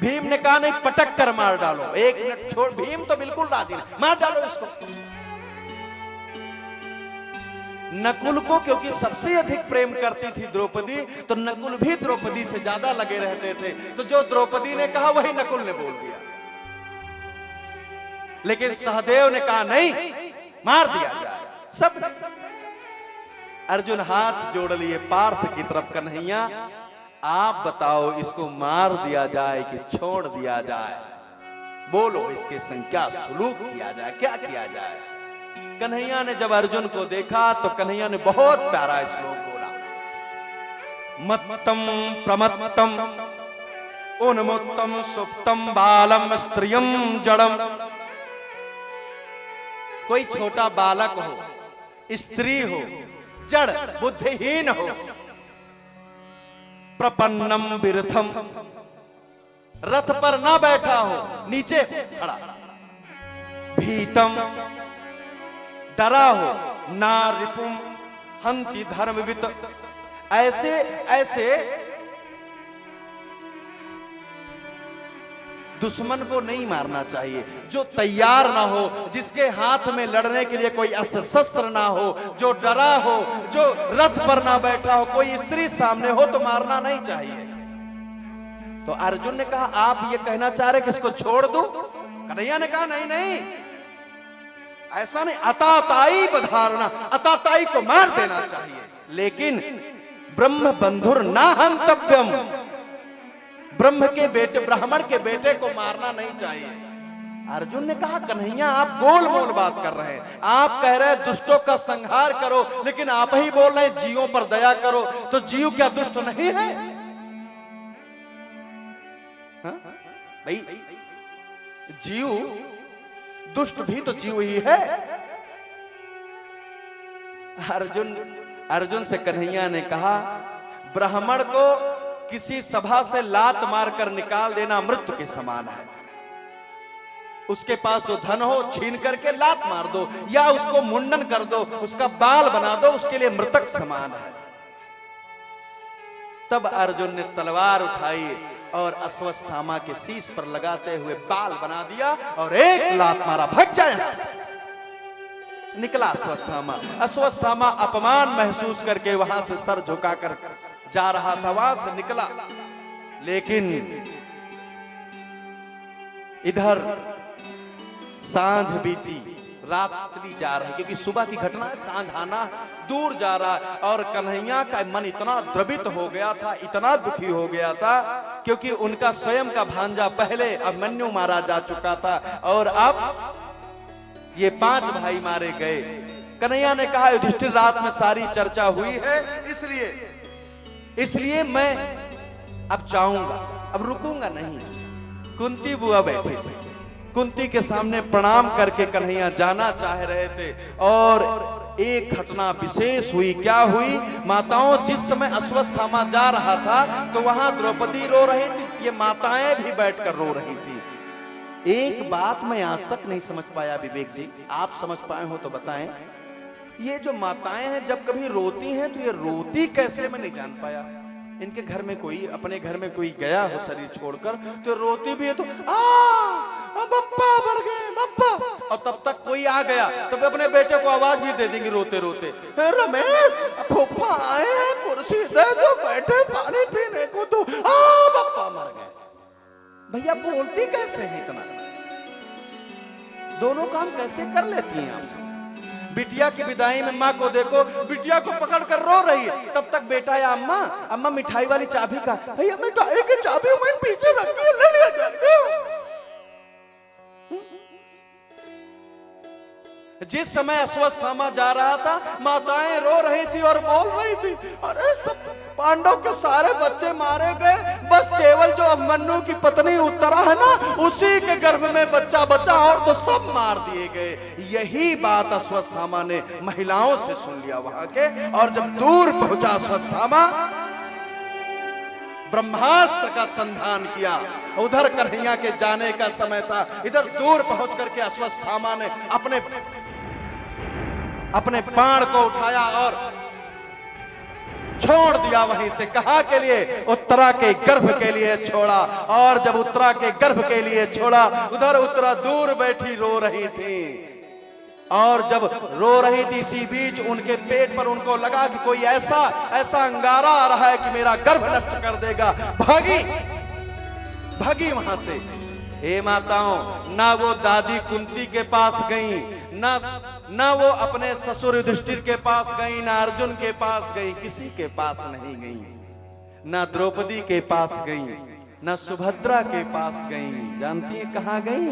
भीम ने कहा नहीं, पटक कर मार डालो, 1 मिनट छोड़। भीम तो बिल्कुल राजी नहीं, मार डालो इसको। नकुल को क्योंकि सबसे अधिक प्रेम करती थी द्रौपदी, तो नकुल भी द्रौपदी से ज्यादा लगे रहते थे, तो जो द्रौपदी ने कहा वही नकुल ने बोल दिया। लेकिन सहदेव ने कहा नहीं, मार दिया जाए सब। अर्जुन हाथ जोड़ लिए पार्थ की तरफ, कन्हैया आप बताओ इसको मार दिया जाए कि छोड़ दिया जाए, बोलो इसके संग क्या सलूक किया जाए, क्या किया जाए। कन्हैया ने जब अर्जुन को देखा तो कन्हैया ने बहुत प्यारा श्लोक बोला, मत्तम प्रमत्तम उन्मुत्तम सुप्तम बालम स्त्रियम जड़म। कोई छोटा बालक हो, स्त्री हो, जड़ बुद्धिहीन हो, प्रपन्नम विरथम, रथ पर ना बैठा हो, नीचे खड़ा, भीतम डरा हो, ना रिपुम हंति धर्मवित। ऐसे ऐसे दुश्मन को नहीं मारना चाहिए जो तैयार ना हो, जिसके हाथ में लड़ने के लिए कोई अस्त्र शस्त्र ना हो, जो डरा हो, जो रथ पर ना बैठा हो, कोई स्त्री सामने हो तो मारना नहीं चाहिए। तो अर्जुन ने कहा आप ये कहना चाह रहे कि इसको छोड़ दूं? कन्हैया ने कहा नहीं नहीं, ऐसा नहीं, अताताई बधारना, अताताई को मार देना चाहिए, लेकिन ब्रह्म बंधुर ना हंतव्यम, ब्रह्म के बेटे, ब्राह्मण के बेटे को मारना नहीं चाहिए। अर्जुन ने कहा कन्हैया आप गोल मोल बात कर रहे हैं, आप कह रहे हैं दुष्टों का संहार करो, लेकिन आप ही बोल रहे हैं जीवों पर दया करो, तो जीव क्या दुष्ट नहीं है? भाई जीव दुष्ट भी तो जीव ही है। अर्जुन से कन्हैया ने कहा ब्राह्मण को किसी सभा से लात मारकर निकाल देना मृत्यु के समान है। उसके पास जो धन हो छीन करके लात मार दो या उसको मुंडन कर दो, उसका बाल बना दो, उसके लिए मृतक समान है। तब अर्जुन ने तलवार उठाई और अश्वत्थामा के शीश पर लगाते हुए बाल बना दिया और एक लात मारा, भाग जाए यहां से। निकला अश्वत्थामा। अश्वत्थामा अपमान महसूस करके वहां से सर झुकाकर जा रहा था, वहां से निकला, लेकिन इधर सांझ बीती, रात्रि जा रही, क्योंकि सुबह की घटना है, सांझ आना दूर जा रहा है। और कन्हैया का मन इतना द्रवित हो गया था, इतना दुखी हो गया था, क्योंकि उनका स्वयं का भांजा पहले अभिमन्यु मारा जा चुका था और अब ये 5 भाई मारे गए। कन्हैया ने कहा युधिष्ठिर रात में सारी चर्चा हुई है, इसलिए मैं अब जाऊंगा, अब रुकूंगा नहीं। कुंती बुआ बैठे थे, कुंती के सामने प्रणाम करके कन्हैया जाना चाह रहे थे और एक घटना विशेष हुई। क्या हुई? माताओं, जिस समय अश्वत्थामा जा रहा था तो वहां द्रौपदी रो रही थी, ये माताएं भी बैठकर रो रही थी। एक बात मैं आज तक नहीं समझ पाया, विवेक जी आप समझ पाए हो तो बताएं। ये जो माताएं हैं जब कभी रोती हैं तो ये रोती कैसे, मैं नहीं जान पाया। इनके घर में कोई, अपने घर में कोई गया हो शरीर छोड़कर तो रोती भी है तो बप्पा मर गए बप्पा, और तब तक कोई आ गया तो वे अपने बेटे को आवाज भी दे देंगे रोते रोते, रमेश फूफा आए हैं, कुर्सी दे दो, बैठे पानी पीने को दो, बप्पा मर गए। भैया बोलती कैसे है इतना? दोनों काम कैसे कर लेती हैं आप? बिटिया की विदाई में माँ को देखो, बिटिया को पकड़ कर रो रही है, तब तक बेटा या अम्मा मिठाई वाली चाबी का, भैया मिठाई की चाबी मैंने पीछे रखी है, ले लिया जाए। जिस समय अश्वत्थामा जा रहा था माताएं रो रही थी और बोल रही थी, अरे सब पांडव के सारे बच्चे मारे गए, बस केवल जो अभिमन्यु की पत्नी उत्तरा है ना, उसी के गर्भ में बच्चा बचा, और तो सब मार दिए गए। यही बात अश्वत्थामा ने महिलाओं से सुन लिया वहां के, और जब दूर पहुंचा अश्वत्थामा, ब्रह्मास्त्र का संधान किया। उधर कन्हैया के जाने का समय था, इधर दूर पहुंच करके अश्वत्थामा ने अपने बाण को उठाया और छोड़ दिया वहीं से। कहा के लिए? उत्तरा के गर्भ के लिए छोड़ा। और जब उत्तरा के गर्भ के लिए छोड़ा, उधर उत्तरा दूर बैठी रो रही थी, और जब रो रही थी इसी बीच उनके पेट पर उनको लगा कि कोई ऐसा अंगारा आ रहा है कि मेरा गर्भ नष्ट कर देगा। भागी वहां से। हे माताओं, ना वो दादी कुंती के पास गई, ना वो अपने ससुर युधिष्ठिर के पास गई, ना अर्जुन के पास गई, किसी के पास नहीं गई, ना द्रौपदी के पास गई, ना सुभद्रा के पास गई। जानती है कहां गई?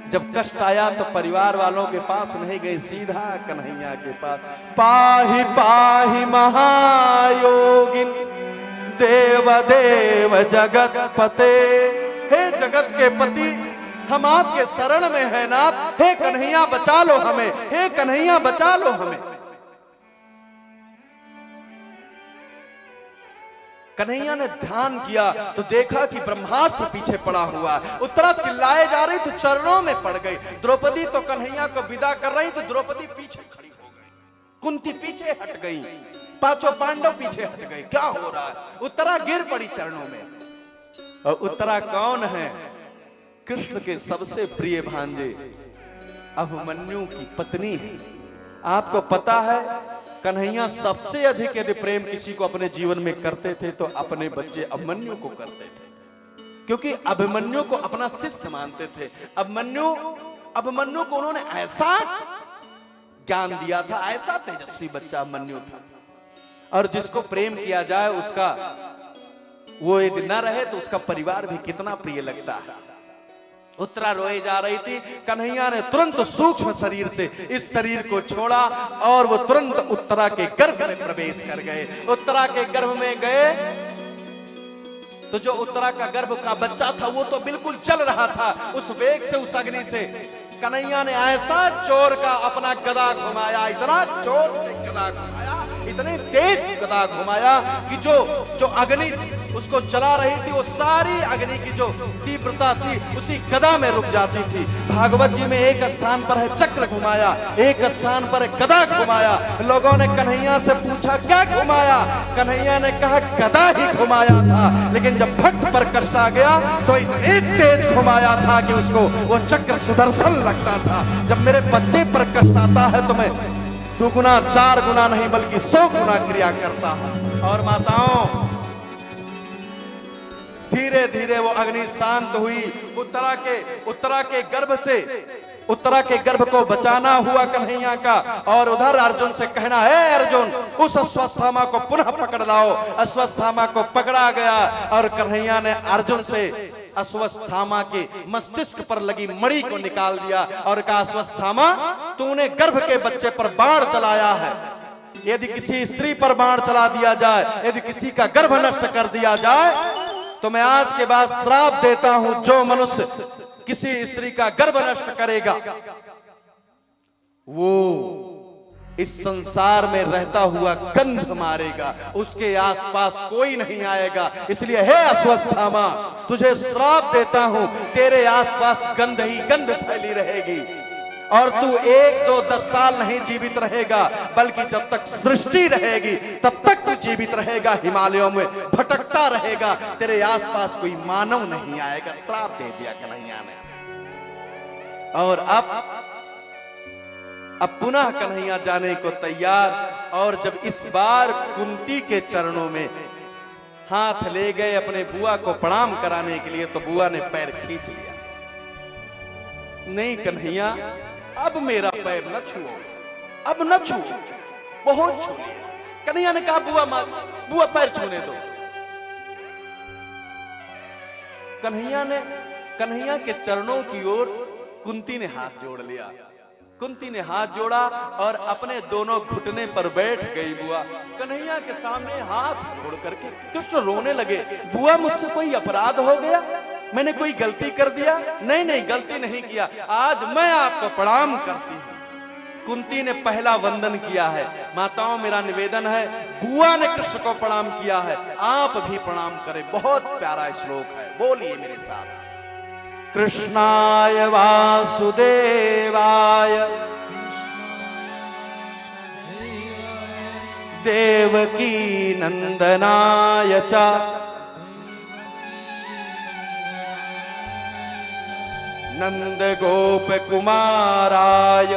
जब कष्ट आया तो परिवार वालों के पास नहीं गई, सीधा कन्हैया के पास। पाहि पाहि महायोगिन देव देव जगत पते। हे जगत के पति, हम आपके शरण में हैं नाथ, हे कन्हैया बचा लो हमें, हे कन्हैया बचा लो हमें। कन्हैया ने ध्यान किया तो देखा कि ब्रह्मास्त्र पीछे पड़ा हुआ। उत्तरा चिल्लाए जा रही तो चरणों में पड़ गई। द्रौपदी तो कन्हैया को विदा कर रही तो द्रौपदी पीछे खड़ी हो गई। कुंती पीछे हट गई, पांचों पांडव पीछे हट गए। क्या हो रहा है? उत्तरा गिर पड़ी चरणों में। और उत्तरा कौन है? कृष्ण के सबसे प्रिय भांजे अभिमन्यु की पत्नी है। आपको पता है कन्हैया सबसे अधिक यदि प्रेम किसी को अपने जीवन में करते थे तो अपने बच्चे अभिमन्यु को करते थे, क्योंकि अभिमन्यु को अपना शिष्य मानते थे। अभिमन्यु को उन्होंने ऐसा ज्ञान दिया था, ऐसा तेजस्वी बच्चा अभिमन्यु था। और जिसको प्रेम किया जाए उसका वो यदि न रहे तो उसका परिवार भी कितना प्रिय लगता है। उत्तरा रोए जा रही थी, कन्हैया ने तुरंत सूक्ष्म शरीर से इस शरीर को छोड़ा और वो तुरंत उत्तरा के गर्भ में प्रवेश कर गए। उत्तरा के गर्भ में गए तो जो उत्तरा का गर्भ का बच्चा था वो तो बिल्कुल जल रहा था उस वेग से, उस अग्नि से। कन्हैया ने ऐसा जोर का अपना गदा घुमाया, इतना जोर से गदा घुमाया, इतने तेज गदा घुमाया कि जो अग्नि उसको जला रही थी वो सारी अग्नि की जो तीव्रता थी उसी गदा में रुक जाती थी। भागवत जी में एक स्थान पर है चक्र घुमाया, एक स्थान पर है गदा घुमाया। लोगों ने कन्हैया से पूछा क्या घुमाया? कन्हैया ने कहा गदा ही घुमाया था, लेकिन जब भक्त पर कष्ट आ गया तो इतने तेज घुमाया था कि उसको वो चक्र सुदर्शन लगता था। जब मेरे बच्चे पर कष्ट आता है तो मैं 2 गुना 4 गुना नहीं बल्कि 100 गुना क्रिया करता हूं। और माताओं धीरे धीरे वो अग्नि शांत हुई। उत्तरा के गर्भ से उत्तरा के गर्भ को बचाना हुआ कन्हैया का। और उधर अर्जुन से कहना है, अर्जुन उस अश्वत्थामा को पुनः पकड़ लाओ। अश्वत्थामा को पकड़ा गया और कन्हैया ने अर्जुन से अश्वत्थामा के मस्तिष्क पर लगी मणि को निकाल दिया और कहा, अश्वत्थामा तूने गर्भ के बच्चे पर बाण चलाया है। यदि किसी स्त्री पर बाण चला दिया जाए, यदि किसी का गर्भ नष्ट कर दिया जाए तो मैं आज के बाद श्राप देता हूं, जो मनुष्य किसी स्त्री का गर्भ नष्ट करेगा वो इस संसार में रहता हुआ गंध मारेगा, उसके आसपास कोई नहीं आएगा। इसलिए हे अश्वत्थामा तुझे श्राप देता हूं, तेरे आसपास गंध ही गंध फैली रहेगी और तू 1, 2, 10 साल नहीं जीवित रहेगा, बल्कि जब तक सृष्टि रहेगी तब तक तू जीवित रहेगा, हिमालयों में भटकता रहेगा, तेरे आसपास कोई मानव नहीं आएगा। श्राप दे दिया कन्हैया ने। और अब पुनः कन्हैया जाने को तैयार। और जब इस बार कुंती के चरणों में हाथ ले गए अपने बुआ को प्रणाम कराने के लिए तो बुआ ने पैर खींच लिया। नहीं कन्हैया अब मेरा पैर न छुओ, अब न छुओ, बहुत छू लिया। कन्हैया ने कहा बुआ पैर छूने दो। कन्हैया के चरणों की ओर कुंती ने हाथ जोड़ लिया। कुंती ने हाथ जोड़ा और अपने दोनों घुटने पर बैठ गई बुआ। कन्हैया के सामने हाथ जोड़ करके कृष्ण रोने लगे। बुआ मुझसे कोई अपराध हो गया? मैंने कोई गलती कर दिया? नहीं गलती नहीं किया, आज मैं आपको प्रणाम करती हूं। कुंती ने पहला वंदन किया है। माताओं मेरा निवेदन है, बुआ ने कृष्ण को प्रणाम किया है, आप भी प्रणाम करें। बहुत प्यारा श्लोक है, बोलिए मेरे साथ। कृष्णाय वासुदेवाय देवकी नंदनाय च नंद गोप कुमाराय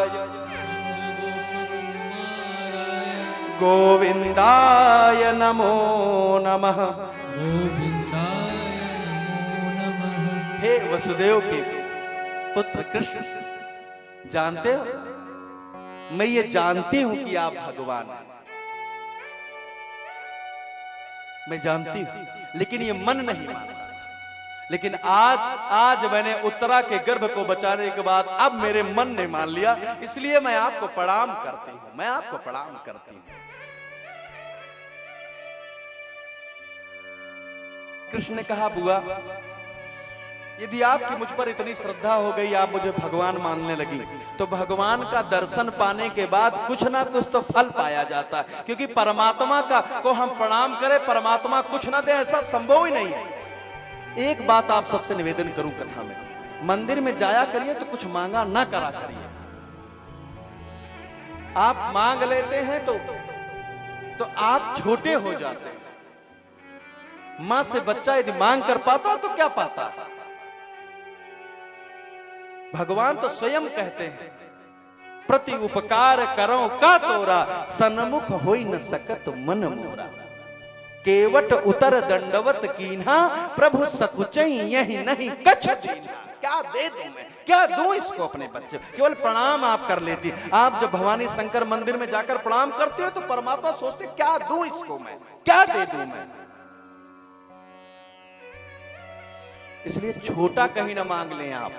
गोविंदाय नमो नमः। हे वसुदेव के पुत्र कृष्ण, जानते हो मैं ये जानती हूं कि आप भगवान हैं, मैं जानती हूं, लेकिन ये मन नहीं मानता। लेकिन आज मैंने उत्तरा के गर्भ को बचाने के बाद अब मेरे मन ने मान लिया, इसलिए मैं आपको प्रणाम करती हूं, मैं आपको प्रणाम करती हूं। कृष्ण ने कहा, बुआ यदि आपकी मुझ पर इतनी श्रद्धा हो गई, आप मुझे भगवान मानने लगी, तो भगवान का दर्शन पाने के बाद कुछ ना कुछ तो फल पाया जाता है, क्योंकि परमात्मा को हम प्रणाम करें, परमात्मा कुछ ना दे, ऐसा संभव ही नहीं है। एक बात आप सबसे निवेदन करूं कथा में, मंदिर में जाया करिए तो कुछ मांगा ना करा करिए। आप मांग लेते हैं तो आप छोटे हो जाते हैं। मां से बच्चा यदि मांग कर पाता तो क्या पाता? भगवान तो स्वयं कहते हैं, प्रति उपकार करो का तोरा, सन्मुख होई न सकत मन मोरा। केवट उतर दंडवत कीन्हा, प्रभु सकुचई यही नहीं कछ दीन्हा। क्या दे दूं मैं, क्या दूं इसको अपने बच्चे? केवल प्रणाम आप कर लेती। आप जब भवानी शंकर मंदिर में जाकर प्रणाम करते हो तो परमात्मा सोचते क्या दूं इसको मैं, क्या दे दूं मैं। इसलिए छोटा कहीं ना मांग लें आप,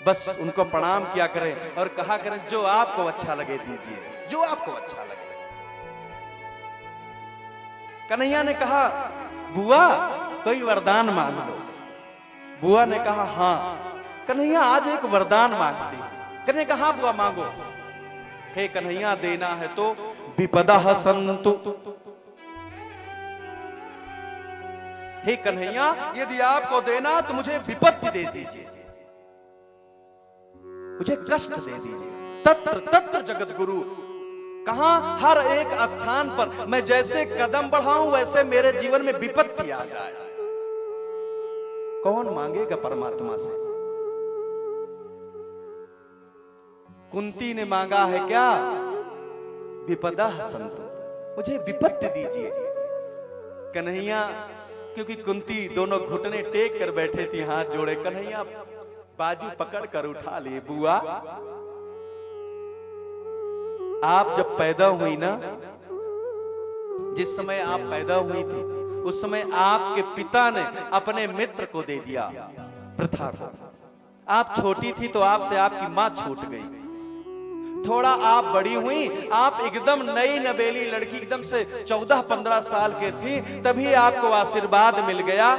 बस उनको प्रणाम किया करें और कहा करें जो आपको अच्छा लगे दीजिए, जो आपको अच्छा लगे। कन्हैया ने कहा बुआ कोई वरदान मांग लो। बुआ ने कहा हां। कन्हैया आज एक वरदान मांगती। कन्हैया कहा बुआ मांगो। हे कन्हैया देना है तो विपदा संतु। हे कन्हैया यदि आपको देना तो मुझे विपत्ति दे दीजिए, मुझे कष्ट दे दीजिए। तत्र तत्र जगत गुरु, कहां हर एक स्थान पर मैं जैसे कदम बढ़ाऊं वैसे मेरे जीवन में विपत्ति आ जाए। कौन मांगेगा परमात्मा से? कुंती ने मांगा है क्या? विपदा संतु, मुझे विपत्ति दीजिए। कन्हैया, क्योंकि कुंती दोनों घुटने टेक कर बैठे थी, हाथ जोड़े, कन्हैया बाजू पकड़ कर उठा लिए। बुआ आप जब पैदा हुई ना, जिस समय आप पैदा हुई थी उस समय आपके पिता ने अपने मित्र को दे दिया, प्रथा को। आप छोटी थी तो आपसे आपकी मां छूट गई। थोड़ा आप बड़ी हुई, आप एकदम नई नवेली लड़की, एकदम से 14-15 साल के थी, तभी आपको आशीर्वाद मिल गया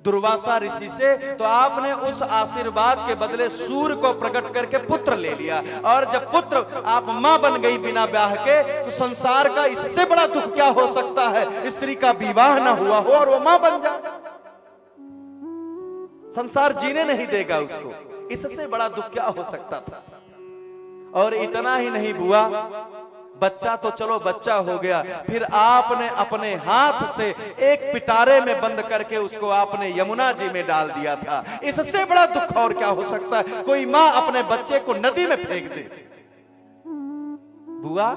दुर्वासा ऋषि से। तो आपने उस आशीर्वाद के बदले सूर्य को प्रकट करके पुत्र ले लिया। और जब पुत्र आप मां बन गई बिना ब्याह के, तो संसार का इससे बड़ा दुख क्या हो सकता है? स्त्री का विवाह ना हुआ हो और वो मां बन जाए, संसार जीने नहीं देगा उसको। इससे बड़ा दुख क्या हो सकता था? और इतना ही नहीं बुआ, बच्चा तो चलो बच्चा हो गया, फिर आपने अपने हाथ से एक पिटारे में बंद करके उसको आपने यमुना जी में डाल दिया था। इससे बड़ा दुख और क्या हो सकता है? कोई मां अपने बच्चे को नदी में फेंक दे। बुआ,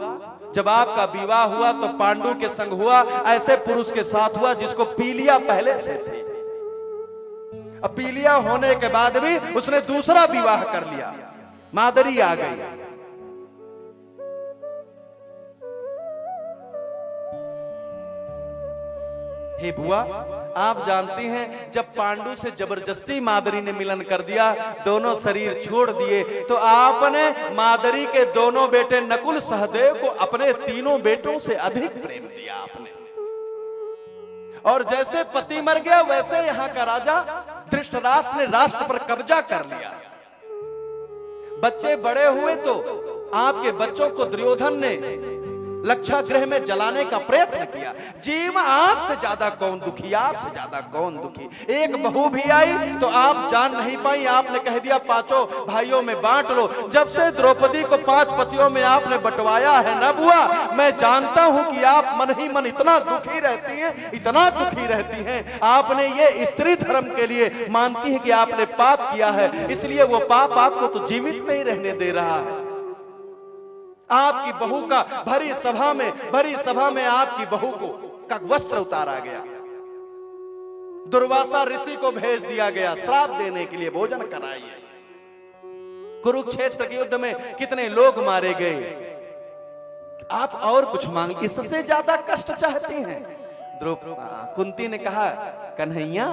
जब आपका विवाह हुआ तो पांडु के संग हुआ, ऐसे पुरुष के साथ हुआ जिसको पीलिया पहले से थी। अब पीलिया होने के बाद भी उसने दूसरा विवाह कर लिया, मादरी आ गई। हे बुआ, आप जानती हैं जब पांडु से जबरदस्ती मादरी ने मिलन कर दिया, दोनों शरीर छोड़ दिए, तो आपने मादरी के दोनों बेटे नकुल सहदेव को अपने तीनों बेटों से अधिक प्रेम दिया आपने। और जैसे पति मर गया वैसे यहाँ का राजा धृतराष्ट्र ने राष्ट्र पर कब्जा कर लिया। बच्चे बड़े हुए तो आपके बच्चों को दुर्योधन ने लक्षागृह में जलाने का प्रयत्न किया। जीव आपसे ज्यादा कौन दुखी, आपसे ज्यादा कौन दुखी। एक बहू भी आई तो आप जान नहीं पाई, आपने कह दिया पांचों भाइयों में बांट लो। जब से द्रौपदी को 5 पतियों में आपने बंटवाया है ना बुआ, मैं जानता हूं कि आप मन ही मन इतना दुखी रहती हैं, इतना दुखी रहती हैं। आपने ये स्त्री धर्म के लिए मानती है कि आपने पाप किया है, इसलिए वो पाप आपको तो जीवित नहीं रहने दे रहा है। आपकी बहू का भरी सभा में आपकी बहू को का वस्त्र उतारा गया, दुर्वासा ऋषि को भेज दिया गया श्राप देने के लिए, भोजन कराइए। कुरुक्षेत्र के युद्ध में कितने लोग मारे गए। आप और कुछ मांग, इससे ज्यादा कष्ट चाहती हैं? कुंती ने कहा कन्हैया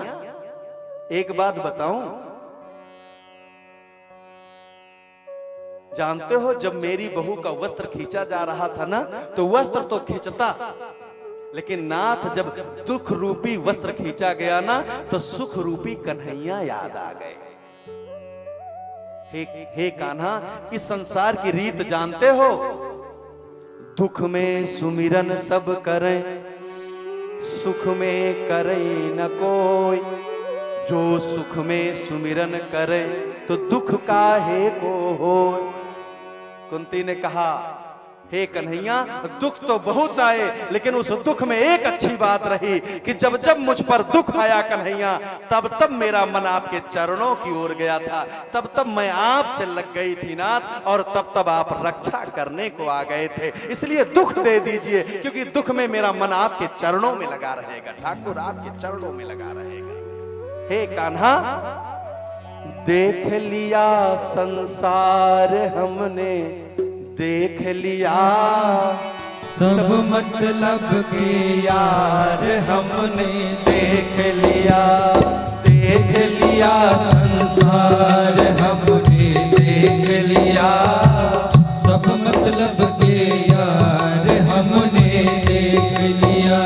एक बात बताऊं, जानते हो जब मेरी बहू का वस्त्र खींचा जा रहा था ना, तो वस्त्र तो खींचता, लेकिन नाथ जब दुख रूपी वस्त्र खींचा गया ना, तो सुख रूपी कन्हैया याद आ गए। हे कान्हा, इस संसार की रीत जानते हो? दुख में सुमिरन सब करें, सुख में करें न कोई। जो सुख में सुमिरन करे तो दुख काहे को हो। कुंती ने कहा, हे कन्हैया, दुख तो बहुत आए, लेकिन उस दुख में एक अच्छी बात रही कि जब जब मुझ पर दुख आया कन्हैया, तब तब मेरा मन आपके चरणों की ओर गया था, तब तब मैं आपसे लग गई थी नाथ, और तब तब आप रक्षा करने को आ गए थे। इसलिए दुख दे दीजिए, क्योंकि दुख में मेरा मन आपके चरणों में लगा रहेगा। ठाकुर आपके चरणों में लगा रहेगा। हे कान्हा, देख लिया संसार हमने, देख लिया सब मतलब के यार हमने देख लिया, देख लिया संसार हमने देख लिया, सब मतलब के यार हमने देख लिया,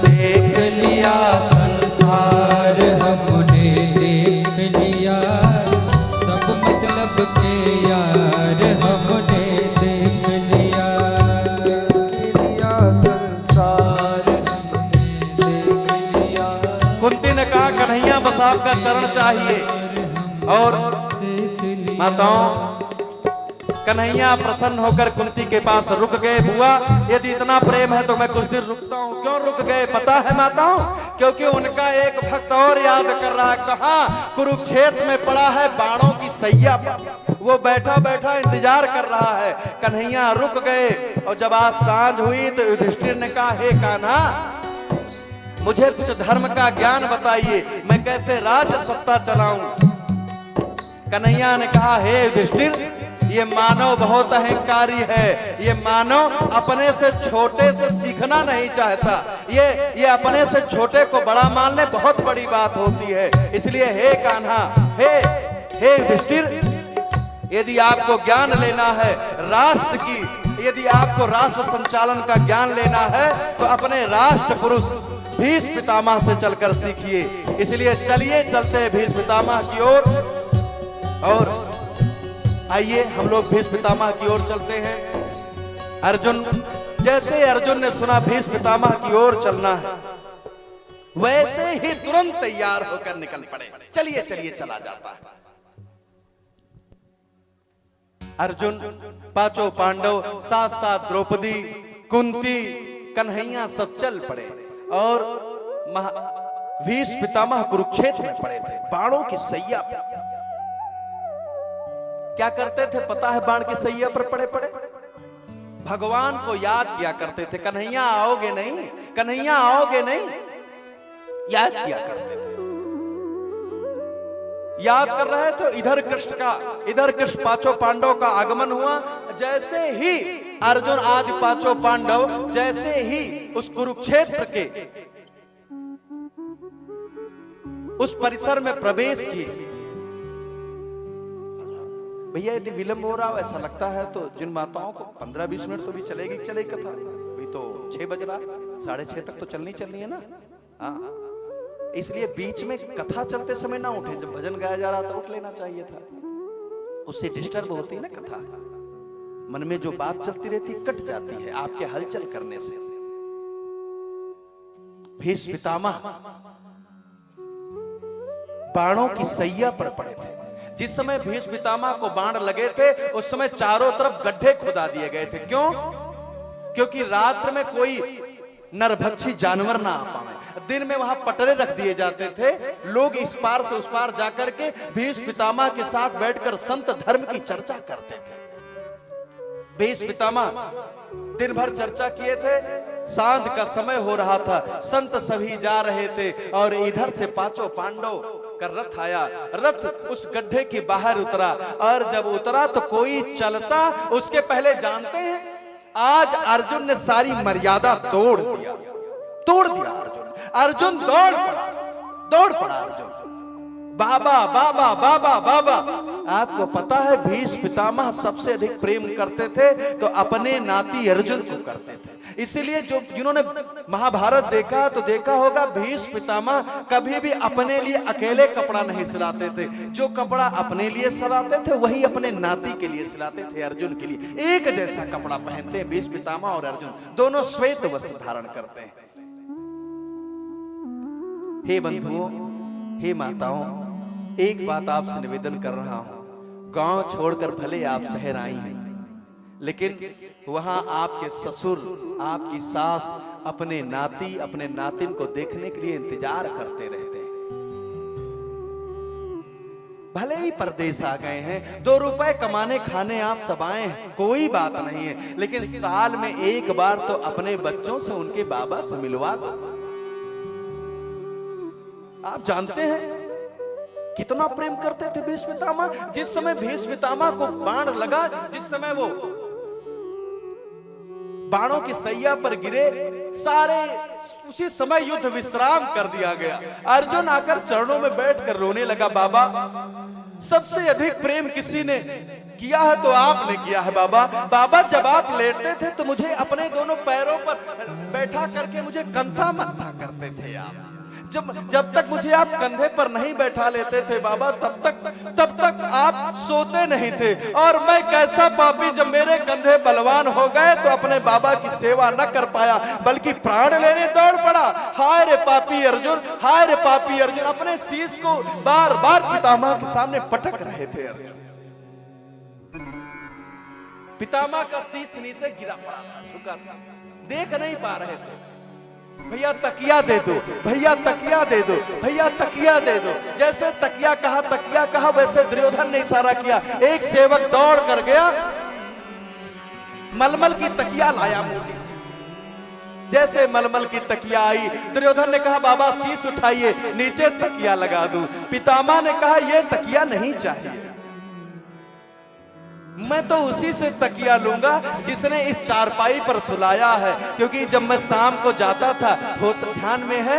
देख लिया संसार हमने देख लिया, सब मतलब के यार हमने देख लिया, संसार हमने देख लिया। कुंती ने कहा, कन्हैया बस आपका चरण चाहिए। और माताओं, कन्हैया प्रसन्न होकर कुंती के पास रुक गए। बुआ, यदि इतना प्रेम है तो मैं कुछ दिन रुकता हूँ। क्यों रुक गए पता है माताओं? क्योंकि उनका एक भक्त और याद कर रहा है। कहाँ? कुरुक्षेत्र में पड़ा है बाणों की सैया पर, वो बैठा बैठा इंतजार कर रहा है। कन्हैया रुक गए, और जब आज सांझ हुई तो युधिष्ठिर ने कहा, हे कान्हा, मुझे कुछ धर्म का ज्ञान बताइए, मैं कैसे राज्य सत्ता चलाऊं। कन्हैया ने कहा, हे युधिष्ठिर, ये मानव बहुत अहंकारी है, ये मानव अपने से छोटे से सीखना नहीं चाहता, ये अपने से छोटे को बड़ा मान ले, बहुत बड़ी बात होती है। इसलिए हे कान्हा, हे युधिष्ठिर, यदि आपको ज्ञान लेना है राष्ट्र की, यदि आपको राष्ट्र संचालन का ज्ञान लेना है, तो अपने राष्ट्र पुरुष भीष्म पितामह से चलकर सीखिए। इसलिए चलिए, चलते भीष्म पितामह की ओर। और आइए हम लोग भीष्म पितामह की ओर चलते हैं। अर्जुन, जैसे अर्जुन ने सुना भीष्म पितामह की ओर चलना है, वैसे ही तुरंत तैयार होकर निकल पड़े। चलिए चलिए, चला जाता है। अर्जुन, पांचों पांडव, साथ साथ द्रौपदी, कुंती, कन्हैया सब चल पड़े। और भीष्म पितामह कुरुक्षेत्र में पड़े थे, बाणों की सैया पर। क्या करते थे पता है? बाण की सैया पर पड़े पड़े भगवान को याद किया करते थे। कन्हैया आओगे नहीं, कन्हैया आओगे नहीं, याद किया करते थे। याद कर रहे तो इधर कृष्ण पांचों पांडव का आगमन हुआ। जैसे ही अर्जुन आदि पांचों पांडव जैसे ही उस कुरुक्षेत्र के उस परिसर में प्रवेश किए, भैया यदि विलंब हो रहा हो ऐसा लगता है तो जिन माताओं को 15-20 मिनट तो भी चलेगी कथा, अभी तो 6 बज रहा, 6:30 तक तो चलनी है ना। हाँ, इसलिए बीच में कथा चलते समय ना उठे। जब भजन गाया जा रहा था उठ लेना चाहिए था, उससे डिस्टर्ब होती है ना कथा। मन में जो बात चलती रहती कट जाती है आपके हलचल करने से। भीष्म पितामह बाणों की सैया पर पड़े थे। जिस समय भीष्म पितामह को बाण लगे थे उस समय चारों तरफ गड्ढे खुदा दिए गए थे। क्यों? क्योंकि रात्र में कोई नरभक्षी जानवर ना आ पाए। दिन में वहां पटरे रख दिए जाते थे, लोग इस पार से उस पार जाकर के भीष्म पितामह के साथ बैठकर संत धर्म की चर्चा करते थे। भीष्म पितामह दिन भर चर्चा किए थे, सांझ का समय हो रहा था, संत सभी जा रहे थे और इधर से पांचों पांडव का रथ आया। रथ उस गड्ढे के बाहर उतरा और जब उतरा तो कोई चलता उसके पहले जानते हैं आज अर्जुन ने सारी मर्यादा तोड़ दिया अर्जुन दौड़ पड़ा अर्जुन, बाबा बाबा बाबा बाबा। आपको पता है भीष्म पितामह सबसे अधिक प्रेम करते थे तो अपने नाती अर्जुन को करते थे। इसीलिए जिन्होंने महाभारत देखा तो देखा होगा भीष्म पितामह कभी भी अपने लिए अकेले कपड़ा नहीं सिलाते थे। जो कपड़ा अपने लिए सिलाते थे वही अपने नाती के लिए सिलाते थे, अर्जुन के लिए। एक जैसा कपड़ा पहनते हैं भीष्म पितामह और अर्जुन, दोनों श्वेत वस्त्र धारण करते हैं। हे बंधुओं, हे माताओं, एक बात आपसे निवेदन कर रहा हूं, गांव छोड़कर भले आप शहर आई हैं लेकिन वहां आपके ससुर, आपकी सास अपने नाती, अपने नातिन को देखने के लिए इंतजार करते रहते हैं। भले ही परदेश आ गए हैं, 2 रुपए कमाने खाने आप सब आए हैं, कोई बात नहीं है, लेकिन साल में एक बार तो अपने बच्चों से उनके बाबा से मिलवा दो। आप जानते हैं कितना प्रेम करते थे भीष्म पितामह। जिस समय भीष्म पितामह को बाण लगा, जिस समय वो बाणों की सैया पर गिरे, सारे उसी समय युद्ध विश्राम कर दिया गया। अर्जुन आकर चरणों में बैठकर रोने लगा, बाबा सबसे अधिक प्रेम किसी ने किया है तो आपने किया है बाबा। बाबा जब आप लेटते थे तो मुझे अपने दोनों पैरों पर बैठा करके मुझे कंधा मत्था करते थे आप। जब तक मुझे आप कंधे पर नहीं बैठा लेते थे बाबा, तब तक आप सोते नहीं थे। और मैं कैसा पापी, जब मेरे कंधे बलवान हो गए तो अपने बाबा की सेवा न कर पाया, बल्कि प्राण लेने दौड़ पड़ा। हाय रे पापी अर्जुन, हाय रे पापी अर्जुन। अपने शीश को बार बार पितामह के सामने पटक रहे थे अर्जुन। पितामह का शीश नीचे गिरा पड़ा था, झुका था, देख नहीं पा रहे थे। भैया तकिया दे दो, भैया तकिया दे दो, भैया तकिया दे दो। जैसे तकिया कहा वैसे दुर्योधन ने इशारा किया। एक सेवक दौड़ कर गया, मलमल की तकिया लाया मोटी सी। जैसे मलमल की तकिया आई, दुर्योधन ने कहा बाबा शीश उठाइए, नीचे तकिया लगा दूं। पितामह ने कहा यह तकिया नहीं चाहिए, मैं तो उसी से तकिया लूंगा जिसने इस चारपाई पर सुलाया है। क्योंकि जब मैं शाम को जाता था, हो तो ध्यान में है,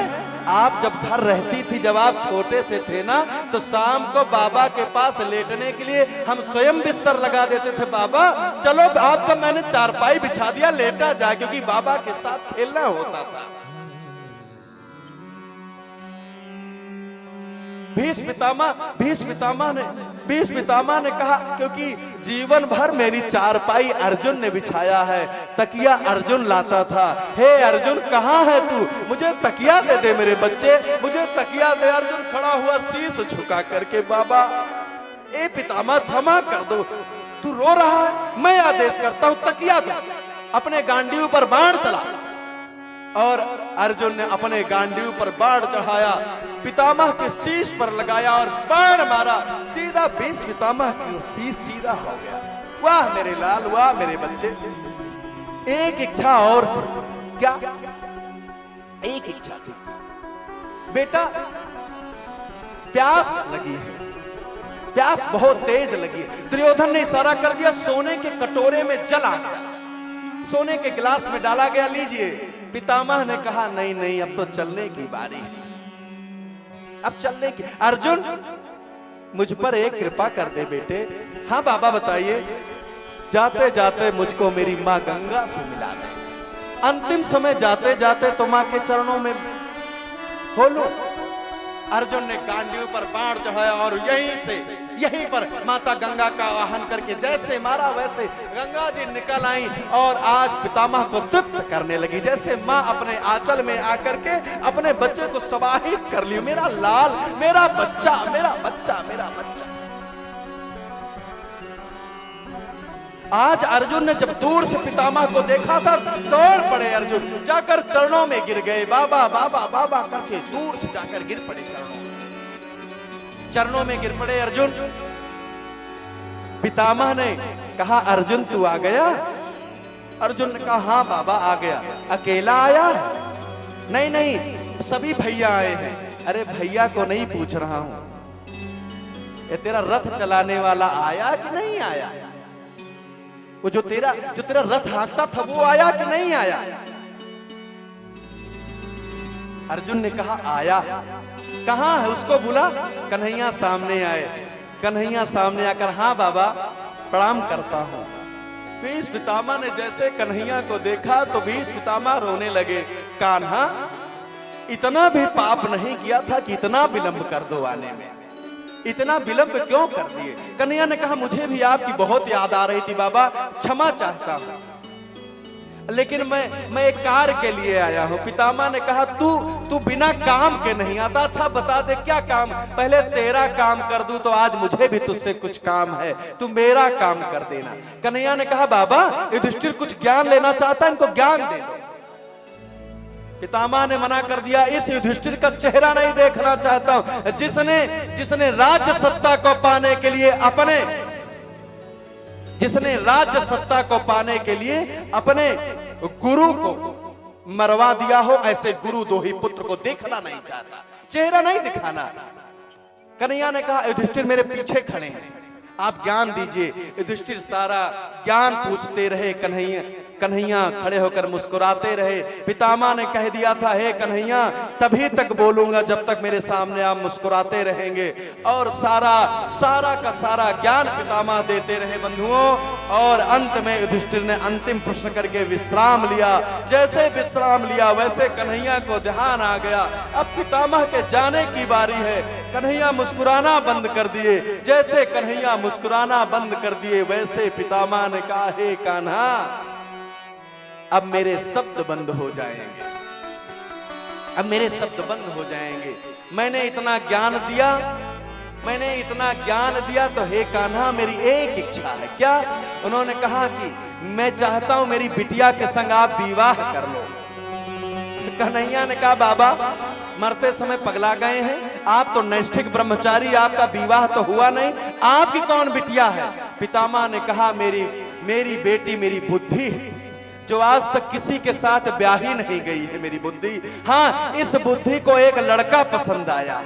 आप जब घर रहती थी, जब आप छोटे से थे ना, तो शाम को बाबा के पास लेटने के लिए हम स्वयं बिस्तर लगा देते थे। बाबा चलो आपका मैंने चारपाई बिछा दिया, लेटा जाए, क्योंकि बाबा के साथ खेलना होता था। भीष्म पितामह ने कहा क्योंकि जीवन भर मेरी चारपाई अर्जुन ने बिछाया है, तकिया अर्जुन लाता था। हे अर्जुन कहाँ है तू, मुझे तकिया दे दे मेरे बच्चे, मुझे तकिया दे। अर्जुन खड़ा हुआ शीश झुका करके, बाबा ए पितामह क्षमा कर दो, तू रो रहा है, मैं आदेश करता हूं तकिया दो। अपने गांडीव पर बाण चला और अर्जुन ने अपने गांडीव पर बाण चढ़ाया, पितामह के शीश पर लगाया और बाण मारा। सीधा भीष्म पितामह की शीश सीधा हो गया। वाह मेरे लाल, वाह मेरे बच्चे। एक इच्छा और थी, क्या? एक इच्छा थी, बेटा प्यास लगी है, प्यास बहुत तेज लगी है। दुर्योधन ने इशारा कर दिया, सोने के कटोरे में जल आ गया, सोने के गिलास में डाला गया, लीजिए। पितामह ने कहा नहीं नहीं, अब तो चलने की बारी है, अब चलने की। अर्जुन मुझ पर एक कृपा कर दे बेटे। हाँ बाबा बताइए। जाते जाते मुझको मेरी माँ गंगा से मिला दे, अंतिम समय जाते जाते तो माँ के चरणों में हो लो। अर्जुन ने गांडीव पर बाण चढ़ाया और यहीं पर माता गंगा का आवाहन करके जैसे मारा वैसे गंगा जी निकल आई और आज पितामह को तृप्त करने लगी। जैसे माँ अपने आंचल में आकर के अपने बच्चे को समाहित कर ली, मेरा लाल, मेरा बच्चा, मेरा बच्चा, मेरा बच्चा। आज अर्जुन ने जब दूर से पितामह को देखा था, दौड़ पड़े अर्जुन, जाकर चरणों में गिर गए। बाबा बाबा बाबा करके दूर से जाकर गिर पड़े चरणों में गिर पड़े अर्जुन। पितामह ने कहा अर्जुन तू आ गया? अर्जुन ने कहा हाँ बाबा आ गया। अकेला आया? नहीं नहीं, सभी भैया आए हैं। अरे भैया को नहीं पूछ रहा हूं, ये तेरा रथ चलाने वाला आया कि नहीं आया? वो जो तेरा रथ हाँकता था वो आया कि नहीं आया? अर्जुन ने कहा आया। कहां है, उसको बुला। कन्हैया सामने आए। कन्हैया सामने आकर हाँ बाबा प्रणाम करता हूं। भीष्म पितामह ने जैसे कन्हैया को देखा तो भीष्म पितामह रोने लगे। कान्हा इतना भी पाप नहीं किया था कि इतना विलंब कर दो आने में, इतना विलंब क्यों कर दिए? कन्हैया ने कहा मुझे भी आपकी बहुत याद आ रही थी बाबा, क्षमा चाहता हूं। लेकिन मैं एक कार्य के लिए आया हूं। पितामह ने कहा तू बिना काम के नहीं आता। अच्छा बता दे क्या काम? पहले तेरा काम कर दूं तो आज मुझे भी तुझसे कुछ काम है, तू मेरा काम कर देना। कन्हैया ने कहा बाबा युधिष्ठिर कुछ ज्ञान लेना चाहता है, इनको ज्ञान दे दो। पितामह ने मना कर दिया, इस युधिष्ठिर का चेहरा नहीं देखना चाहता हूं जिसने राज्य सत्ता को पाने के लिए अपने गुरु को मरवा दिया हो, ऐसे गुरु दोही पुत्र को देखना नहीं चाहता, चेहरा नहीं दिखाना। कन्हैया ने कहा युधिष्ठिर मेरे पीछे खड़े हैं, आप ज्ञान दीजिए। युधिष्ठिर सारा ज्ञान पूछते रहे। कन्हैया खड़े होकर मुस्कुराते रहे। पितामह ने कह दिया था हे कन्हैया तभी तक बोलूंगा जब तक मेरे सामने आप मुस्कुराते रहेंगे। और सारा का सारा ज्ञान पितामह देते रहे बंधुओं। और अंत में युधिष्ठिर ने अंतिम प्रश्न करके विश्राम लिया। जैसे विश्राम लिया वैसे कन्हैया को ध्यान आ गया, अब पितामह के जाने की बारी है। कन्हैया मुस्कुराना बंद कर दिए। जैसे कन्हैया मुस्कुराना बंद कर दिए वैसे पितामह ने कहा हे कान्हा अब मेरे शब्द बंद हो जाएंगे, मैंने इतना ज्ञान दिया तो हे कान्हा मेरी एक इच्छा है। क्या? उन्होंने कहा कि मैं चाहता हूं मेरी बिटिया के संग आप विवाह कर लो। कन्हैया ने कहा बाबा मरते समय पगला गए हैं, आप तो नैष्ठिक ब्रह्मचारी, आपका विवाह तो हुआ नहीं, आपकी कौन बिटिया है? पितामह ने कहा मेरी बेटी मेरी बुद्धि है, जो आज तक किसी के साथ ब्याह ही नहीं गई है मेरी बुद्धि। हाँ इस बुद्धि को एक लड़का पसंद आया।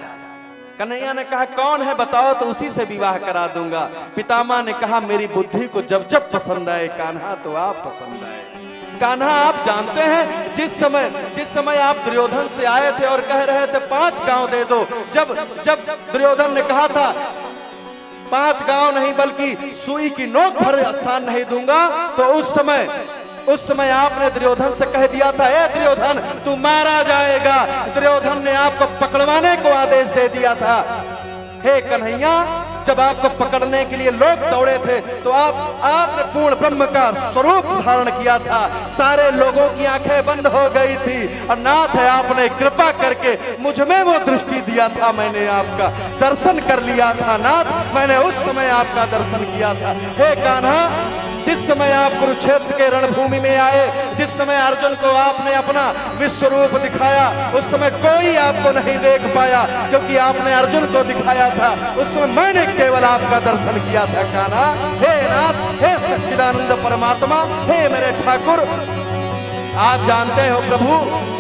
कन्हैया ने कहा कौन है बताओ तो उसी से विवाह करा दूंगा। पितामह ने कहा मेरी बुद्धि को जब पसंद आए कान्हा तो आप पसंद आए। कान्हा आप जानते हैं जिस समय आप दुर्योधन से आए थे और कह रहे थे 5 गांव दे दो, जब दुर्योधन ने कहा था 5 गांव नहीं बल्कि सुई की नोक भर स्थान नहीं दूंगा, तो उस समय आपने दुर्योधन से कह दिया था ए दुर्योधन तू मारा जाएगा। दुर्योधन ने आपको पकड़वाने को आदेश दे दिया था। हे कन्हैया जब आपको पकड़ने के लिए लोग दौड़े थे तो आपने पूर्ण ब्रह्म का स्वरूप धारण किया था। सारे लोगों की आंखें बंद हो गई थी और नाथ है आपने कृपा करके मुझ में वो दृष्टि दिया था, मैंने आपका दर्शन कर लिया था नाथ, मैंने उस समय आपका दर्शन किया था। हे कान्हा जिस समय आप कुरुक्षेत्र के रणभूमि में आए, जिस समय अर्जुन को आपने अपना विश्व रूप दिखाया, उस समय कोई आपको नहीं देख पाया क्योंकि आपने अर्जुन को दिखाया था। उस समय मैंने केवल आपका दर्शन किया था कान्हा। हे नाथ, हे सच्चिदानंद परमात्मा, हे मेरे ठाकुर, आप जानते हो प्रभु,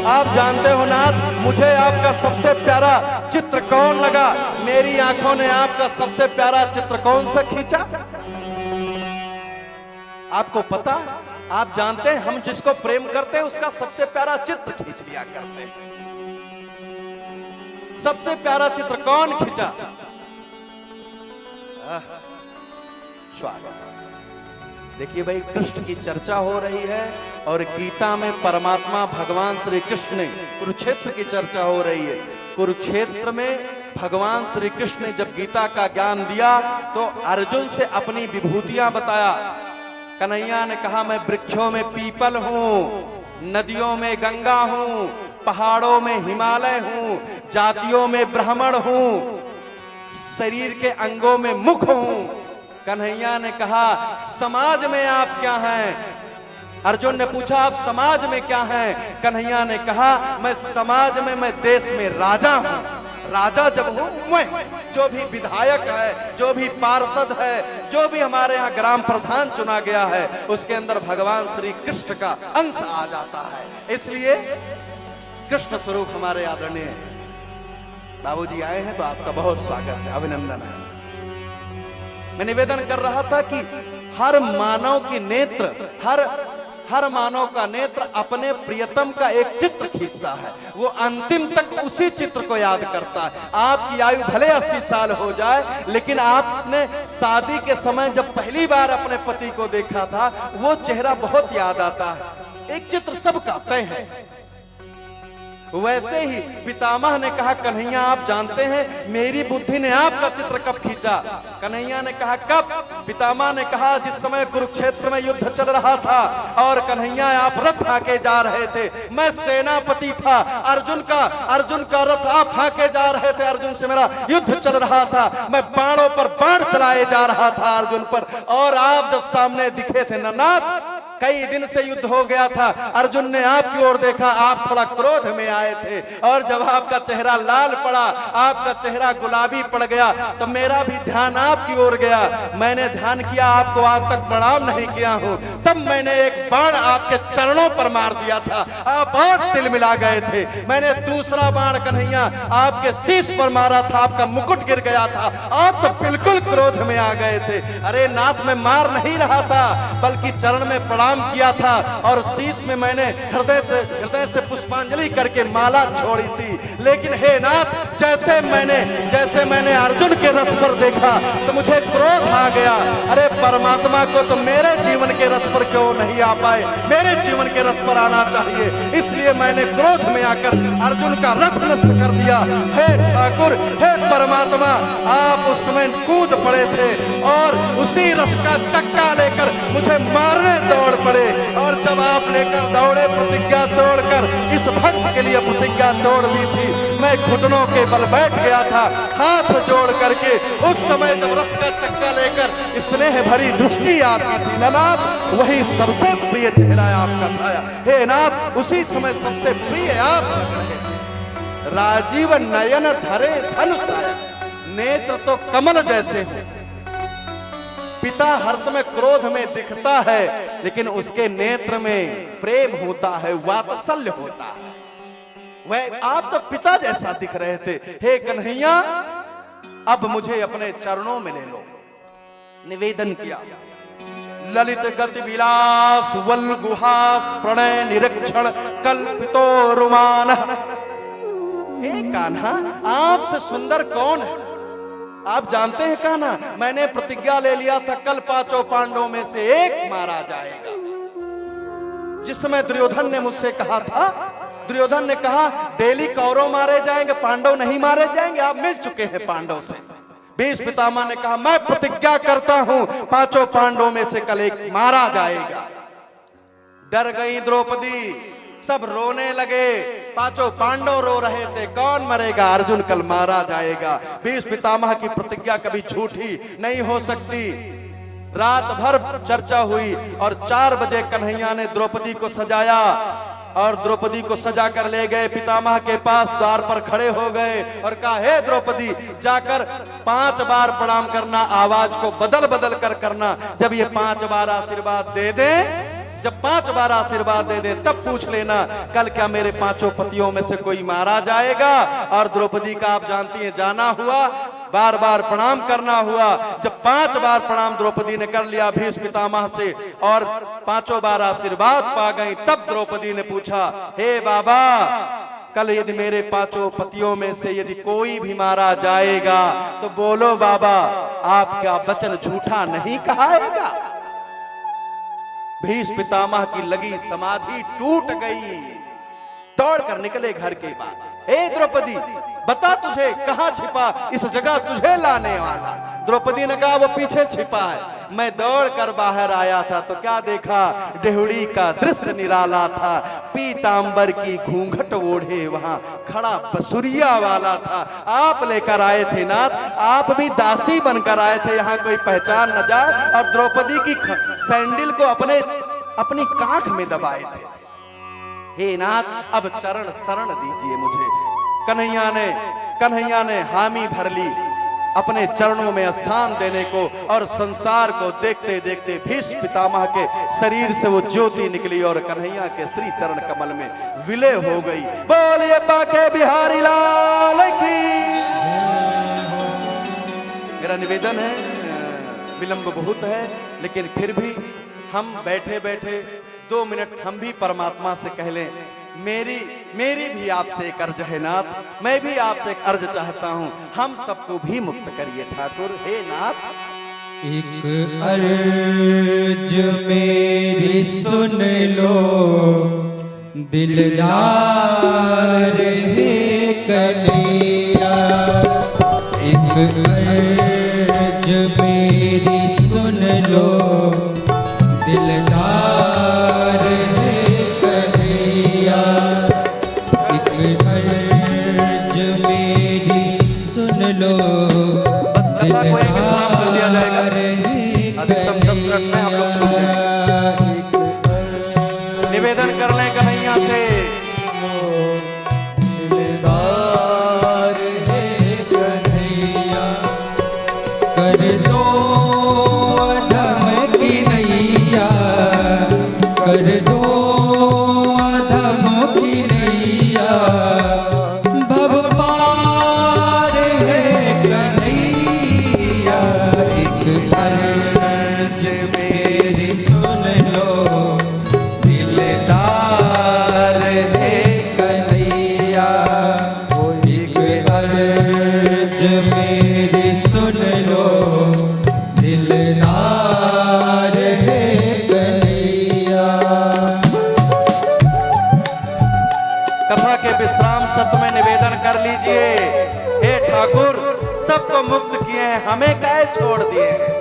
आप जानते हो नाथ, मुझे आपका सबसे प्यारा चित्र कौन लगा? मेरी आंखों ने आपका सबसे प्यारा चित्र कौन सा खींचा? आपको पता, आप जानते हैं हम जिसको प्रेम करते हैं उसका सबसे प्यारा चित्र खींच लिया करते हैं। सबसे प्यारा चित्र कौन खींचा? स्वागत। देखिए भाई कृष्ण की चर्चा हो रही है और गीता में परमात्मा भगवान श्री कृष्ण ने कुरुक्षेत्र की चर्चा हो रही है। कुरुक्षेत्र में भगवान श्री कृष्ण ने जब गीता का ज्ञान दिया तो अर्जुन से अपनी विभूतियां बताया। कन्हैया ने कहा मैं वृक्षों में पीपल हूं, नदियों में गंगा हूं, पहाड़ों में हिमालय हूं, जातियों में ब्राह्मण हूं, शरीर के अंगों में मुख हूं। कन्हैया ने कहा समाज में आप क्या हैं? अर्जुन ने पूछा आप समाज में क्या हैं? कन्हैया ने कहा मैं समाज में, मैं देश में राजा हूं। राजा जब हूं मैं, जो भी विधायक है, जो भी पार्षद है, जो भी हमारे यहाँ ग्राम प्रधान चुना गया है, उसके अंदर भगवान श्री कृष्ण का अंश आ जाता है। इसलिए कृष्ण स्वरूप हमारे आदरणीय बाबूजी आए हैं तो आपका बहुत स्वागत है, अभिनंदन है। मैं निवेदन कर रहा था कि हर मानव की नेत्र, हर मानव का नेत्र अपने प्रियतम का एक चित्र खींचता है, वो अंतिम तक उसी चित्र को याद करता है। आपकी आयु भले 80 साल हो जाए, लेकिन आपने शादी के समय जब पहली बार अपने पति को देखा था वो चेहरा बहुत याद आता है। एक चित्र सबका तय है। वैसे ही पितामह ने कहा, कन्हैया आप जानते हैं मेरी बुद्धि ने आपका चित्र कब खींचा? कन्हैया ने कहा, कब? पितामह ने कहा, जिस समय कुरुक्षेत्र में युद्ध चल रहा था और कन्हैया आप रथ हाके जा रहे थे, मैं सेनापति था, अर्जुन का रथ आप हाके जा रहे थे, अर्जुन से मेरा युद्ध चल रहा था, मैं बाणों पर बाण चलाए जा रहा था अर्जुन पर, और आप जब सामने दिखे थे नन्नाथ, कई दिन से युद्ध हो गया था, अर्जुन ने आपकी ओर देखा, आप थोड़ा क्रोध में आए थे, और जब आपका चेहरा लाल पड़ा, आपका चेहरा गुलाबी पड़ गया, तो मेरा भी ध्यान आपकी ओर गया, मैंने ध्यान किया, आपको आज तक प्रणाम नहीं किया हूं, तब मैंने एक बाण आपके चरणों पर मार दिया था, आप और तिलमिला गए थे, मैंने दूसरा बाण कन्हैया आपके शीश पर मारा था, आपका मुकुट गिर गया था, आप तो बिल्कुल क्रोध में आ गए थे। अरे नाथ, मैं मार नहीं रहा था, बल्कि चरण में प्रणाम किया था, और शीश में मैंने हृदय से पुष्पांजलि करके माला छोड़ी थी। लेकिन हे नाथ, जैसे मैंने अर्जुन के रथ पर देखा तो मुझे क्रोध आ गया। अरे परमात्मा को तो मेरे जीवन के रथ पर क्यों नहीं आ पाए? मेरे जीवन के रथ पर आना चाहिए, इसलिए मैंने क्रोध में आकर अर्जुन का रथ नष्ट कर दिया। हे ठाकुर, हे परमात्मा, आप उस समय कूद पड़े थे और उसी रथ का चक्का लेकर मुझे मारने दौड़ पड़े, और जब आप लेकर दौड़े, प्रतिज्ञा तोड़कर, इस भक्त के लिए प्रतिज्ञा तोड़ दी थी, मैं घुटनों के बल बैठ गया था, हाथ जोड़ करके। उस समय जब रथ का चक्का लेकर स्नेह भरी दृष्टि आपकी थी नाथ, वही सबसे प्रिय चेहरा आपका था। हे नाथ, उसी समय सबसे प्रिय आप लग रहे थे। राजीव नयन धरे धनुष, नेत्र तो कमल जैसे हो। पिता हर समय क्रोध में दिखता है, लेकिन उसके नेत्र में प्रेम होता है, वात्सल्य होता है। वह आप तो पिता जैसा दिख रहे थे। हे कन्हैया, अब मुझे अपने चरणों में ले लो। निवेदन किया, ललित गति विलास वल गुहास प्रणय निरीक्षण कल्पितो रुमान। हे कान्हा, आपसे सुंदर कौन है? आप जानते हैं कान्हा, मैंने प्रतिज्ञा ले लिया था, कल पांचों पांडवों में से एक मारा जाएगा। जिस समय दुर्योधन ने मुझसे कहा था, दुर्योधन ने कहा डेली कौरव मारे जाएंगे, पांडव नहीं मारे जाएंगे, आप मिल चुके हैं पांडव से। भीष्म पितामह ने कहा, मैं प्रतिज्ञा करता हूं, पांचों पांडवों में से कल एक मारा जाएगा। डर गई द्रौपदी, सब रोने लगे, पांचों पांडव रो रहे थे, कौन मरेगा? अर्जुन कल मारा जाएगा। भीष्म पितामह की प्रतिज्ञा कभी झूठी नहीं हो सकती। रात भर चर्चा हुई और 4 बजे कन्हैया ने द्रौपदी को सजाया और द्रौपदी को सजा कर ले गए पितामह के पास। द्वार पर खड़े हो गए और कहा, हे द्रौपदी, जाकर 5 बार प्रणाम करना, आवाज को बदल बदल कर करना। जब ये 5 बार आशीर्वाद दे दे, जब 5 बार आशीर्वाद दे दे, तब पूछ लेना कल क्या मेरे 5 पतियों में से कोई मारा जाएगा। और द्रौपदी का आप जानती हैं, जाना हुआ, बार बार प्रणाम करना हुआ। जब 5 बार प्रणाम द्रौपदी ने कर लिया भीष्म पितामह से और 5 बार आशीर्वाद पा गई, तब द्रौपदी ने पूछा, हे बाबा, कल यदि मेरे 5 पतियों में से यदि कोई भी मारा जाएगा तो बोलो बाबा, आपका वचन झूठा नहीं कहाएगा। भीष्म पितामह की लगी समाधि टूट गई, दौड़ कर निकले घर के बाहर। हे द्रौपदी, बता तुझे कहां छिपा इस जगह तुझे लाने वाला? द्रौपदी ने कहा, वो पीछे छिपा है। मैं दौड़ कर बाहर आया था तो क्या देखा, डेहुड़ी का दृश्य निराला था। पीतांबर की घूंघट ओढ़े वहां खड़ा बसुरिया वाला था। आप लेकर आए थे नाथ, आप भी दासी बनकर आए थे, यहाँ कोई पहचान न जाए। और द्रौपदी की सैंडल को अपनी कांख में दबाए थे। हे नाथ, अब चरण शरण दीजिए मुझे। कन्हैया ने हामी भर ली अपने चरणों में स्थान देने को, और संसार को देखते देखते भीष्म पितामह के शरीर से वो ज्योति निकली और कन्हैया के श्री चरण कमल में विलय हो गई। बोलिए बांके बिहारी लाल की। मेरा निवेदन है, विलंब बहुत है, लेकिन फिर भी हम बैठे बैठे 2 मिनट हम भी परमात्मा से कह लें। मेरी भी आपसे एक अर्ज है नाथ, मैं भी आपसे एक अर्ज चाहता हूं, हम सबको भी मुक्त करिए ठाकुर। हे नाथ, एक अर्ज मेरी सुन लो, दिलदार है कन्हैया, एक अर्ज मेरी सुन लो, दिलदार है कन्हैया, एक अर्ज मेरी सुन लो, कथा को एक विश्राम कर दिया जाएगा। अधिकतम 10 मिनट में हम लोग छूट जाएंगे। निवेदन कर लें कन्हैया से, दिलदार है कन्हैया, कर दो अधम की नैया, कर दो अधम की नैया, भव पार है कन्हैया, एक अर्ज मेरी सुन लो, दिलदार है कन्हैया, एक अर्ज मेरी सुन लो, दिलदार है कन्हैया। कथा के विश्राम सत्र में निवेदन कर लीजिए, हे ठाकुर सबको मुक्त किए हैं, हमें काहे छोड़ दिए हैं।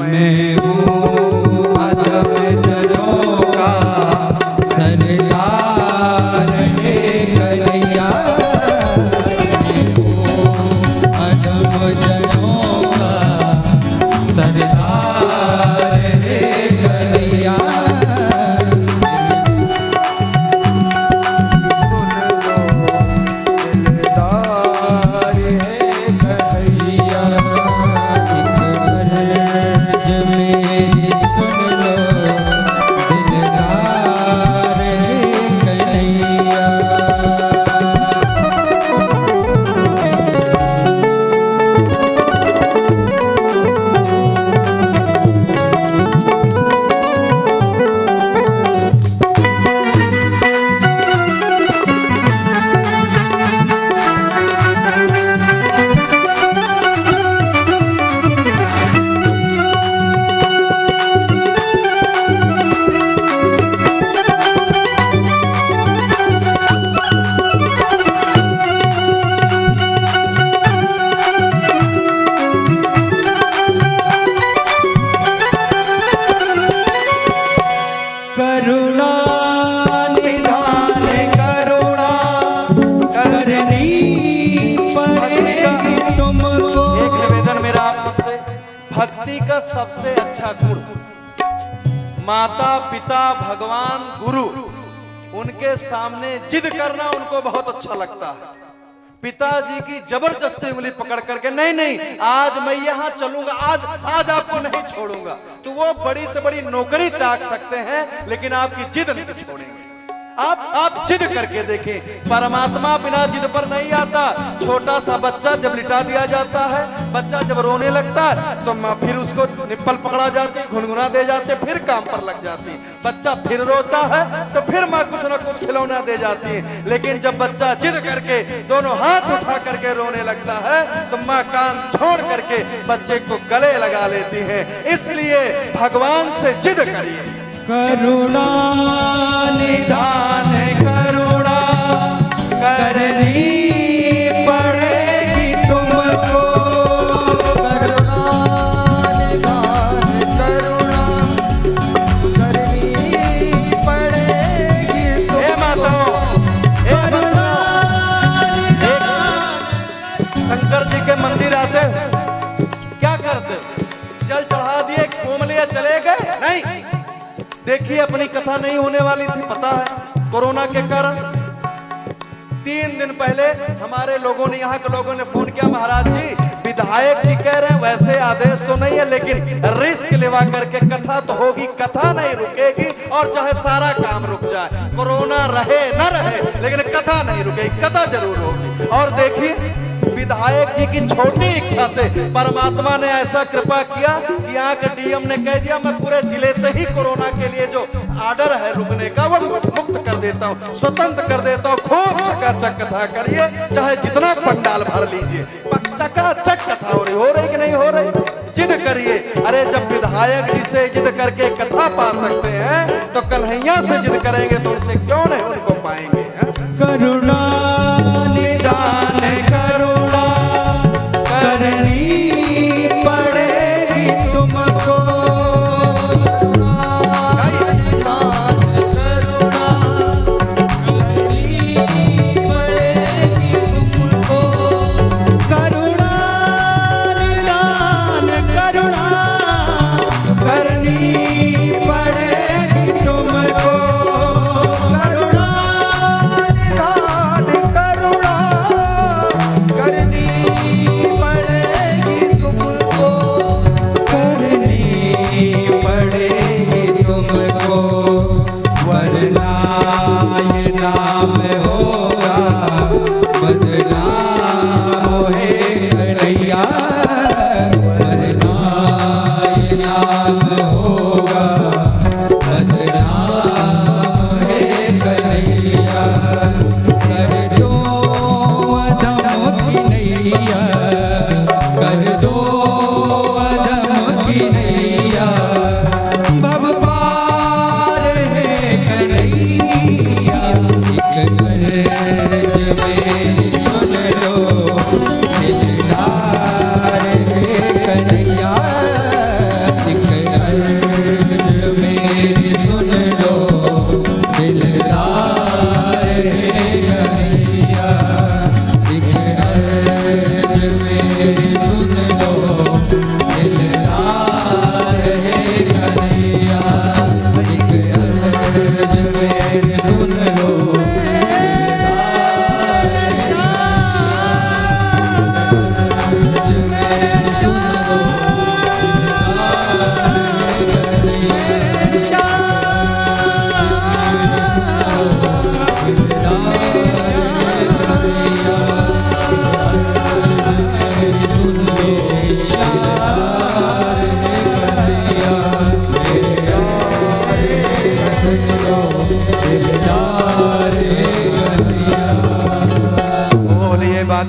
मैं हूँ अधम जनों का सरदार है कन्हैया। मैं हूँ अधम जनों का सरदार है कन्हैया। करुणा निधान करुणा करनी पड़ेगी तुमको। एक निवेदन मेरा आप सबसे, भक्ति का सबसे अच्छा गुण माता पिता भगवान गुरु, उनके सामने जिद करना उनको बहुत अच्छा लगता है। पिताजी की जबरदस्ती उंगली पकड़ करके नहीं नहीं आज मैं यहाँ चलूंगा, आज आपको नहीं छोड़ूंगा, तो वो बड़ी से बड़ी नौकरी त्याग सकते हैं लेकिन आपकी जिद नहीं छोड़ेंगे। आप जिद करके देखें, परमात्मा बिना जिद पर नहीं आता। छोटा सा बच्चा जब लिटा दिया जाता है, बच्चा जब रोने लगता है तो माँ फिर उसको निप्पल पकड़ा जाती, गुनगुना दे जाते, फिर काम पर लग जाती। बच्चा फिर रोता है तो फिर माँ कुछ ना कुछ खिलौना दे जाती है। लेकिन जब बच्चा जिद करके दोनों हाथ उठा करके रोने लगता है तो माँ काम छोड़ करके बच्चे को गले लगा लेती है। इसलिए भगवान से जिद करिए। करुणा निधान करुणा करनी पड़ेगी तुमको। करुणा निधान करुणा करनी पड़ेगी शंकर जी के मंदिर आते क्या करते, जल चढ़ा दिए, घूम लिया, चले गए? नहीं, देखिए अपनी कथा नहीं होने वाली थी, पता है कोरोना के कारण। 3 दिन पहले हमारे लोगों ने, यहाँ के लोगों ने फोन किया, महाराज जी विधायक जी कह रहे हैं वैसे आदेश तो नहीं है लेकिन रिस्क लेवा करके कथा तो होगी, कथा नहीं रुकेगी और चाहे सारा काम रुक जाए, कोरोना रहे न रहे लेकिन कथा नहीं रुकेगी, कथा जरूर होगी। और देखिए विधायक जी की छोटी इच्छा से परमात्मा ने ऐसा कृपा किया कि यहाँ के डीएम ने कह दिया मैं पूरे जिले से ही कोरोना के लिए जो आर्डर है रुकने का वो मुक्त कर देता हूँ, स्वतंत्र कर देता हूँ। खूब चकाचक कथा करिए, चाहे जितना पंडाल भर लीजिए, चकाचक कथा हो रही कि नहीं हो रही? जिद करिए। अरे जब विधायक जी से जिद करके कथा पा सकते हैं तो कन्हैया से जिद करेंगे तो उनसे क्यों नहीं उनको पाएंगे? करुणा निधान करुणा करनी पड़ेगी तुमको। करुणा निधान करुणा करनी पड़ेगी तुमको। करुणा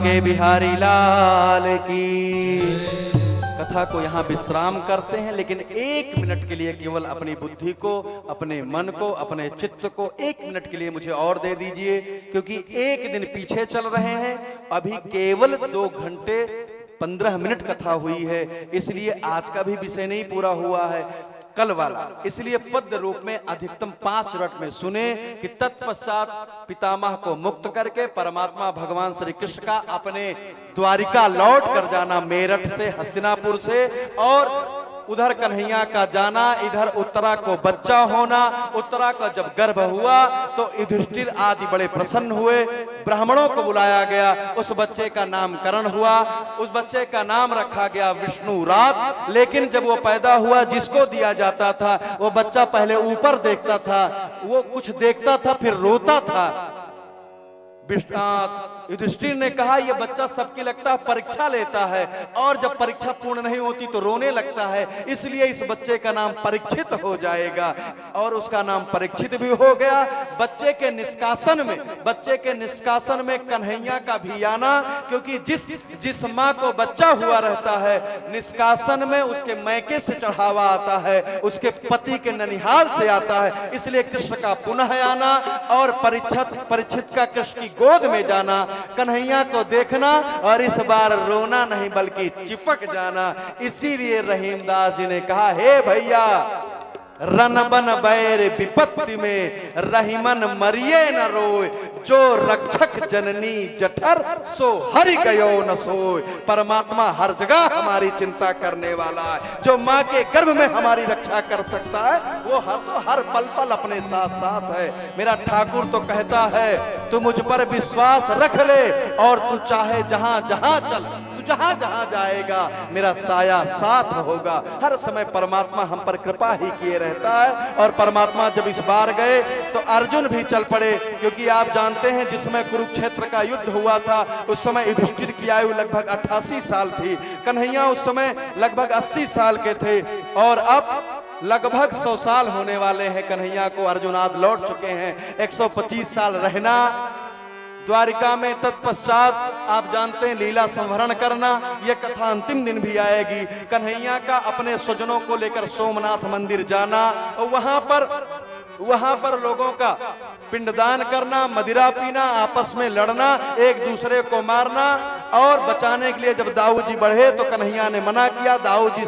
बांके बिहारी लाल की। कथा को यहाँ विश्राम करते हैं, लेकिन 1 मिनट के लिए केवल अपनी बुद्धि को, अपने मन को, अपने चित्त को 1 मिनट के लिए मुझे और दे दीजिए, क्योंकि 1 दिन पीछे चल रहे हैं। अभी केवल 2 घंटे 15 मिनट कथा हुई है, इसलिए आज का भी विषय नहीं पूरा हुआ है, कल वाला। इसलिए पद्य रूप में अधिकतम 5 मिनट में सुने कि तत्पश्चात पितामह को मुक्त करके परमात्मा भगवान श्री कृष्ण का अपने द्वारिका लौट कर जाना, मेरठ से, हस्तिनापुर से, और उधर कन्हैया का जाना, इधर उत्तरा को बच्चा होना। उत्तरा का जब गर्भ हुआ तो युधिष्ठिर आदि बड़े प्रसन्न हुए, ब्राह्मणों को बुलाया गया, उस बच्चे का नामकरण हुआ, उस बच्चे का नाम रखा गया विष्णु रात। लेकिन जब वो पैदा हुआ, जिसको दिया जाता था वो बच्चा पहले ऊपर देखता था, वो कुछ देखता था फिर रोता था। युधिष्ठिर ने कहा यह बच्चा सबकी लगता है परीक्षा लेता है, और जब परीक्षा पूर्ण नहीं होती तो रोने लगता है, इसलिए इस बच्चे का नाम परीक्षित हो जाएगा। और उसका नाम परीक्षित भी हो गया। बच्चे के निष्कासन में कन्हैया का भी आना, क्योंकि जिस माँ को बच्चा हुआ रहता है, निष्कासन में उसके मैके से चढ़ावा आता है, उसके पति के ननिहाल से आता है, इसलिए कृष्ण का पुनः आना और परीक्षित का कृष्ण की गोद में जाना, कन्हैया को देखना, और इस बार रोना नहीं बल्कि चिपक जाना। इसीलिए रहीमदास जी ने कहा, हे भैया रन बन बैर विपत्ति में रहीमन मरिए न रोय, जो रक्षक जननी जठर सो हरि गयो न सोय। परमात्मा हर जगह हमारी चिंता करने वाला है, जो माँ के गर्भ में हमारी रक्षा कर सकता है, वो हर पल पल अपने साथ साथ है। मेरा ठाकुर तो कहता है, तू मुझ पर विश्वास रख ले और तू चाहे जहां जहां चल, जहां जहां जाएगा मेरा साया साथ होगा। हर समय परमात्मा हम पर कृपा ही किए रहता है। और परमात्मा जब इस बार गए तो अर्जुन भी चल पड़े, क्योंकि आप जानते हैं जिस समय कुरुक्षेत्र का युद्ध हुआ था, उस समय युधिष्ठिर की आयु लगभग 88 साल थी, कन्हैया उस समय लगभग 80 साल के थे, और अब लगभग 100 साल होने वाले हैं कन्हैया को। अर्जुनाद लौट चुके हैं, 125 साल रहना द्वारिका में। तत्पश्चात आप जानते हैं लीला संवरण करना, यह कथा अंतिम दिन भी आएगी। कन्हैया का अपने स्वजनों को लेकर सोमनाथ मंदिर जाना, और वहां पर लोगों का पिंडदान करना, मदिरा पीना, आपस में लड़ना, एक दूसरे को मारना, और बचाने के लिए जब दाऊ जी बढ़े तो कन्हैया ने मना किया। दाऊ जी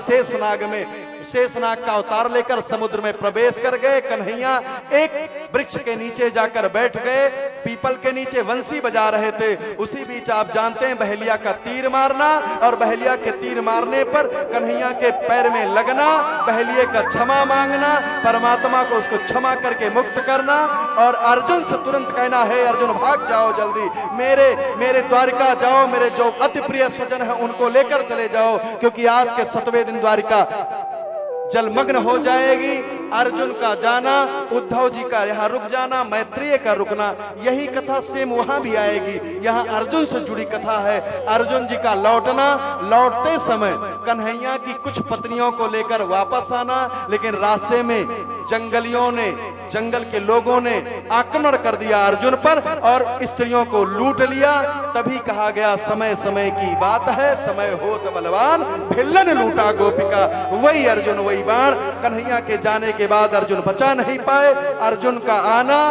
शेषनाग का अवतार लेकर समुद्र में प्रवेश कर गए। कन्हैया एक वृक्ष के नीचे जाकर बैठ गए, पीपल के नीचे वंशी बजा रहे थे। उसी बीच आप जानते हैं बहेलिया का तीर मारना, और बहेलिया के तीर मारने पर कन्हैया के पैर में लगना, बहेलिए का क्षमा मांगना, परमात्मा को उसको क्षमा करके मुक्त करना, और अर्जुन से तुरंत कहना, है अर्जुन भाग जाओ जल्दी, मेरे द्वारिका जाओ, मेरे जो अति प्रिय स्वजन है उनको लेकर चले जाओ, क्योंकि आज के 7वें दिन द्वारिका जलमग्न हो जाएगी। अर्जुन का जाना, उद्धव जी का यहाँ रुक जाना, मैत्रेय का रुकना, यही कथा सेम वहां भी आएगी। यहाँ अर्जुन से जुड़ी कथा है। अर्जुन जी का लौटना, लौटते समय कन्हैया की कुछ पत्नियों को लेकर वापस आना, लेकिन रास्ते में जंगल के लोगों ने आक्रमण कर दिया अर्जुन पर और स्त्रियों को लूट लिया। तभी कहा गया समय समय की बात है, समय होत बलवान भिल्लन लूटा गोपिका। वही अर्जुन वही बाण। कन्हैया के जाने के बाद अर्जुन बचा नहीं पाए। अर्जुन का आना,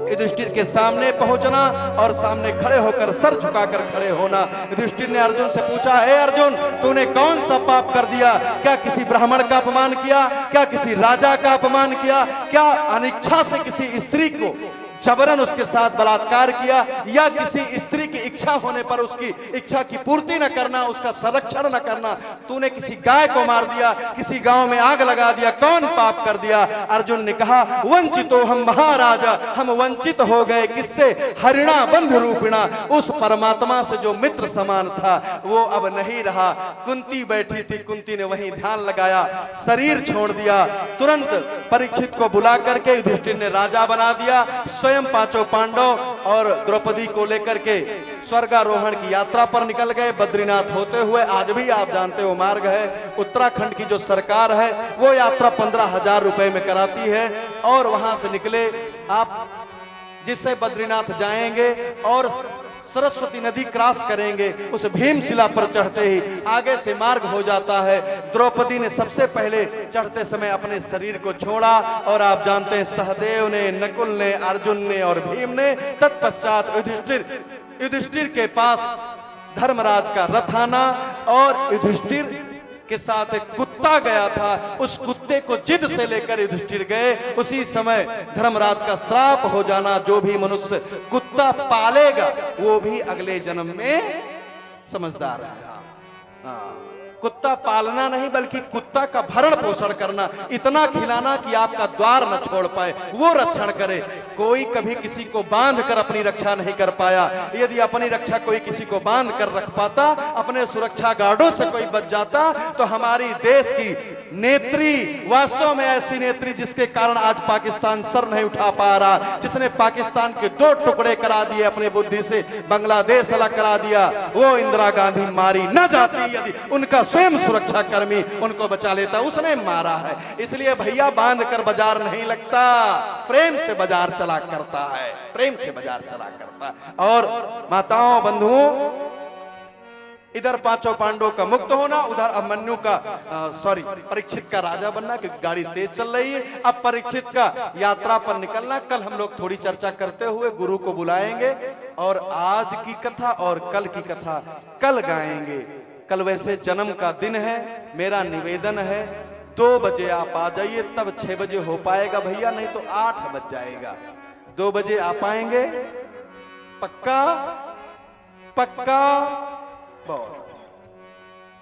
युधिष्ठिर के सामने पहुंचना और सामने खड़े होकर सर झुकाकर खड़े होना। युधिष्ठिर ने अर्जुन से पूछा, हे अर्जुन, तूने कौन सा पाप कर दिया? क्या किसी ब्राह्मण का अपमान किया? क्या किसी राजा का अपमान किया? क्या अनिच्छा से किसी स्त्री को जबरन उसके साथ बलात्कार किया, या किसी स्त्री की इच्छा होने पर उसकी इच्छा की पूर्ति न करना, उसका संरक्षण न करना? तूने किसी गाय को मार दिया, किसी गांव में आग लगा दिया, कौन पाप कर दिया? अर्जुन ने कहा, वंचितो हम महाराजा, हम वंचित हो गए। किससे? हरिणा बंधु रूपिणा, उस परमात्मा से जो मित्र समान था वो अब नहीं रहा। कुंती बैठी थी, कुंती ने वहीं ध्यान लगाया, शरीर छोड़ दिया। तुरंत परीक्षित को बुला करके युधिष्ठिर ने राजा बना दिया। स्वयं पांचों पांडव और द्रौपदी को लेकर के स्वर्गारोहण की यात्रा पर निकल गए, बद्रीनाथ होते हुए। आज भी आप जानते हो मार्ग है। उत्तराखंड की जो सरकार है वो यात्रा 15,000 रुपए में कराती है, और वहां से निकले आप जिससे बद्रीनाथ जाएंगे और सरस्वती नदी क्रॉस करेंगे, उस भीमशिला पर चढ़ते ही आगे से मार्ग हो जाता है। द्रौपदी ने सबसे पहले चढ़ते समय अपने शरीर को छोड़ा और आप जानते हैं सहदेव ने, नकुल ने, अर्जुन ने और भीम ने। तत्पश्चात युधिष्ठिर के पास धर्मराज का रथ आना और युधिष्ठिर के साथ एक कुत्ता गया था, उस कुत्ते को जिद से लेकर युधिष्ठिर गए। उसी समय धर्मराज का श्राप हो जाना, जो भी मनुष्य कुत्ता पालेगा वो भी अगले जन्म में समझदार है। हाँ, कुत्ता पालना नहीं बल्कि कुत्ता का भरण पोषण करना, इतना खिलाना कि आपका द्वार न छोड़ पाए, वो रक्षण करे। कोई कभी किसी को बांध कर अपनी रक्षा नहीं कर पाया। यदि अपनी रक्षा कोई किसी को बांध कर रख पाता, अपने सुरक्षा गार्डों से कोई बच जाता, तो हमारी देश की नेत्री, वास्तव में ऐसी नेत्री जिसके कारण आज पाकिस्तान सर नहीं उठा पा रहा, जिसने पाकिस्तान के 2 टुकड़े करा दिए अपने बुद्धि से, बांग्लादेश अलग करा दिया, वो इंदिरा गांधी मारी न जाती यदि उनका स्वयं सुरक्षा कर्मी उनको बचा लेता, उसने मारा है। इसलिए भैया बांध कर बाजार नहीं लगता, प्रेम से बाजार चला करता है, प्रेम से बाजार चला करता है। और माताओं बंधुओं, इधर 5 पांडवों का मुक्त होना, उधर अभिमन्यु का परीक्षित का राजा बनना, क्योंकि गाड़ी तेज चल रही है। अब परीक्षित का यात्रा पर निकलना। कल हम लोग थोड़ी चर्चा करते हुए गुरु को बुलाएंगे और आज की कथा और कल की कथा कल गाएंगे। कल वैसे जन्म का दिन है, मेरा निवेदन है 2 बजे आप आ जाइए, तब 6 बजे हो पाएगा भैया, नहीं तो 8 बज जाएगा। 2 बजे आ पाएंगे? पक्का पक्का?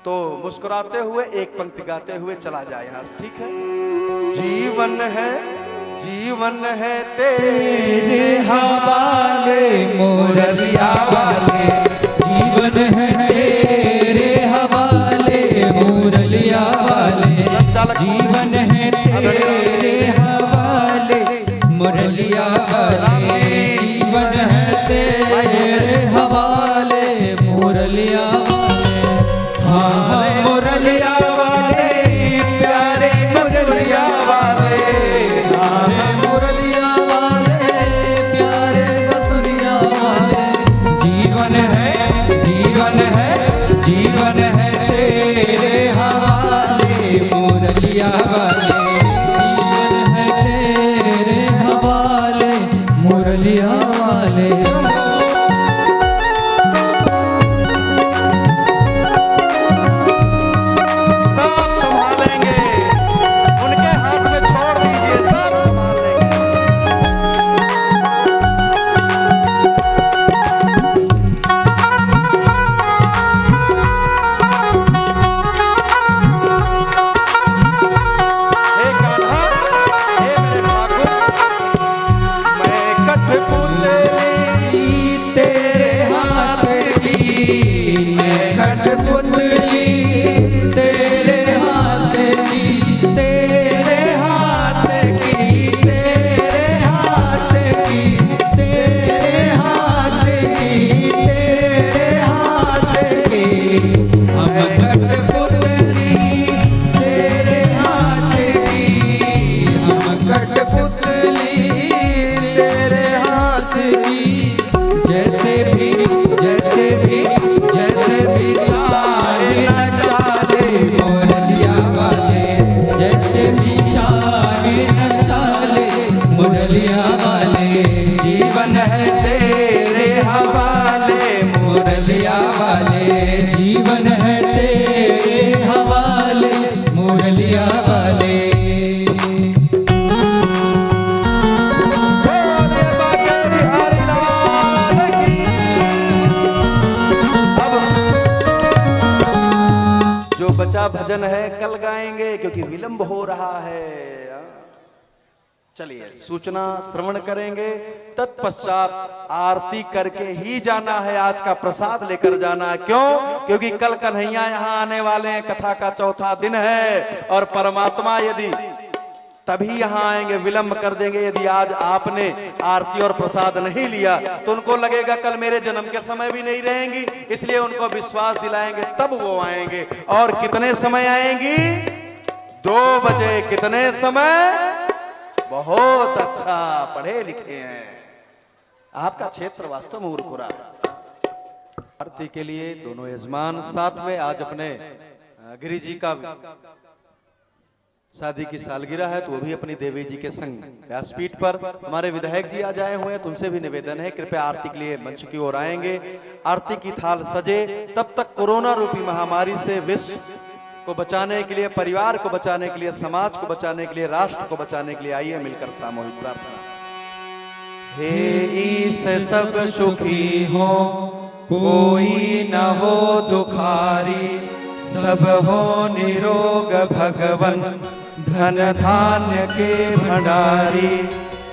तो मुस्कुराते हुए एक पंक्ति गाते हुए चला जाए यहाँ से, ठीक है? जीवन है तेरे हवाले मुरलिया वाले, जीवन है तेरे हवाले मुरलिया वाले, जीवन है तेरे हवाले मुरलिया वाले, जीवन है तेरे हवाले मुरलिया वाले। हाँ मुरलिया वाले प्यारे मुरलिया वाले, हाँ मुरलिया वाले प्यारे बसुरिया वाले, जीवन है जीवन है जीवन है तेरे हवाले मुरलिया वाले, जीवन है तेरे हवाले मुरलिया वाले। भजन है कल गाएंगे क्योंकि विलंब हो रहा है। चलिए सूचना श्रवण करेंगे, तत्पश्चात आरती करके ही जाना है, आज का प्रसाद लेकर जाना है। क्यों? क्योंकि कल कन्हैया यहाँ आने वाले हैं, कथा का 4था दिन है और परमात्मा यदि तभी यहाँ आएंगे, विलंब कर देंगे। यदि आज आपने आरती और प्रसाद नहीं लिया तो उनको लगेगा कल मेरे जन्म के समय भी नहीं रहेंगी, इसलिए उनको विश्वास दिलाएंगे तब वो आएंगे। और कितने समय आएंगी? 2 बजे। कितने समय? बहुत अच्छा, पढ़े लिखे हैं। आपका क्षेत्र वास्तव में उर्कुरा, आरती के लिए दोनों यजमान साथ में आज अपने गिरी जी का शादी की सालगिरह है, तो वो भी अपनी देवी जी के संग व्यासपीठ पर हमारे विधायक जी आज आए हुए हैं, तो उनसे भी निवेदन है कृपया आरती के लिए मंच की ओर आएंगे। आरती की थाल सजे, तब तक कोरोना रूपी महामारी से विश्व को बचाने के लिए, परिवार को बचाने के लिए, समाज को बचाने के लिए, राष्ट्र को बचाने के लिए आइए मिलकर सामूहिक प्रार्थना। हे ईश सब सुखी हो, कोई न हो दुखारी, सब हो निरोग भगवन, धन धान्य के भंडारी।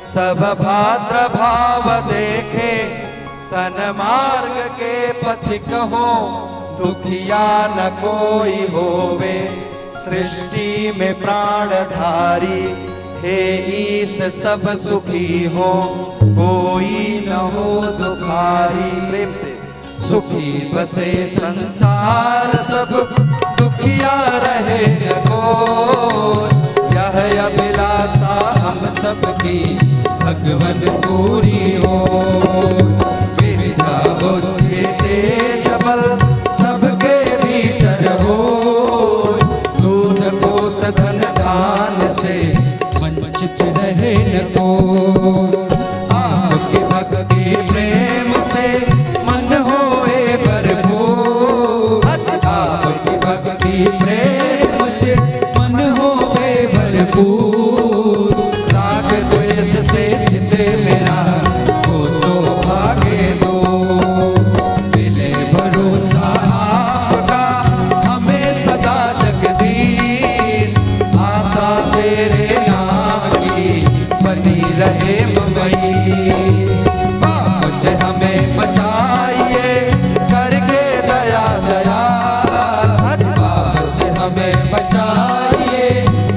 सब भाद्र भाव देखे, सन्मार्ग के पथिक हो, दुखिया न कोई होवे, सृष्टि में प्राणधारी। हे ईश सब सुखी हो, कोई न हो दुखारी। प्रेम से सुखी बसे संसार, सब दुखिया रहे न कोई। यह अभिलाषा हम सबकी भगवन पूरी हो। विद्या बुद्धि तेज बल सबके भीतर हो, दूध पूत धन धान से वंचित रहे न कोई। आपकी भक्ति प्रेम से मन होए भरपूर, आपकी भक्ति प्रेम से मन होए भरपूर। राग द्वेष से चिते मेरा वो सौभाग्य दो, मिले भरोसा आपका हमें सदा जगदीश। आशा तेरे नाम की बनी रहे ममई, पाप से हमें बचाइए करके दया दयाल। पाप से हमें बचाइए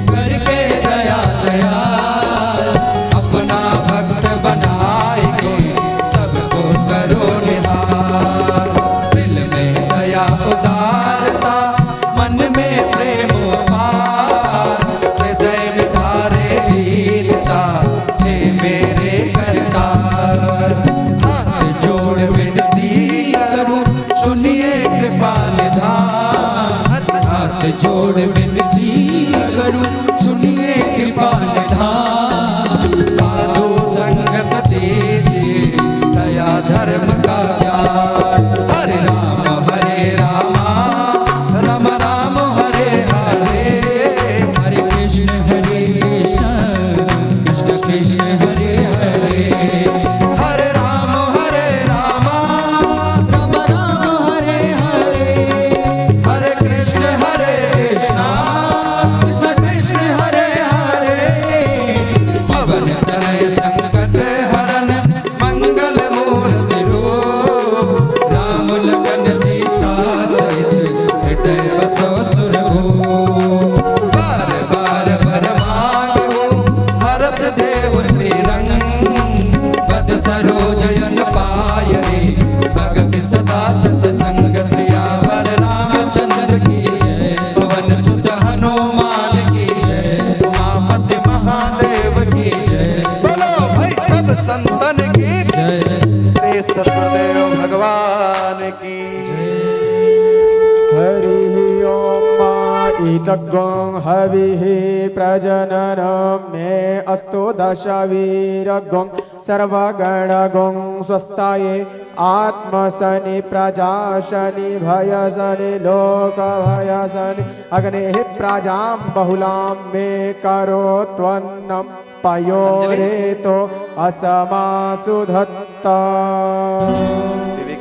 करके दया दयाल। अपना भक्त बनाए के सबको करो निहाल। दिल में दया उदारता, मन में प्रेम उपार, हृदय में धारे दीनता, हे मेरे करतार। हाथ जोड़ विनती करूं, सुनिए कृपा निधान। हाथ जोड़ विनती करूं, सुनिए कृपा निधान। साधु संगत दीजिए, दया धर्म का ज्ञान। हरे रामा राम राम हरे हरे, हरे कृष्ण कृष्ण कृष्ण हरे हरे। हरे राम राम राम हरे हरे, हरे कृष्ण कृष्ण कृष्ण हरे हरे। पवन तनय संकट हरन, मंगल मूर्ति रूप, राम लखन सीता सहित हृदय बसो सुरभूप। बार बार वर मांगो, हरस देव श्री रंग, पद सरोजयन पायने, भगति सदा सतसंग। सियावर रामचंद्र की जय, पवन सुत हनुमान की जय, उमापति महादेव की जय। बोलो भाई सब संतन की जय, श्री सत्यदेव भगवान की जय। हरि ओम इदग्गं हविः प्रजननं मे अस्तु दशवीरगं सर्वगणगं स्वस्ताये आत्मशनि प्रजाशनि भयशनि लोकभयशनि अग्नेः प्रजां बहुलां मे करोत्वन्नं पयोरेतो असमासु धत्ता।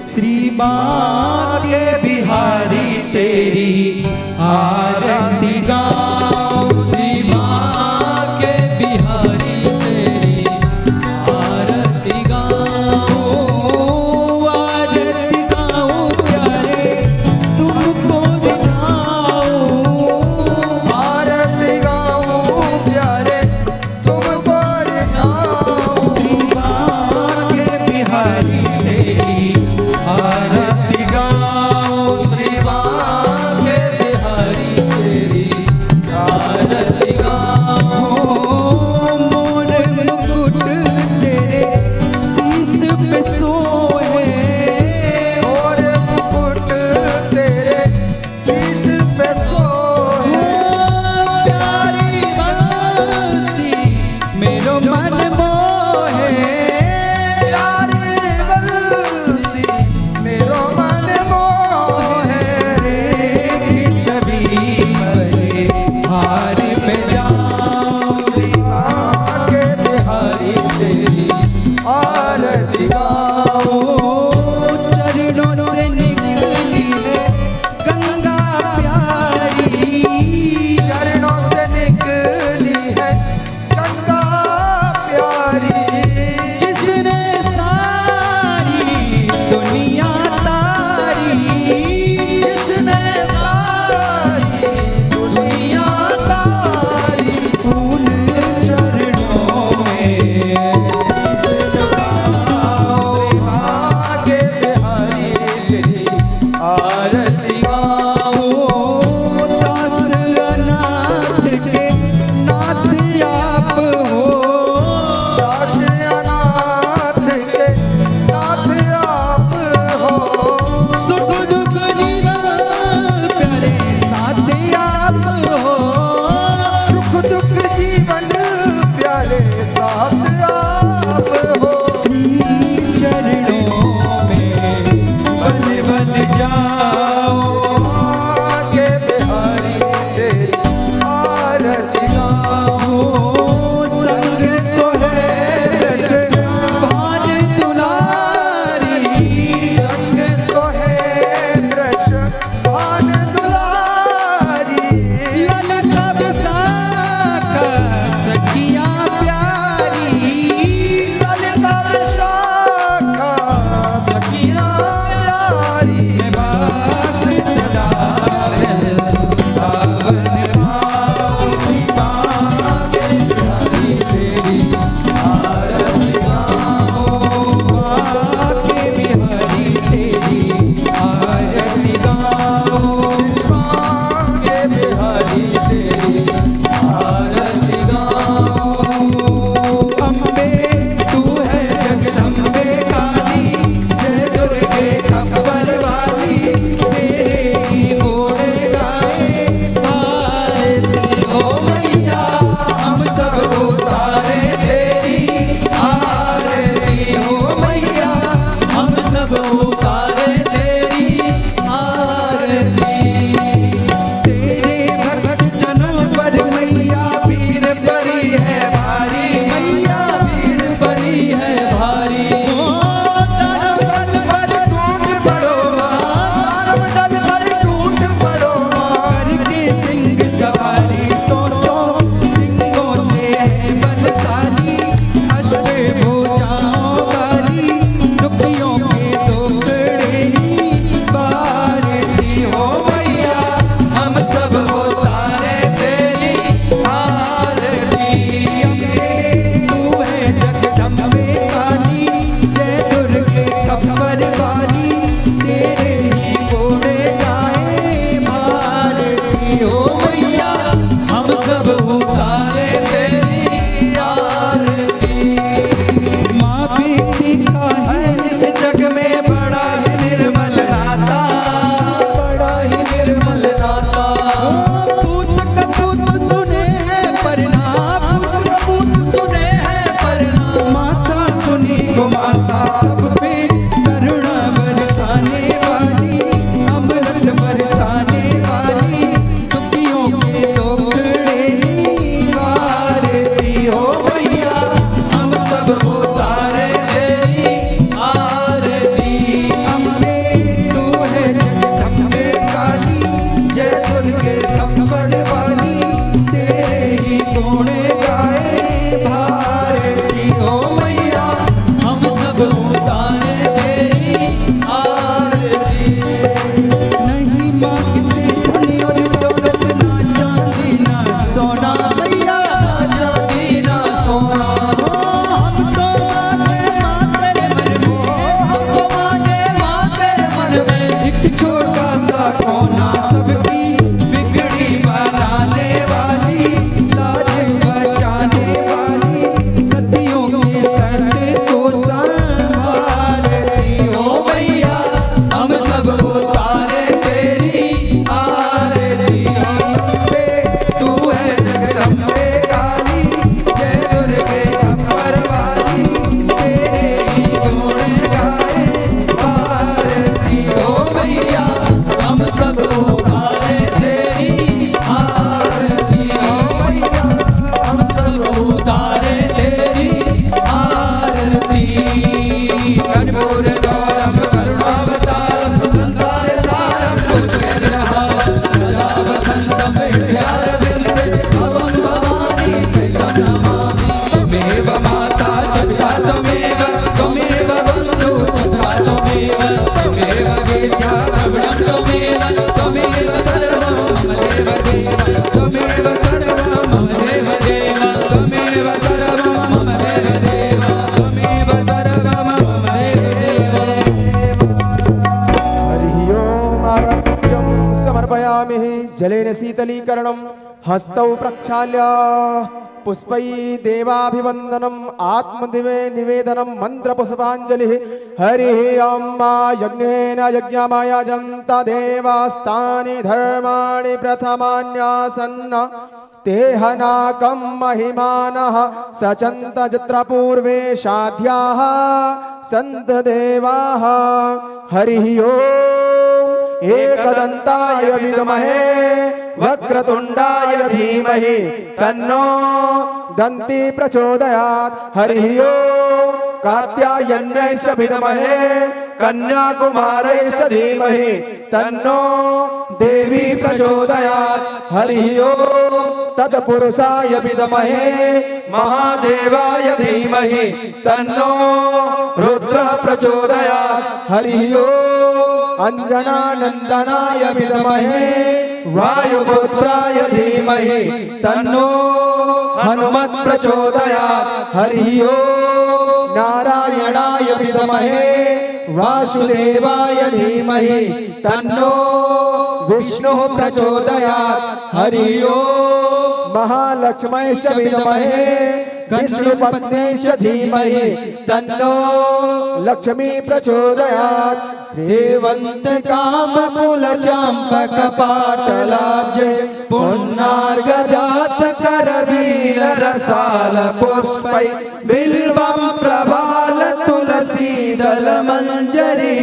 श्री माँ के बिहारी तेरी आरती गाऊं। श्री माँ के बिहारी तेरी आरती गाऊं। आरती गाऊं प्यारे तुमको गाऊं। आरती गाऊं प्यारे तुमको गाऊं। श्री माँ के बिहारी तेरी आरती गाऊं। श्री माँ के बिहारी तेरी दुख जीवन प्यारे साथ आप हो। श्री चरणों में बल बल जाओ, आगे बिहारी तेरी आरती गाओ। संग सोहे भान दुलारी, संग सोहे ब्रज भान दुलारी। ललता विशाखा सखिया प्यारी, ललिता विशाखा सखिया प्यारी। निवास सदा है पावन पाओ सीता के बिहारी तेरी आरती गाओ, के बिहारी तेरी आरती गाओ, आगे बिहारी तेरी आरती गाओ। अम्बे तू है जगदम्बे काली, जय दुर्गे खबर वाली, तेरे ही गुण गाए आरती हो मैया, हम सब उतारे तेरी आरती हो मैया, हम सब उतारे तेरी आरती। तेरे भक्त जनों पर मैया भीड़ पड़ी है भारी, मैया भीड़ पड़ी है भारी। ओ दानव दल पर टूट पड़ो माँ, दानव दल पर टूट पड़ो माँ। करके सिंह सवारी, सौ सौ सिंहों से है बलशाली, अष्टभुजाओं वाली, दुखियों के टुकड़े ही बारती हो मैया, हम सब उतारे तेरी आरती। अम्बे तू है जगदम्बे काली, जय दुर्गे खबर वाली, तेरे ही गुण गाए भारती हो मैया, हम सब उतारे तेरी आरती। माँ बेटी का है इस जग में बड़ा ही निर्मल नाता, बड़ा ही निर्मल नाता। पूत कपूत सुने हैं प्रणाम, कपूत सुने हैं प्रणाम। माता सुनी गो माता सब पे करुणा बरसाने वाली, अमृत बरसाने वाली, दुखियों के टुकड़े निवारती हो मैया, हम सब उतारे तेरी आरती। अम्बे तू है जगदम्बे काली, जय दुर्गे खबर वाली, तेरे ही गुण गाए भारती हो मैया, हम सब उतारे तेरी आरती। नहीं मांगते धन और दौलत, ना चांदी ना सोना मैया, ना चांदी ना सोना। हम तो मांगे माँ तेरे मन में, हमको मांगे माँ तेरे मन में। एक छोटा सा कोना सबकी बिगड़ी बनाने वाली, लाज बचाने वाली, सतियों के सत्य को संभालती हो मैया, हम सब उतारे तेरी आरती। अम्बे तू है जगदम्बे काली, जय दुर्गे खबर वाली, तेरे ही गुण गाए भारती हो मैया, हम सब उतारे तेरी आरती हो मैया, हम सब उतारे तेरी आरती। कर्पूर गौरम करुणावतारम, संसार सारम भूतवेद्रहारम, सदा वसंतम हृदयारविंदे, भवं भवानी श्रीतं नमामि। त्वमेव माता जगता त्वमेव, त्वमेव बन्धु च त्वमेव, त्वमेव विद्या द्रविणं त्वमेव, त्वमेव सर्वं मम देव देव, त्वमेव सर्वं मम देव देव, त्वमेव सर्वं मम देव देव, त्वमेव सर्वं मम देव देव। हरि ओम आरत्यं समर्पयामि। जलेन शीतलीकरणं हस्तौ प्रक्षाल्य पुष्पै देवाभिवन्दनम् आत्मदिवे निवेदनं मन्त्रपुष्पाञ्जलिः। हरिः अम्मा यज्ञेन यज्ञमयजन्त देवास्तानि धर्माणि प्रथमान्यासन्न तेहनाकं महिमानः सचन्त जत्र पूर्वे साध्याः सन्त देवाः हरिः ओम् एकदन्ताय विद्महे वक्रतुण्डाय धीमहि तन्नो दन्ती प्रचोदयात् हरिः ओम् कात्यायन्यै विद्महे कन्याकुमारैश्च धीमहि तन्नो देवी प्रचोदयात् हरिः ओम् तत्पुरुषाय विद्महे महादेवाय धीमहि तन्नो रुद्रः प्रचोदयात् हरिः ओम् अंजनानन्दनाय विद्महे वायुपुत्राय धीमहि तन्नो हनुमत् प्रचोदयात् हरिः ओम् नारायणाय विद्महे वासुदेवाय धीमहि तन्नो विष्णुः प्रचोदयात् हरिः ओम् महालक्ष्मीश्च विद्महे विष्णुपत्नीश्च धीमहि तन्नो लक्ष्मी प्रचोदयात् सेवन्त कामकुल चाम्पक पाटलाब्जे पुण्णार्घजात करवीर रसाल पुष्पै बिल्वं प्रभाल तुलसी दल मंजरी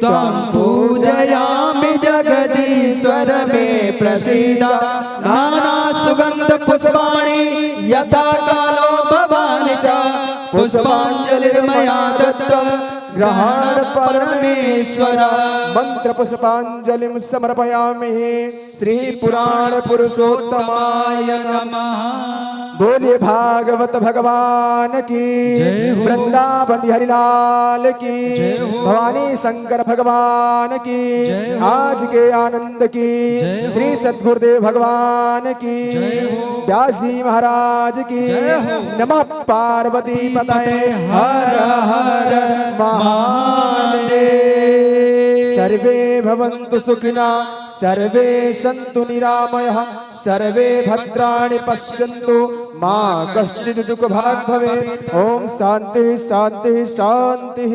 त्वं पूजयामि जगदीश्वर मे प्रसीद नाना सुगंध पुष्पाणि यथा कालो भवानि च पुष्पाञ्जलिर्मया दत्ता ग्रहण परमेश्वर मंत्र पुष्पांजलिं समर्पयामि श्री पुराण पुरुषोत्तमाय नमः। बोलिए भागवत भगवान की वृंदावन बिहारी लाल की भवानी शंकर भगवान की आज के आनंद की श्री सद्गुरुदेव भगवान की व्यास जी महाराज की नमः पार्वती पतये हर हर महादेव। सर्वे भवन्तु सुखिना सर्वे सन्तु निरामयः सर्वे भद्राणि पश्यन्तु मा कश्चित् दुःखभाग् भवेत्। ओम शांति शांति शांति।